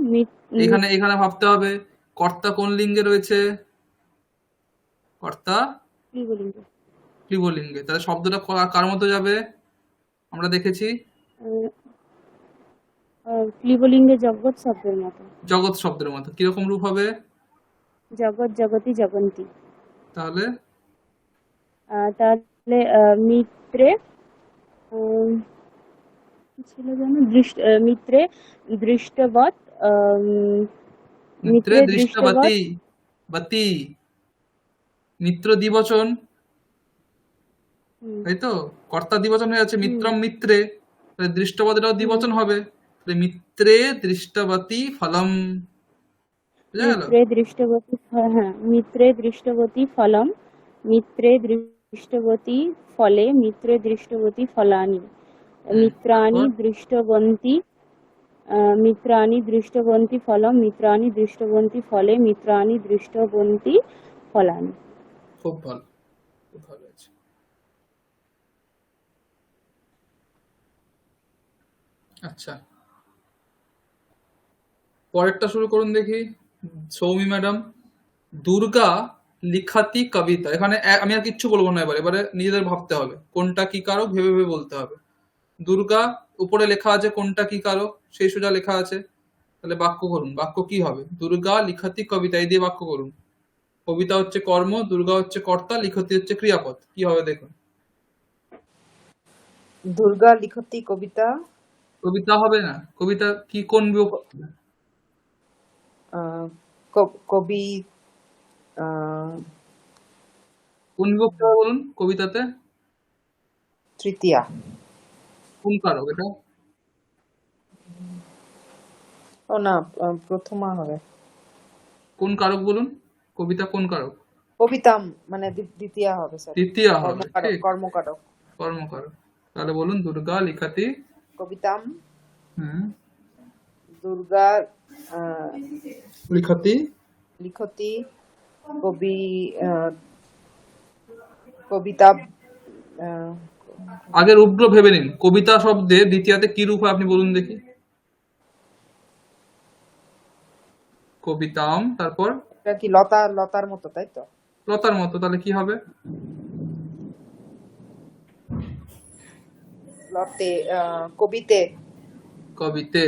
এখানে ভাবতে হবে কর্তা কোন লিঙ্গে রয়েছে। কর্তা ক্লিবলিঙ্গে, তাহলে শব্দটা কার মতো যাবে আমরা দেখেছি? ক্লিবলিঙ্গে জগৎ শব্দের মতো। জগৎ শব্দের মতো। কিরকম রূপ হবে? জগৎ জগতি জগন্তি। তাহলে মিত্রে ছিল যেন মিত্রে দৃষ্টবৎ মিত্রে দৃষ্টবতী বতী, মিত্র দ্বিবচন, তাই তো? কর্তা দ্বিবচন হয়ে যাচ্ছে মিত্রম মিত্রে, তাহলে দৃষ্টবতীটাও দ্বিবচন হবে, তাহলে মিত্রে দৃষ্টবতী ফলম। মিত্রে দৃষ্টবতী, হ্যাঁ, মিত্রে দৃষ্টবতী ফলম মিত্রে দৃষ্টবতী ফলে মিত্রে দৃষ্টবতী ফলানি মিত্রাণি দৃষ্টবন্তী মিত্রাণি দৃষ্টবন্তী ফলম মিত্রাণি দৃষ্টবন্তী ফলে মিত্রাণি দৃষ্টবন্তী ফলানি। খুব ভালো, খুব ভালো আছে। আচ্ছা, পরেরটা শুরু করুন দেখি। সৌমি ম্যাডাম, দুর্গা লিখাতি কবিতা। এখানে আমি আর কিচ্ছু বলবো না, এবারে নিজেদের ভাবতে হবে কোনটা কি কারক, ভেবে ভেবে বলতে হবে। দুর্গা, উপরে লেখা আছে কোনটা কি কারক, সেই সোজা লেখা আছে। তাহলে বাক্য করুন, বাক্য কি হবে? দুর্গা লিখাতি কবিতা, এই দিয়ে বাক্য করুন। কবিতা হচ্ছে কর্ম, দুর্গা হচ্ছে কর্তা, লিখতি হচ্ছে ক্রিয়াপদ। কি হবে দেখুন। দুর্গা লিখতি কবিতা, কবিতা হবে না, কবিতা কি, কোন বিভক্তি? আহ, কবি, আহ, কোন বিভক্তি হবে বলুন কবিতাতে? তৃতীয়া। কোন কারক এটা? ও না, প্রথমা হবে। কোন কারক বলুন, কবিতা কোন কারক? কবিতাম মানে দ্বিতীয়া হবে, সরি। তৃতীয়া হবে, কর্মকারক, ঠিক, কর্মকারক। কর্মকারক। তাহলে বলুন দুর্গা লিখাতি। কবিতাম, হুম, দুর্গা লিখাতি লিখতি কবি, কবিতা, আহ, আগে রূপগুলো ভেবে নিন। কবিতা শব্দে দ্বিতীয়াতে কি রূপ হয় আপনি বলুন দেখি। কবিতাম, তারপর এটা কি লতা, লতার মতো, তাই তো? লতার মতো, তাহলে কি হবে? লতে, কবিতে। কবিতে।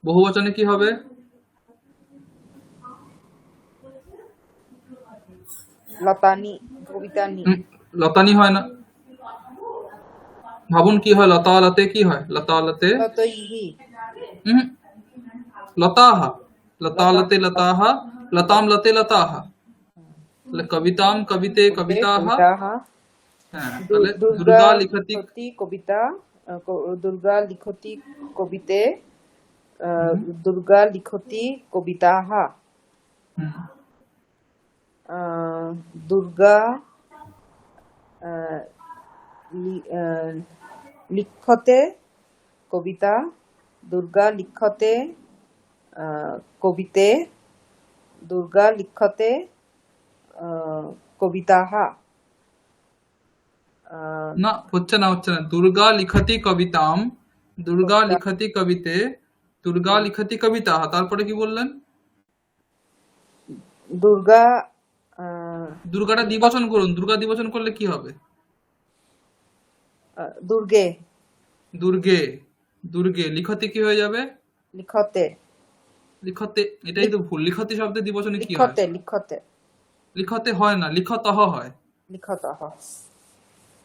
বহুবচনে কি হবে? লতানি, কবিতানি। লতানি হয় না। ভাবুন কি হয়, লতাওয়ালাতে কি হয়? লতাওয়ালাতে লতৈহি, হুম, লতাহা, লতাওয়ালাতে লতা, লতাহা, লতাম লতে লতাহা। তাহলে কবিতাম কবিতে কবিতে কবিতাহা। কবিতাহ। হ্যাঁ, তাহলে দুর্গা দুর্গা লিখতি। লিখতি কবিতা, দুর্গা লিখতি কবিতে, হুম, দুর্গা লিখতি কবিতাহ। হুম, দুর্গা আহ, লিখতে কবিতা, দুর্গা লিখতে কবিতে, দুর্গা লিখতে কবিতাহ। না, হচ্ছে না, হচ্ছে না। দুর্গা লিখতি কবিতাম, দুর্গা কবিতা, লিখতি কবিতে, দুর্গা লিখতি কবিতাহা। তারপরে কি বললেন? দুর্গা দুর্গাটা দ্বিবচন করুন। দুর্গা দ্বিবচন করলে কি হবে? দুর্গে দুর্গে। দুর্গে লিখতে কি হয়ে যাবে? লিখতে, লিখতে। এটাই তো ভুল। লিখতি শব্দের দ্বিবচনে কি হয়? লিখতে লিখতে লিখতে হয় না, লিখতহ হয়। লিখতঃ।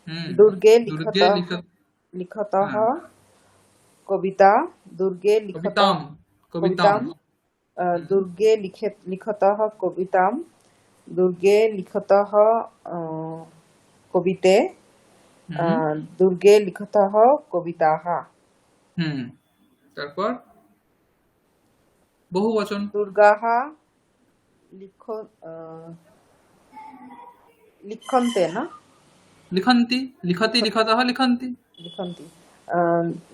হুম, দুর্গে দুর্গে লিখতঃ হ্যাঁ, কবিতা, দুর্গে লিখতঃ কবিতাম, কবিতাম। কবিতাম, দুর্গে লিখতঃ কবিতাম, দুর্গে লিখতঃ কবিতে, হুম, দুর্গে লিখতঃ কবিতাহ। হুম, তারপর বহুবচন। দুর্গাः লিখ, লিখন্তে না, লিখন্তি, লিখতি, লিখতः, লিখন্তি। লিখন্তি।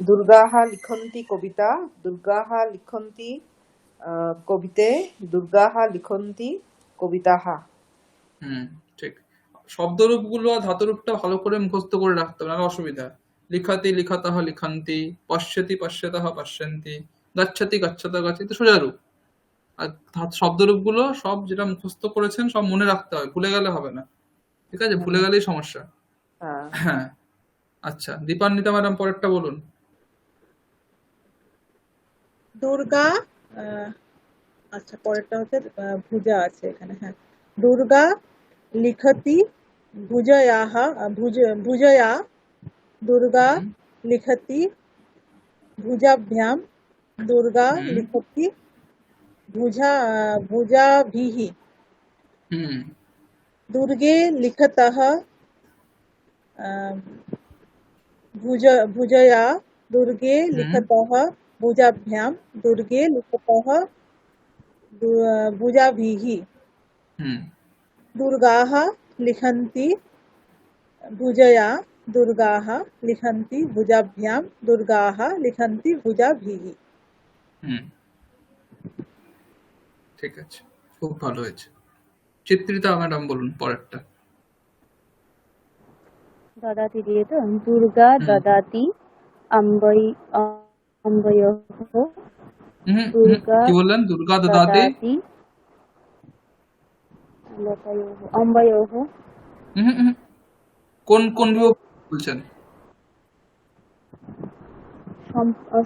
দুর্গাः লিখন্তি কবিতা, দুর্গাः লিখন্তি কবিতে, দুর্গাः লিখন্তি কবিতাः। হুম, ঠিক। শব্দরূপগুলো আর ধাতুরূপটা ভালো করে মুখস্থ করে রাখতে হবে, নাহলে অসুবিধা। লিখাতি লিখাতः লিখান্তি, পশ্যতি পশ্যতः পশ্যন্তি, গচ্ছতি গচ্ছতः গচ্ছতি, তো সোজা রূপ। আর শব্দরূপগুলো সব যেটা মুখস্থ করেছেন সব মনে রাখতে হবে, ভুলে গেলে হবে না। ঠিক আছে, ভুলে গেলেই সমস্যা। হ্যাঁ, হ্যাঁ, আচ্ছা, দীপান্বিতা ম্যাডাম পরেরটা বলুন। দুর্গা, আহ, আচ্ছা পরেরটা হচ্ছে ভুজা আছে এখানে, হ্যাঁ। দুর্গা লিখতি ভুজয়াহ, ভুজয়া, দুর্গা হুম, লিখতি ভুজাভ্যাম, দুর্গা হুম, লিখতি ভুজাभिः, হুম, দুর্গে লিখতः भुजया, दुर्गे হুম, लिखतः भुजाभ्याम, दुर्गे लिखतः भुजाभिः, হুম, दुर्गाः लिखन्ति भुजया, दुर्गाः लिखन्ति भुजाभ्याम, दुर्गाः लिखन्ति भुजाभिः। হুম, ঠিক আছে, খুব ভালো হয়েছে। চিত্রিতা ম্যাডাম বলুন পরেরটা। দদাতি দিয়ে তো, দুর্গা হুম, দদাতি অম্বৈ অম্বয়োঃ দুর্গা কি বললেন? দুর্গা দদাতি দদাতি লতায়োঃ অম্বয়োঃ হুম হুম কোন কোন বিভক্তি বলছেন?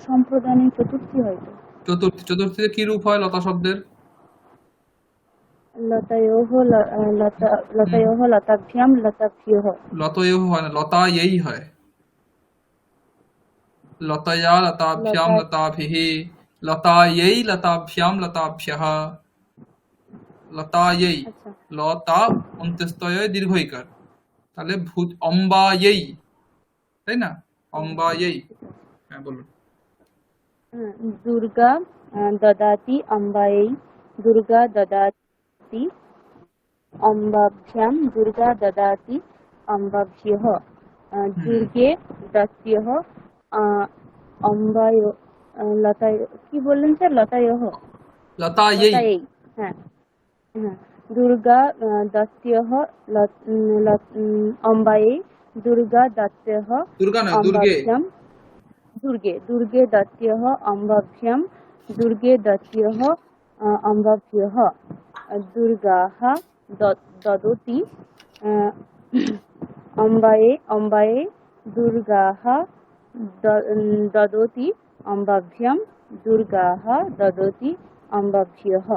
সম্প্রদানের চতুর্থী হয়তো। চতুর্থীতে কি রূপ হয় লতা শব্দের? লতায়োঃ হুম, লতায়োঃ লতাভ্যাম লতাভ্যঃ লতয়েও হয় না, লতায়েই হয়। লতয়া লতাভ্যাম লতা লতাভিः, লতাयै লতাভ্যাম লতাভ্যः, লতাयै, আচ্ছা লতা অন্ত্যেস্তয়ে দীর্ঘইকার, তাহলে অম্বাयै, তাই না? অম্বাयै। ঠিক আছে। হ্যাঁ বলুন। দুর্গা দদাতি অম্বাयै দুর্গা দদাতি অম্বাভ্যাম দুর্গা দদাতি অম্বাভ্যঃ হুম দুর্গে দস্যঃ অম্বায় লতায় কি বললেন স্যার লতায়ঃ লতাयै। লতাयै হ্যাঁ হ্যাঁ দুর্গা দস্যঃ অম্বাयै দুর্গা দস্যঃ দুর্গা নয়, দুর্গে। অম্বাভ্যাম দুর্গে দস্যঃ অম্বাভ্যাম দুর্গে দস্যঃ অম্বাভ্যঃ দুর্গাः দদতি অম্বায়ে দুর্গাः দদতি অম্বাভ্যাম দুর্গাः দদতি অম্বাভ্যঃ।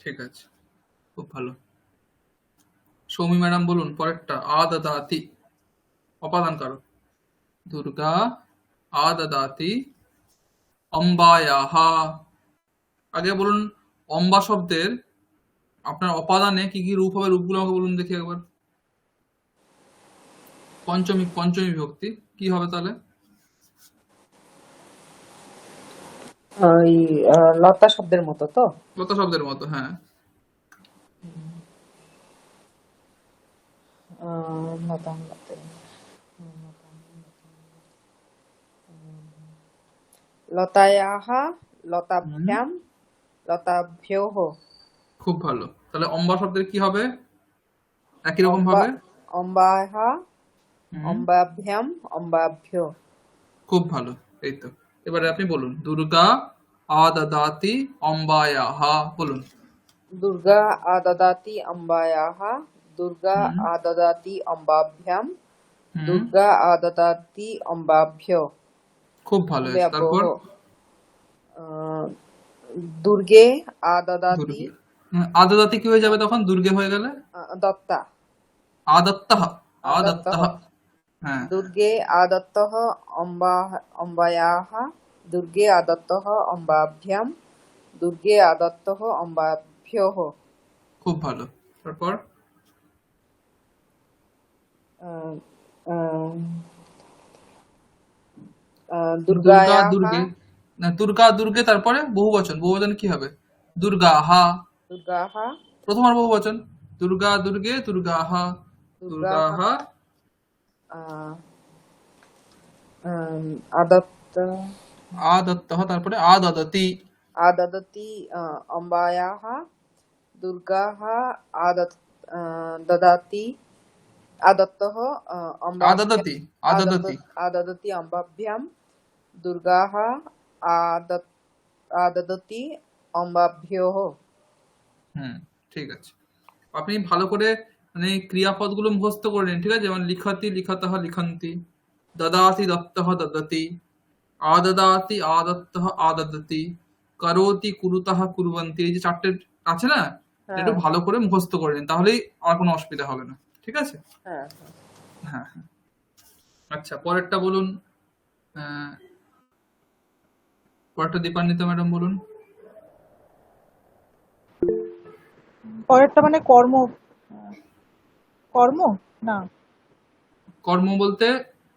ঠিক আছে, খুব ভালো। সৌমি ম্যাডাম বলুন পরেরটা। আদদাতি, অপাদান কারো। দুর্গা আদদাতি অম্বায়াহ। আগে বলুন অম্বা শব্দের আপনার অপাদানে কি কি রূপ হবে, রূপগুলো আমাকে বলুন দেখি একবার। পঞ্চমী বিভক্তি কি হবে তাহলে? ওই লতা শব্দের মতো তো। লতা শব্দের মতো, হ্যাঁ। লতা লতায়াহ লতাভ্যাম লতাভ্যঃ। খুব ভালো। তাহলে অম্বা শব্দের কি হবে একই রকম অম্বা ভাবে? অম্বাহ হুম, অম্বাভ্যাম অম্বাভ্য। খুব ভালো। এই তো, এবারে আপনি বলুন। দুর্গা আদদাতি অম্বায়াহ, বলুন। দুর্গা আদদাতি অম্বায়াহ দুর্গা হুম আদদাতি অম্বাভ্যাম হুম দুর্গা আদদাতি অম্বাভ্য। খুব ভালো হয়েছে। অম্বাভ্যঃ তারপর দুর্গে আদদাতি দুর্গে, আদদাতি কি হয়ে যাবে তখন দুর্গে হয়ে গেলে? দত্তা আদত্তহ, আদত্তঃ আদত্তহ। হ্যাঁ, দুর্গে আদত্তঃ অম্বায়াহ দুর্গে আদত্তঃ অম্বাভ্যাম দুর্গে আদত্তঃ অম্বাভ্যঃ। খুব ভালো। তারপর আহ, আহ, দুর্গা দুর্গায়াহ দুর্গে, না দুর্গা দুর্গে, তারপরে বহুবচন। বহুবচন কি হবে? দুর্গাহা, দুর্গাহ প্রথম আর বহুবচন। দুর্গা দুর্গে দুর্গাহা, দুর্গাহ দুর্গাহা আহ, আদত্ত আদত্তহ, তারপরে আদদতি। আদদতি অম্বায়াহ দুর্গাহ আদত দদাতি আদত্তঃ অম্বাভ্যাম আদদতি, আদদতি। আদদতি অম্বাভ্যাম দুর্গাহ আদদতি অম্বাভ্যঃ। হুম, ঠিক আছে। আপনি ভালো করে মানে ক্রিয়াপদগুলো মুখস্থ করে নিন, ঠিক আছে? যেমন লিখতি লিখতঃ লিখন্তি, দদাতি দত্তঃ দদতি, আদদাতি আদত্তঃ আদদতি, করোতি কুরুতঃ কুর্বন্তি। এই যে চারটে আছে না, এটা একটু হ্যাঁ ভালো করে মুখস্থ করে নিন, তাহলেই আর কোনো অসুবিধা হবে না। ঠিক আছে? হ্যাঁ হ্যাঁ হ্যাঁ। আচ্ছা, পরেরটা বলুন। আহ, পরেরটা দীপান্বিতা ম্যাডাম বলুন। পরেরটা মানে কর্ম কর্ম না, কর্ম বলতে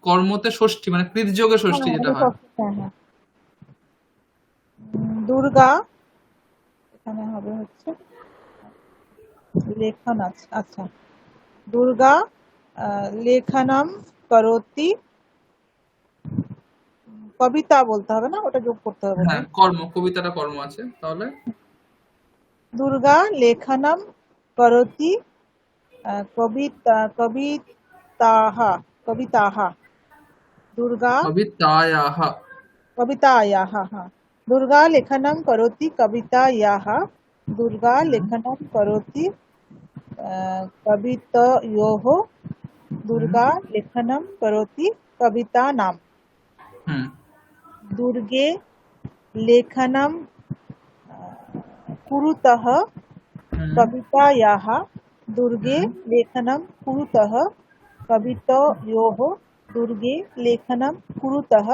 কর্মতে ষষ্ঠী, মানে কৃতযোগে ষষ্ঠী হ্যাঁ যেটা এটা হয়। সব হ্যাঁ হ্যাঁ দুর্গা এখানে হবে হচ্ছে লেখন আছে। আচ্ছা, দুর্গা লেখনম করোতি, কবিতা বলতে হবে না, ওটা যোগ করতে হবে হ্যাঁ, বোধহয়। কর্ম, কবিতাটা কর্ম আছে তাহলে। দুর্গা লেখনম করোতি কবিতাহা কবিতাহা দুর্গা কবিতায়াহ। कवितायाः हाँ दुर्गा लेखनं करोति कवितायाः दुर्गा लेखनं करोति कवितयोः दुर्गा लेखनं करोति कवितानां हम्म दुर्गे लेखनं कुरुतः हम्म कवितायाः दुर्गे हम्म लेखनं कुरुतः कवितयोः दुर्गे लेखनं कुरुतः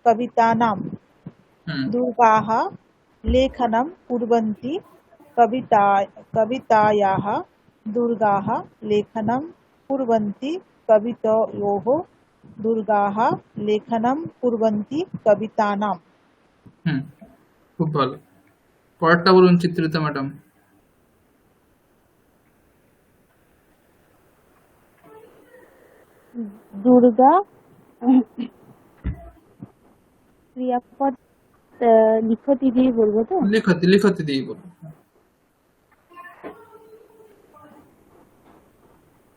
कवितानां दुर्गाः लेखनं कुर्वन्ति कवितायाः दुर्गाः लेखनं कुर्वन्ति कवितयोः दुर्गाः लेखनं कुर्वन्ति कवितानां খুব ভালো। পরেরটা বলুন চিত্রিতা ম্যাডাম। দুর্গা ক্রিয়াপদ লিখতি দিয়ে বলবো তো? লিখতি লিখতি দিয়ে বলুন।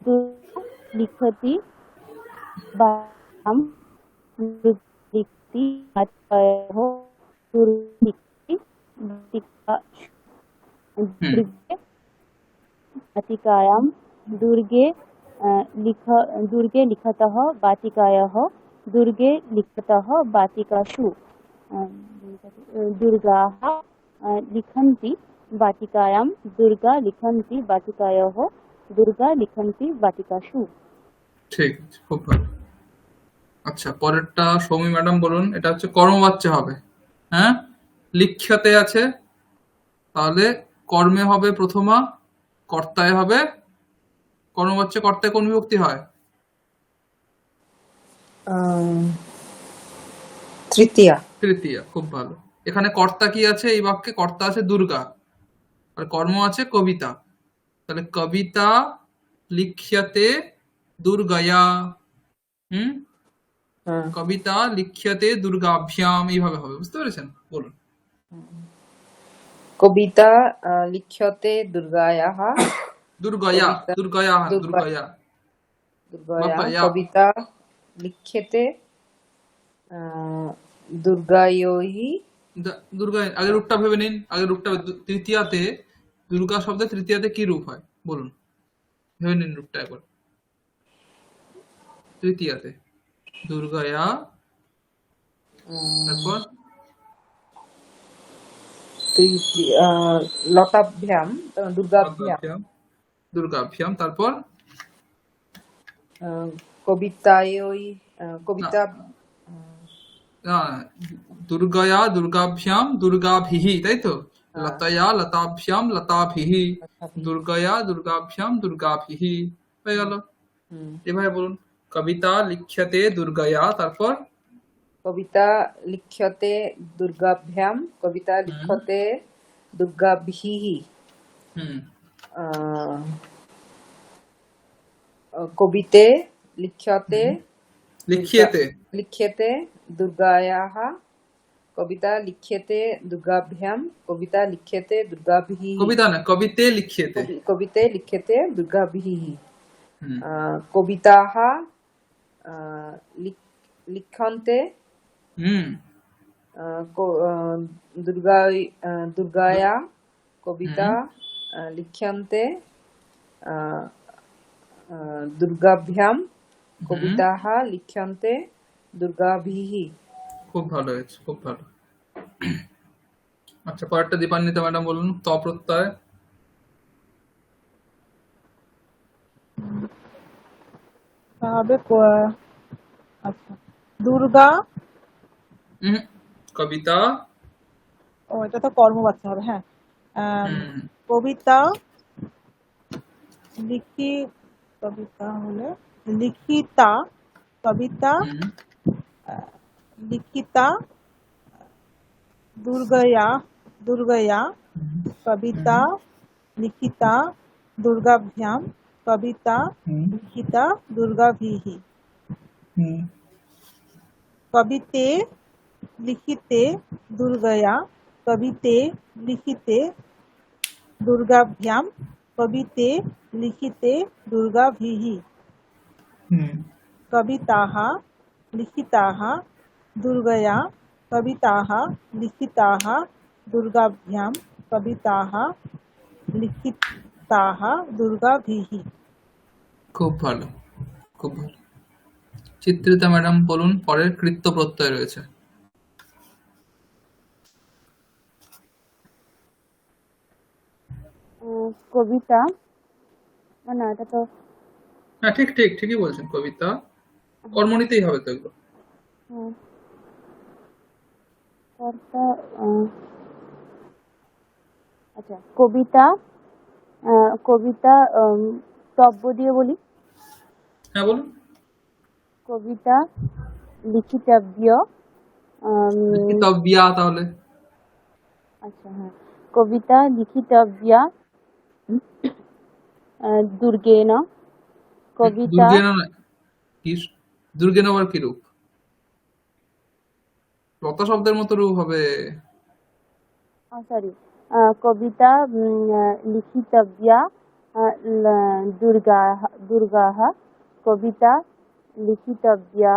দুর্গা লিখতি বাম লিখতি বাচ্চায়ः দুর্গা दुर्गे बाटिकायां दुर्गे दुर्गे लिखतः बाटिकायाः दुर्गे लिखतः बाटिकासु दुर्गाः लिखन्ति बाटिकायां दुर्गा लिखन्ति बाटिकायाः दुर्गा लिखन्ति बाटिकासु। ঠিক আছে, খুব ভালো। আচ্ছা পরেরটা সৌমি ম্যাডাম বলুন। এটা হচ্ছে কর্মবাচ্য হবে। হ্যাঁ, লিখ্যতে আছে, তাহলে কর্মে হবে প্রথমা, কর্তায় হবে কর্মবাচ্য। কর্তায় কোন বিভক্তি হয়? তৃতীয়া। তৃতীয়া। খুব ভালো। এখানে কর্তা কি আছে? এই বাক্যে কর্তা আছে দুর্গা, আর কর্ম আছে কবিতা। তাহলে কবিতা লিখ্যতে দুর্গয়া। কবিতা লিখ্যতে দুর্গাভ্যাম, এইভাবে হবে। বুঝতে পেরেছেন? বলুন। কবিতা লিখ্যতে দুর্গায়াः দুর্গয়া কবিতা দুর্গয়া দুর্গয়া দুর্গয়া দুর্গায়া বাপ্পা, কবিতা লিখ্যতে দুর্গায়োः দুর্গা। আগের রূপটা ভেবে নিন। আগের রূপটা তৃতীয়াতে, দুর্গা শব্দের তৃতীয়াতে কি রূপ হয় বলুন, ভেবে নিন রূপটা একবার। তৃতীয়াতে দুর্গয়া, তারপর লতাভ্যাম দুর্গাভ্যাম দুর্গাভ্যাম, তারপর কবিতায়োः কবিতা দুর্গয়া দুর্গাভ্যাম দুর্গাভিহি, তাই তো? লতায়া লতাভ্যাম লতাভিহি, দুর্গয়া দুর্গাভ্যাম দুর্গাভিহি হয়ে গেল। এভাবে বলুন। কবিতা লিখ্যতে দুর্গয়া, তারপর কবিতা লিখ্যতে দুর্গাভ্যাম কবিতা লিখ্যতে দুর্গাভিः কবিতে লিখ্যতে লিখিয়েতে লিখ্যতে দুর্গায়াः কবিতা লিখ্যতে দুর্গাভ্যাম কবিতা লিখ্যতে দুর্গাভিः কবিতা না, কবিতে লিখিয়েতে। কবিতে লিখ্যতে দুর্গাভিः কবিতাः লিখ্যন্তে দুর্গায়া কবিতা লিখ্যন্তে দুর্গাভ্যাম কবিতাः লিখ্যন্তে দুর্গাভিः। খুব ভালো হয়েছে, খুব ভালো। আচ্ছা পরেরটা দীপান্বিতা ম্যাডাম বলুন। ত প্রত্যয়। হবে আচ্ছা দুর্গা কবিতা, ও এটা তো কর্মবাচ্য হবে। হ্যাঁ কবিতা কবিতা হলে লিখিতা কবিতা লিখিতা দুর্গয়া দুর্গয়া কবিতা লিখিতা দুর্গাভ্যাম কবিতা লিখিতা দুর্গাভিः কবিতে লিখিতে দুর্গয়া কবিতে লিখিতে দুর্গাভ্যাম কবিতে লিখিতে দুর্গাভিः কবিতাः লিখিতাः দুর্গয়া कविताः लिखिताः दुर्गाभ्यां कविताः लिखिताः दुर्गाभिः। খুব ভালো, খুব ভালো। চিত্রিতা ম্যাডাম বলুন, পরের কৃত্য প্রত্যয় রয়েছে। কবিতা, না এটা তো হ্যাঁ, ঠিক ঠিক ঠিকই বলছেন। কবিতা কর্ম নিতেই হবে তো এগুলো। আহ, কর্তা, আচ্ছা কবিতা, কবিতা তব্য দিয়ে বলি। হ্যাঁ বলুন। কবিতা লিখিতব্য, লিখিতব্যা তাহলে। আচ্ছা হ্যাঁ, কবিতা লিখিতব্যা দুর্গেন, কবিতা দুর্গেন কি? দুর্গেন আবার কি রূপ? লতা শব্দের মতো রূপ হবে। সরি, কবিতা লিখিতব্যা দুর্গাः দুর্গাः, কবিতা লিখিতব্যা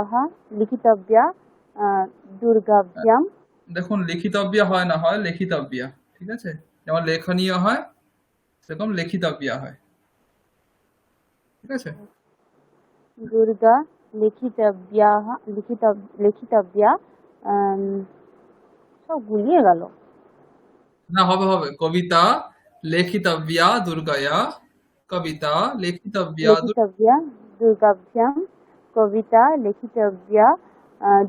দুর্গাভ্যাম। দেখুন, লিখিতব্যা হয় না, হয় লেখিতব্যা। ঠিক আছে? যেমন লেখনীয় হয় সেরকম লেখিতব্যা হয়। ঠিক আছে? দুর্গা লিখিতব্যা সব গুলিয়ে গেল। না, হবে হবে। কবিতা লেখিতব্যা দুর্গায়া, কবিতা লেখিতব্যা লিখিতব্যা দুর্গাভ্যাম, কবিতা লিখিতব্যা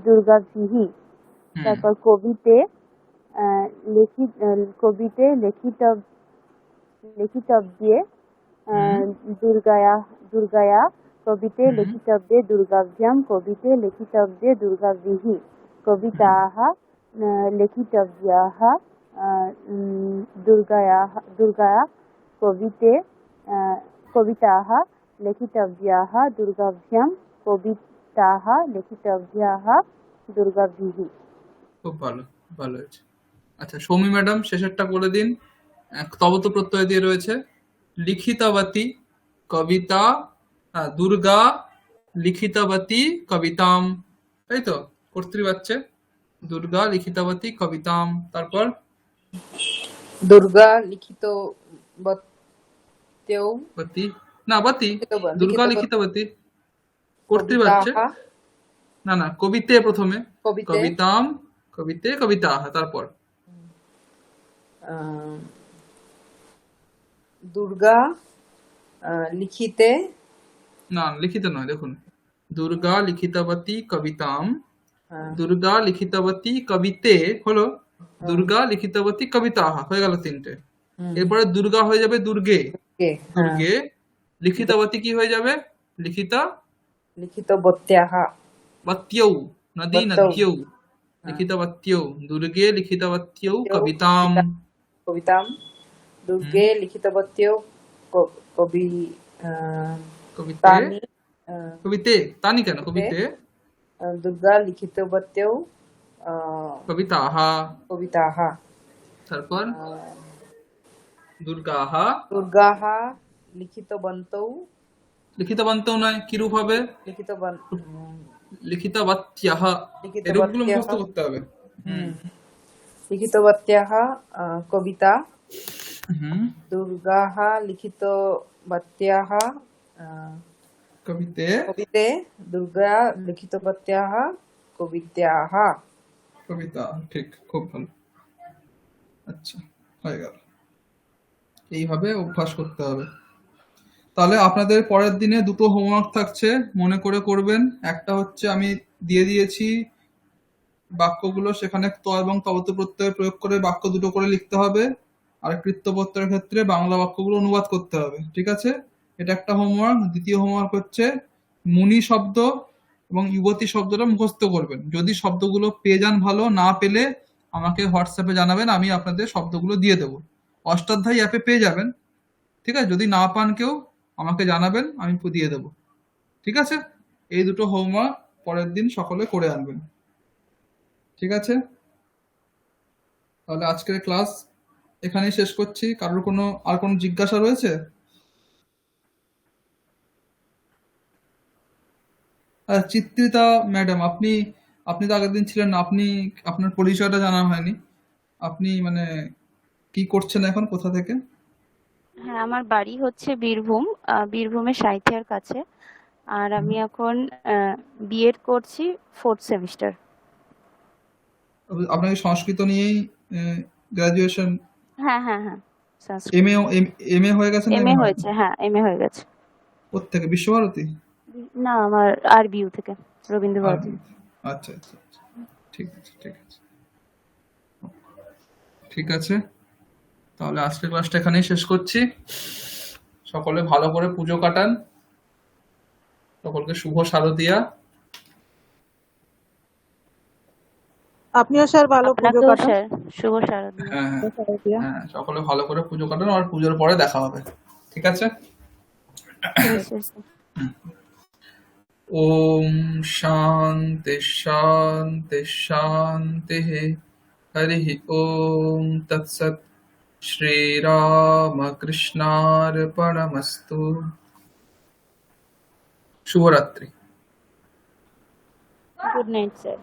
দুর্গাভিः। হুম তারপর কবিতে লিখিতব্যে হুম দুর্গায়া, কবিতে হুম লিখিতব্যে দুর্গাভ্যাম, কবিতে লিখিতব্যে দুর্গাভিः। কবিতাः লিখিতব্যাः দুর্গায়া, কবিতে কবিতাः লিখিতব্যাः দুর্গাভ্যাম, কবিতাः লিখিতব্যাः দুর্গাভিः। খুব ভালো, ভালো হয়েছে। আচ্ছা, সৌমি ম্যাডাম শেষেরটা বলে দিন। তবত প্রত্যয় দিয়ে রয়েছে। লিখিতবতী কবিতা, দুর্গা লিখিতবতী কবিতাম। তাই তো? কর্তৃবাচ্যে দুর্গা লিখিতবতী কবিতাম। তারপর দুর্গা লিখিত বত্যৌ বতী, না বতী, দুর্গা লিখিত লিখিতবতী কর্তৃবাচ্যে। কবিতাः না না, কবিতে প্রথমে। কবিতে কবিতাম, কবিতে কবিতাহ। তারপর আহ, দুর্গা লিখিতে না, লিখিত নয়। দেখুন, দুর্গা লিখিতবতী কবিতাম, আহ, দুর্গা লিখিতবতী কবিতে হলো, আহ, দুর্গা লিখিতবতী কবিতাহ হয়ে গেল তিনটে। হুম, এরপরে দুর্গা হয়ে যাবে দুর্গে, কে, হ্যাঁ, দুর্গে। লিখিতবতী কি হয়ে যাবে? লিখিতা লিখিত বত্যাহ বত্যৌ, নদী বত্যৌ নদ্যৌ, হ্যাঁ, লিখিতবত্যৌ, দুর্গে লিখিতবত্যৌ বত্যৌ কবিতাম। কবিতাম, হুম, দুর্গে লিখিতবত্যৌ কবি কবিতে, তানি কবিতে, তানি কেন? কবিতে দুর্গা লিখিতবত্যৌ কবিতাহ। কবিতাः। তারপর দুর্গাহ দুর্গাः লিখিতবন্তৌ লিখিতবন্তৌ নয়, কি রূপ হবে? লিখিতবত্যাহ। এই রূপগুলো লিখিতবত্যः মুখস্থ করতে হবে। হুম লিখিতবত্যः কবিতা, হুম দুর্গাः লিখিতবত্যः কবিতে কবিতে, দুর্গা লিখিতবত্যः কবিতাः। কবিতা, ঠিক, খুব ভালো। আচ্ছা, হয়ে গেল। এইভাবে অভ্যাস করতে হবে। তাহলে আপনাদের পরের দিনে দুটো হোমওয়ার্ক থাকছে, মনে করে করবেন। একটা হচ্ছে আমি দিয়ে দিয়েছি বাক্যগুলো, সেখানে ত এবং তবত প্রত্যয় প্রয়োগ করে বাক্য দুটো করে লিখতে হবে। আর কৃত্য প্রত্যয়ের ক্ষেত্রে বাংলা বাক্যগুলো অনুবাদ করতে হবে। ঠিক আছে? এটা একটা হোমওয়ার্ক। দ্বিতীয় হোমওয়ার্ক হচ্ছে মুনি শব্দ এবং যুবতী শব্দটা মুখস্থ করবেন। যদি শব্দগুলো পেয়ে যান ভালো, না পেলে আমাকে হোয়াটসঅ্যাপে জানাবেন, আমি আপনাদের শব্দগুলো দিয়ে দেবো। অষ্টাধ্যায়ী অ্যাপে পেয়ে যাবেন। ঠিক আছে? যদি না পান কেউ আমাকে জানাবেন, আমি দিয়ে দেবো। ঠিক আছে? এই দুটো হোমওয়ার্ক পরের দিন সকলে করে আনবেন। ঠিক আছে? তাহলে আজকের ক্লাস এখানেই শেষ করছি। কারোর আর কোনো জিজ্ঞাসা রয়েছে? চিত্রিতা ম্যাডাম, আপনি আপনি তো আগের দিন ছিলেন না, আপনি আপনার পরিচয়টা জানা হয়নি। আপনি মানে কি করছেন এখন, কোথা থেকে? হ্যাঁ, আমার বাড়ি হচ্ছে বীরভূম, বীরভূমের সাঁইথিয়ার কাছে। আর আমি এখন বিএড করছি, 4th সেমিস্টার। আপনাকে সংস্কৃত নিয়েই গ্রাজুয়েশন, হ্যাঁ হ্যাঁ হ্যাঁ, সংস্কৃত। এম এ হয়ে গেছে না এমএ এম এ হয়নি? হয়েছে, হ্যাঁ এমএ হয়ে গেছে। কোত্থেকে, বিশ্বভারতী? না, আমার আরবিইউ থেকে, রবীন্দ্র আর ভারতী। আচ্ছা আচ্ছা আচ্ছা, ঠিক আছে ঠিক আছে ঠিক আছে। তাহলে আজকের ক্লাসটা এখানেই শেষ করছি। সকলে ভালো করে পুজো কাটান, সকলকে শুভ শারদিয়া। আপনিও স্যার ভালো পুজো আপনাকেও কাটান। স্যার শুভ শারদিয়া। হ্যাঁ হ্যাঁ শারদীয়া। হ্যাঁ, সকলে ভালো করে পুজো কাটান, আর পুজোর পরে দেখা হবে, ঠিক আছে? ঠিক ঠিক আছে আছে। স্যার। ओम शांति शांति शांति। हरि ओम तत्सत। श्री राम कृष्णार्पणमस्तु। शुभरात्रि। Good night sir.